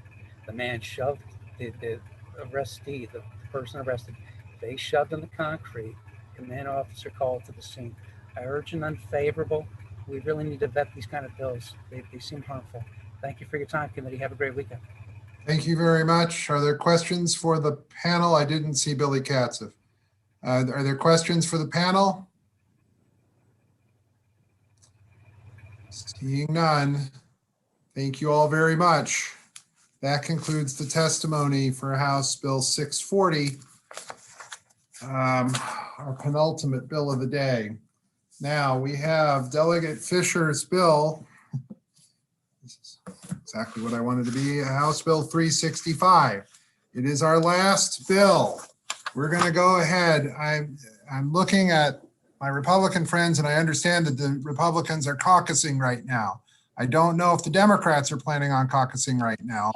the man shoved the arrestee, the person arrested, face shoved in the concrete, command officer called to the scene. I urge an unfavorable. We really need to vet these kind of bills. They seem harmful. Thank you for your time, committee. Have a great weekend. Thank you very much. Are there questions for the panel? I didn't see Billy Katzif. Are there questions for the panel? Seeing none. Thank you all very much. That concludes the testimony for House Bill 640, our penultimate bill of the day. Now we have Delegate Fisher's bill. This is exactly what I wanted to be, House Bill 365. It is our last bill. We're going to go ahead. I'm looking at my Republican friends, and I understand that the Republicans are caucusing right now. I don't know if the Democrats are planning on caucusing right now.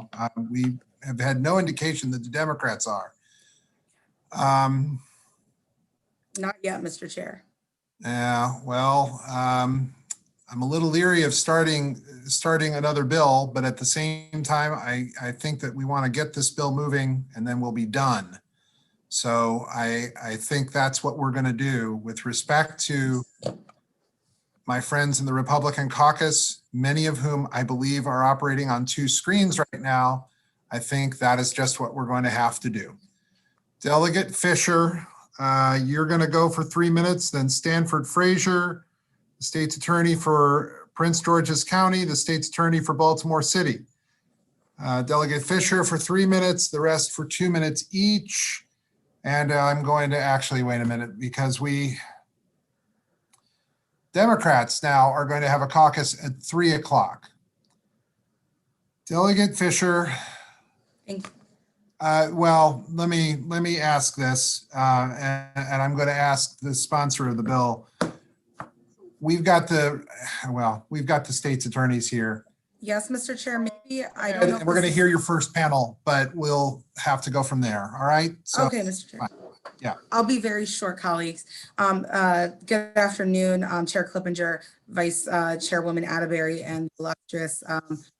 We have had no indication that the Democrats are. Not yet, Mr. Chair. Yeah, well, I'm a little leery of starting another bill, but at the same time, I think that we want to get this bill moving and then we'll be done. So I think that's what we're going to do. With respect to my friends in the Republican caucus, many of whom I believe are operating on 2 screens right now, I think that is just what we're going to have to do. Delegate Fisher, you're going to go for 3 minutes, then Stanford Frazier, the state's attorney for Prince George's County, the state's attorney for Baltimore City. Delegate Fisher for 3 minutes, the rest for 2 minutes each. And I'm going to actually, wait a minute, because Democrats now are going to have a caucus at 3 o'clock. Delegate Fisher. Well, let me ask this, and I'm going to ask the sponsor of the bill. We've got the state's attorneys here. Yes, Mr. Chair, maybe I don't know. And we're going to hear your first panel, but we'll have to go from there. All right? So, okay, Mr. Chair. Yeah. I'll be very short, colleagues. Good afternoon, Chair Clippinger, Vice Chairwoman Atterbury, and the illustrious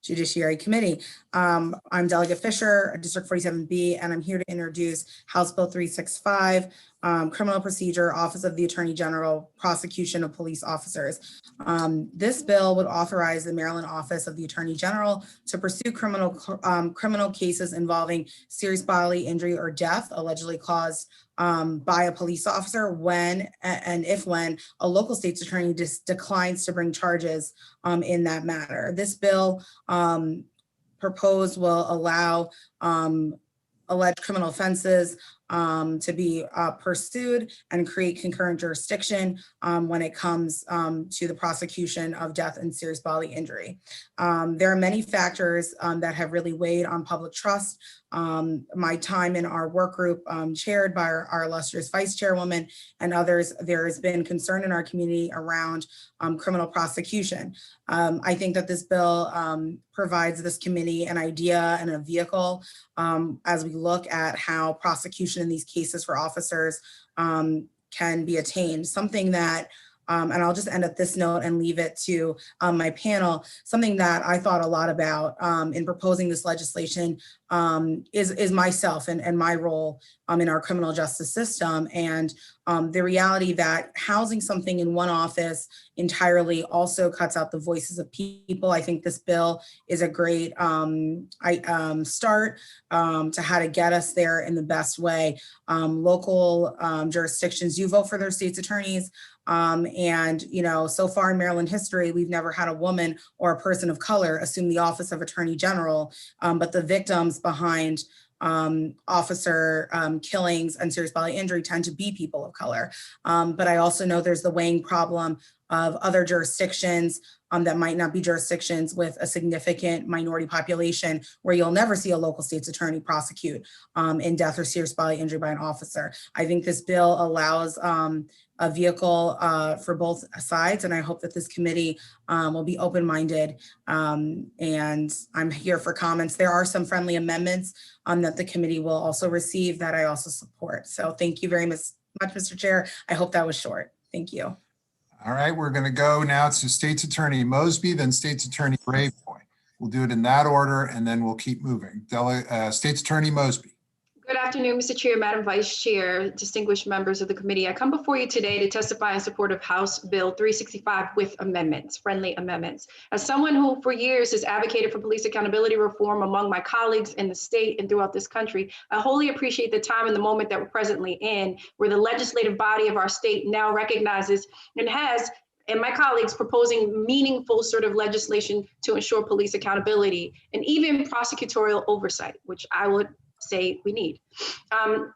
Judiciary Committee. I'm Delegate Fisher, District 47B, and I'm here to introduce House Bill 365, Criminal Procedure, Office of the Attorney General, Prosecution of Police Officers. This bill would authorize the Maryland Office of the Attorney General to pursue criminal cases involving serious bodily injury or death allegedly caused by a police officer when a local state's attorney declines to bring charges in that matter. This bill proposed will allow alleged criminal offenses to be pursued and create concurrent jurisdiction when it comes to the prosecution of death and serious bodily injury. There are many factors that have really weighed on public trust. My time in our work group chaired by our illustrious Vice Chairwoman and others, there has been concern in our community around criminal prosecution. I think that this bill provides this committee an idea and a vehicle as we look at how prosecution in these cases for officers can be attained. Something that, and I'll just end at this note and leave it to my panel, something that I thought a lot about in proposing this legislation is myself and my role in our criminal justice system, and the reality that housing something in one office entirely also cuts out the voices of people. I think this bill is a great start to how to get us there in the best way. Local jurisdictions do vote for their state's attorneys. And, you know, so far in Maryland history, we've never had a woman or a person of color assume the office of Attorney General, but the victims behind officer killings and serious bodily injury tend to be people of color. But I also know there's the weighing problem of other jurisdictions that might not be jurisdictions with a significant minority population where you'll never see a local state's attorney prosecute in death or serious bodily injury by an officer. I think this bill allows a vehicle for both sides, and I hope that this committee will be open-minded, and I'm here for comments. There are some friendly amendments that the committee will also receive that I also support. So thank you very much, Mr. Chair. I hope that was short. Thank you. All right, we're going to go now to State's Attorney Mosby, then State's Attorney Braveboy. We'll do it in that order, and then we'll keep moving. State's Attorney Mosby. Good afternoon, Mr. Chair, Madam Vice Chair, distinguished members of the committee. I come before you today to testify in support of House Bill 365 with amendments, friendly amendments. As someone who for years has advocated for police accountability reform among my colleagues in the state and throughout this country, I wholly appreciate the time and the moment that we're presently in, where the legislative body of our state now recognizes and has, and my colleagues proposing meaningful sort of legislation to ensure police accountability and even prosecutorial oversight, which I would say we need.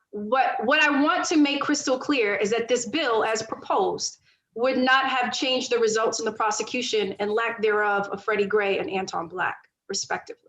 What I want to make crystal clear is that this bill, as proposed, would not have changed the results in the prosecution and lack thereof of Freddie Gray and Anton Black, respectively.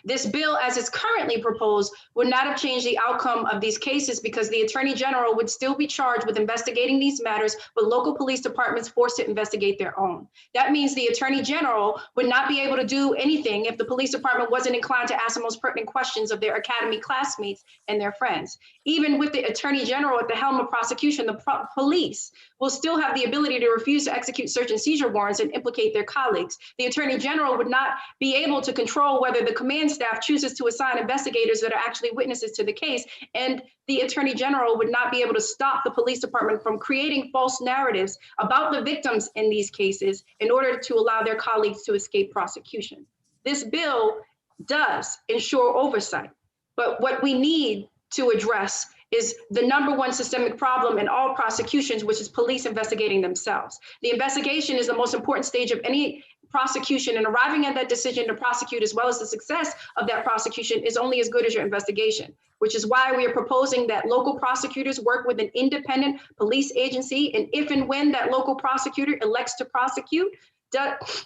This bill, as it's currently proposed, would not have changed the outcome of these cases because the Attorney General would still be charged with investigating these matters, but local police departments forced to investigate their own. That means the Attorney General would not be able to do anything if the police department wasn't inclined to ask the most pertinent questions of their academy classmates and their friends. Even with the Attorney General at the helm of prosecution, the police will still have the ability to refuse to execute search and seizure warrants and implicate their colleagues. The Attorney General would not be able to control whether the command staff chooses to assign investigators that are actually witnesses to the case, and the Attorney General would not be able to stop the police department from creating false narratives about the victims in these cases in order to allow their colleagues to escape prosecution. This bill does ensure oversight, but what we need to address is the number one systemic problem in all prosecutions, which is police investigating themselves. The investigation is the most important stage of any prosecution and arriving at that decision to prosecute, as well as the success of that prosecution, is only as good as your investigation, which is why we are proposing that local prosecutors work with an independent police agency. And if and when that local prosecutor elects to prosecute,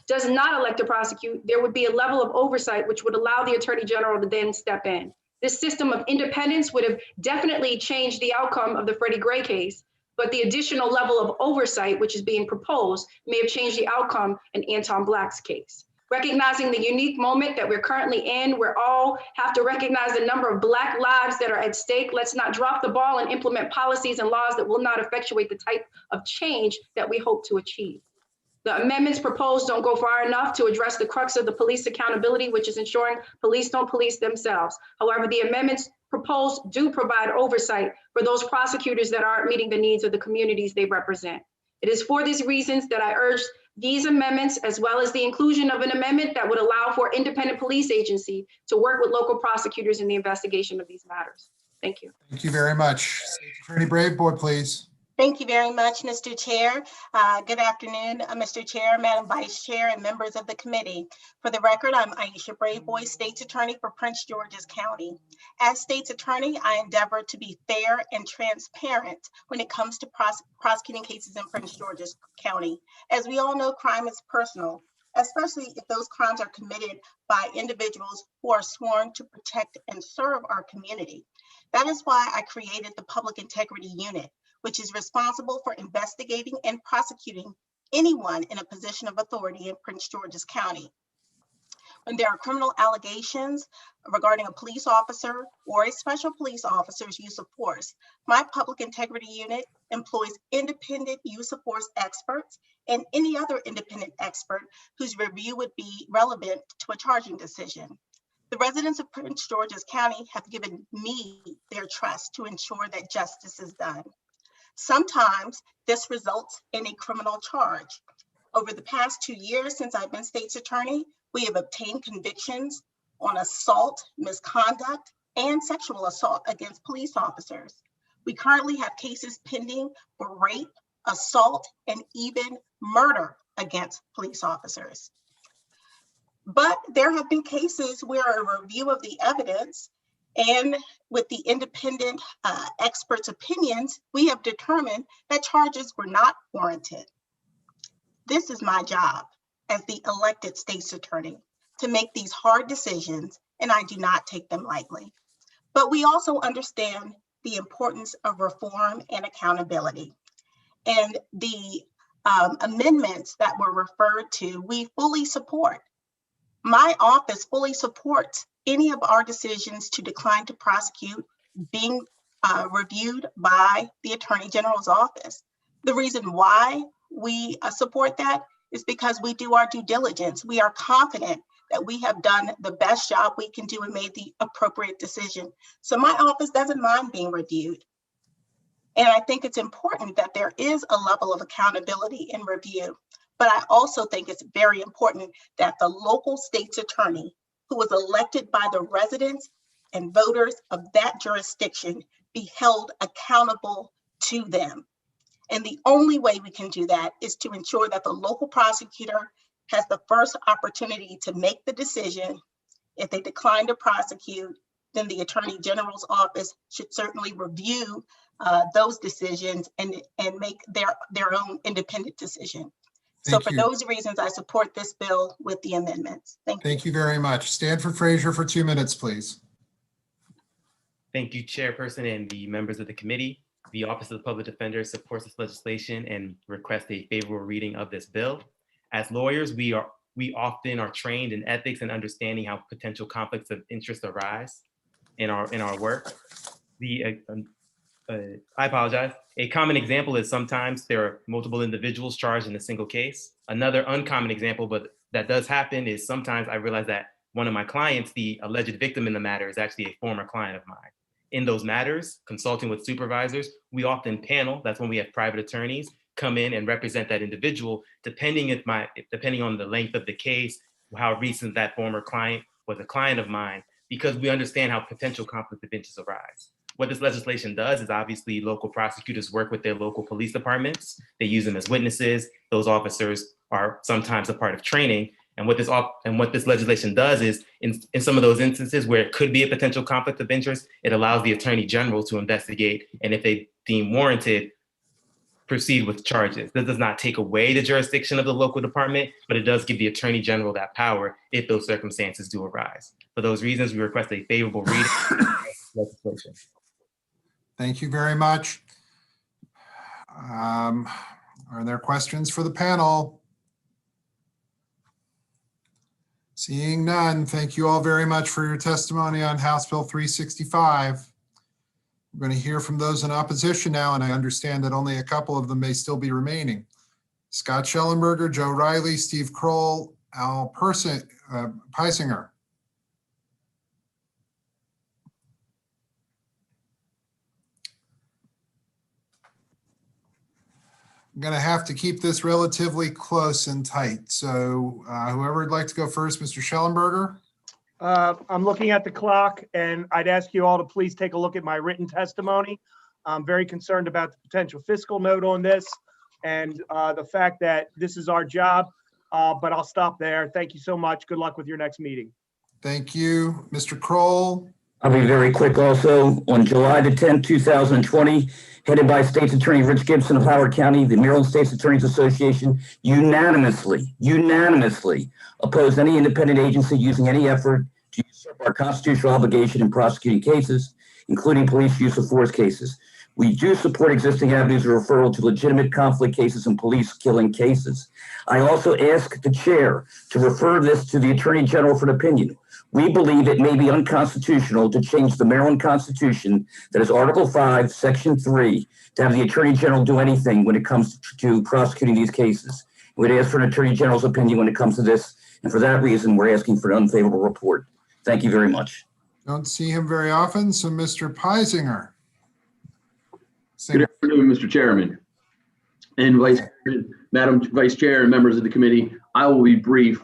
does not elect to prosecute, there would be a level of oversight which would allow the Attorney General to then step in. This system of independence would have definitely changed the outcome of the Freddie Gray case, but the additional level of oversight which is being proposed may have changed the outcome in Anton Black's case. Recognizing the unique moment that we're currently in, we all have to recognize the number of Black lives that are at stake. Let's not drop the ball and implement policies and laws that will not effectuate the type of change that we hope to achieve. The amendments proposed don't go far enough to address the crux of the police accountability, which is ensuring police don't police themselves. However, the amendments proposed do provide oversight for those prosecutors that aren't meeting the needs of the communities they represent. It is for these reasons that I urge these amendments, as well as the inclusion of an amendment that would allow for independent police agency to work with local prosecutors in the investigation of these matters. Thank you. Thank you very much. Attorney Braveboy, please. Thank you very much, Mr. Chair. Good afternoon, Mr. Chair, Madam Vice Chair, and members of the committee. For the record, I'm Aisha Braveboy, State's Attorney for Prince George's County. As State's Attorney, I endeavor to be fair and transparent when it comes to prosecuting cases in Prince George's County. As we all know, crime is personal, especially if those crimes are committed by individuals who are sworn to protect and serve our community. That is why I created the Public Integrity Unit, which is responsible for investigating and prosecuting anyone in a position of authority in Prince George's County. When there are criminal allegations regarding a police officer or a special police officer's use of force, my Public Integrity Unit employs independent use of force experts and any other independent expert whose review would be relevant to a charging decision. The residents of Prince George's County have given me their trust to ensure that justice is done. Sometimes this results in a criminal charge. Over the past 2 years since I've been State's Attorney, we have obtained convictions on assault, misconduct, and sexual assault against police officers. We currently have cases pending for rape, assault, and even murder against police officers. But there have been cases where a review of the evidence and with the independent experts' opinions, we have determined that charges were not warranted. This is my job as the elected State's Attorney, to make these hard decisions, and I do not take them lightly. But we also understand the importance of reform and accountability. And the amendments that were referred to, we fully support. My office fully supports any of our decisions to decline to prosecute being reviewed by the Attorney General's office. The reason why we support that is because we do our due diligence. We are confident that we have done the best job we can do and made the appropriate decision. So my office doesn't mind being reviewed. And I think it's important that there is a level of accountability in review. But I also think it's very important that the local State's Attorney, who was elected by the residents and voters of that jurisdiction, be held accountable to them. And the only way we can do that is to ensure that the local prosecutor has the first opportunity to make the decision. If they decline to prosecute, then the Attorney General's office should certainly review those decisions and make their own independent decision. So for those reasons, I support this bill with the amendments. Thank you. Thank you very much. Stanford Frazier for 2 minutes, please. Thank you, Chairperson and the members of the committee. The Office of the Public Defender supports this legislation and requests a favorable reading of this bill. As lawyers, we often are trained in ethics and understanding how potential conflicts of interest arise in our work. I apologize. A common example is sometimes there are multiple individuals charged in a single case. Another uncommon example, but that does happen, is sometimes I realize that one of my clients, the alleged victim in the matter, is actually a former client of mine. In those matters, consulting with supervisors, we often panel. That's when we have private attorneys come in and represent that individual, depending on the length of the case, how recent that former client was a client of mine, because we understand how potential conflict of interest arise. What this legislation does is obviously local prosecutors work with their local police departments. They use them as witnesses. Those officers are sometimes a part of training. And what this legislation does is in some of those instances where it could be a potential conflict of interest, it allows the attorney general to investigate, and if they deem warranted, proceed with charges. This does not take away the jurisdiction of the local department, but it does give the attorney general that power if those circumstances do arise. For those reasons, we request a favorable reading of this legislation. Thank you very much. Are there questions for the panel? Seeing none, thank you all very much for your testimony on House Bill 365. We're going to hear from those in opposition now, and I understand that only a couple of them may still be remaining. Scott Schellenberger, Joe Riley, Steve Kroll, Al Peisinger. I'm going to have to keep this relatively close and tight. So whoever would like to go first, Mr. Schellenberger. I'm looking at the clock, and I'd ask you all to please take a look at my written testimony. I'm very concerned about the potential fiscal note on this and the fact that this is our job, but I'll stop there. Thank you so much. Good luck with your next meeting. Thank you. Mr. Kroll. I'll be very quick also. On July the 10th, 2020, headed by State's Attorney Rich Gibson of Howard County, the Maryland State's Attorneys Association unanimously opposed any independent agency using any effort to usurp our constitutional obligation in prosecuting cases, including police use of force cases. We do support existing avenues of referral to legitimate conflict cases and police killing cases. I also ask the chair to refer this to the Attorney General for an opinion. We believe it may be unconstitutional to change the Maryland Constitution, that is Article 5, Section 3, to have the Attorney General do anything when it comes to prosecuting these cases. We'd ask for an Attorney General's opinion when it comes to this, and for that reason, we're asking for an unfavorable report. Thank you very much. Don't see him very often, so Mr. Peisinger. Good afternoon, Mr. Chairman and Madam Vice Chair and members of the committee. I will be brief.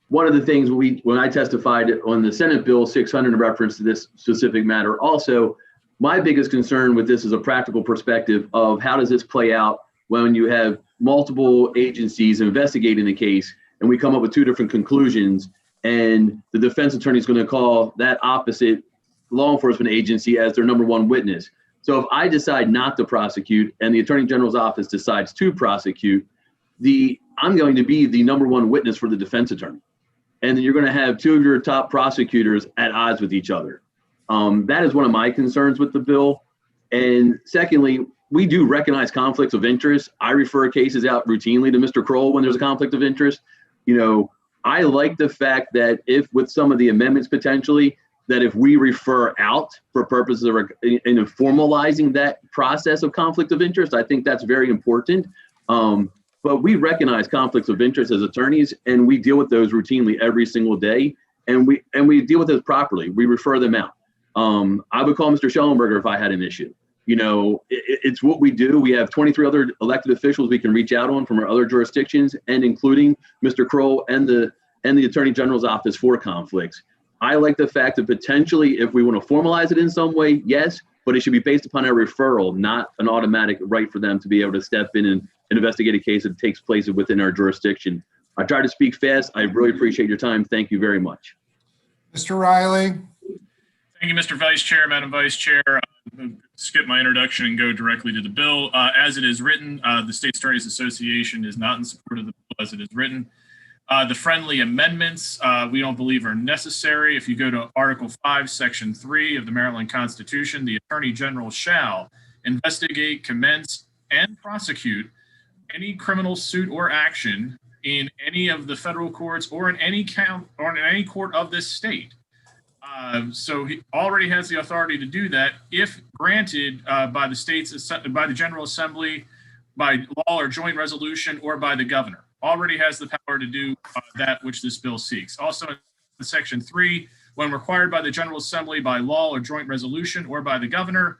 One of the things when I testified on the Senate Bill 600 in reference to this specific matter, also, my biggest concern with this is a practical perspective of how does this play out when you have multiple agencies investigating the case and we come up with two different conclusions, and the defense attorney is going to call that opposite law enforcement agency as their number one witness. So if I decide not to prosecute and the Attorney General's office decides to prosecute, I'm going to be the number one witness for the defense attorney. And then you're going to have two of your top prosecutors at odds with each other. That is one of my concerns with the bill. And secondly, we do recognize conflicts of interest. I refer cases out routinely to Mr. Kroll when there's a conflict of interest. You know, I like the fact that if with some of the amendments potentially, that if we refer out for purposes of formalizing that process of conflict of interest, I think that's very important. But we recognize conflicts of interest as attorneys, and we deal with those routinely every single day, and we deal with those properly. We refer them out. I would call Mr. Schellenberger if I had an issue. You know, it's what we do. We have 23 other elected officials we can reach out on from our other jurisdictions, and including Mr. Kroll and the Attorney General's office for conflicts. I like the fact that potentially if we want to formalize it in some way, yes, but it should be based upon a referral, not an automatic right for them to be able to step in and investigate a case that takes place within our jurisdiction. I try to speak fast. I really appreciate your time. Thank you very much. Mr. Riley. Thank you, Mr. Vice Chair, Madam Vice Chair. Skip my introduction and go directly to the bill. As it is written, the State Attorneys Association is not in support of the bill as it is written. The friendly amendments we don't believe are necessary. If you go to Article 5, Section 3 of the Maryland Constitution, the Attorney General shall investigate, commence, and prosecute any criminal suit or action in any of the federal courts or in any court of this state. So he already has the authority to do that if granted by the General Assembly, by law or joint resolution, or by the governor. Already has the power to do that which this bill seeks. Also in Section 3, when required by the General Assembly by law or joint resolution or by the governor,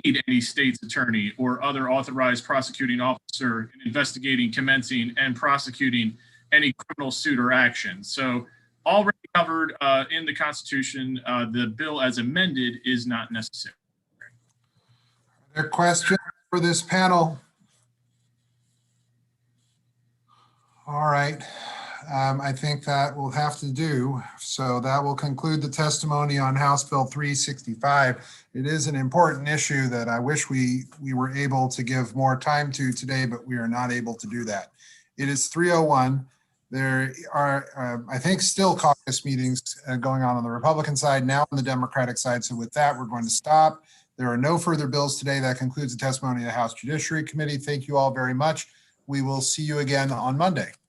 aid any state's attorney or other authorized prosecuting officer in investigating, commencing, and prosecuting any criminal suit or action. So already covered in the Constitution. The bill as amended is not necessary. Are there questions for this panel? All right. I think that will have to do. So that will conclude the testimony on House Bill 365. It is an important issue that I wish we were able to give more time to today, but we are not able to do that. It is 3:01. There are, I think, still caucus meetings going on the Republican side, now on the Democratic side. So with that, we're going to stop. There are no further bills today. That concludes the testimony of the House Judiciary Committee. Thank you all very much. We will see you again on Monday.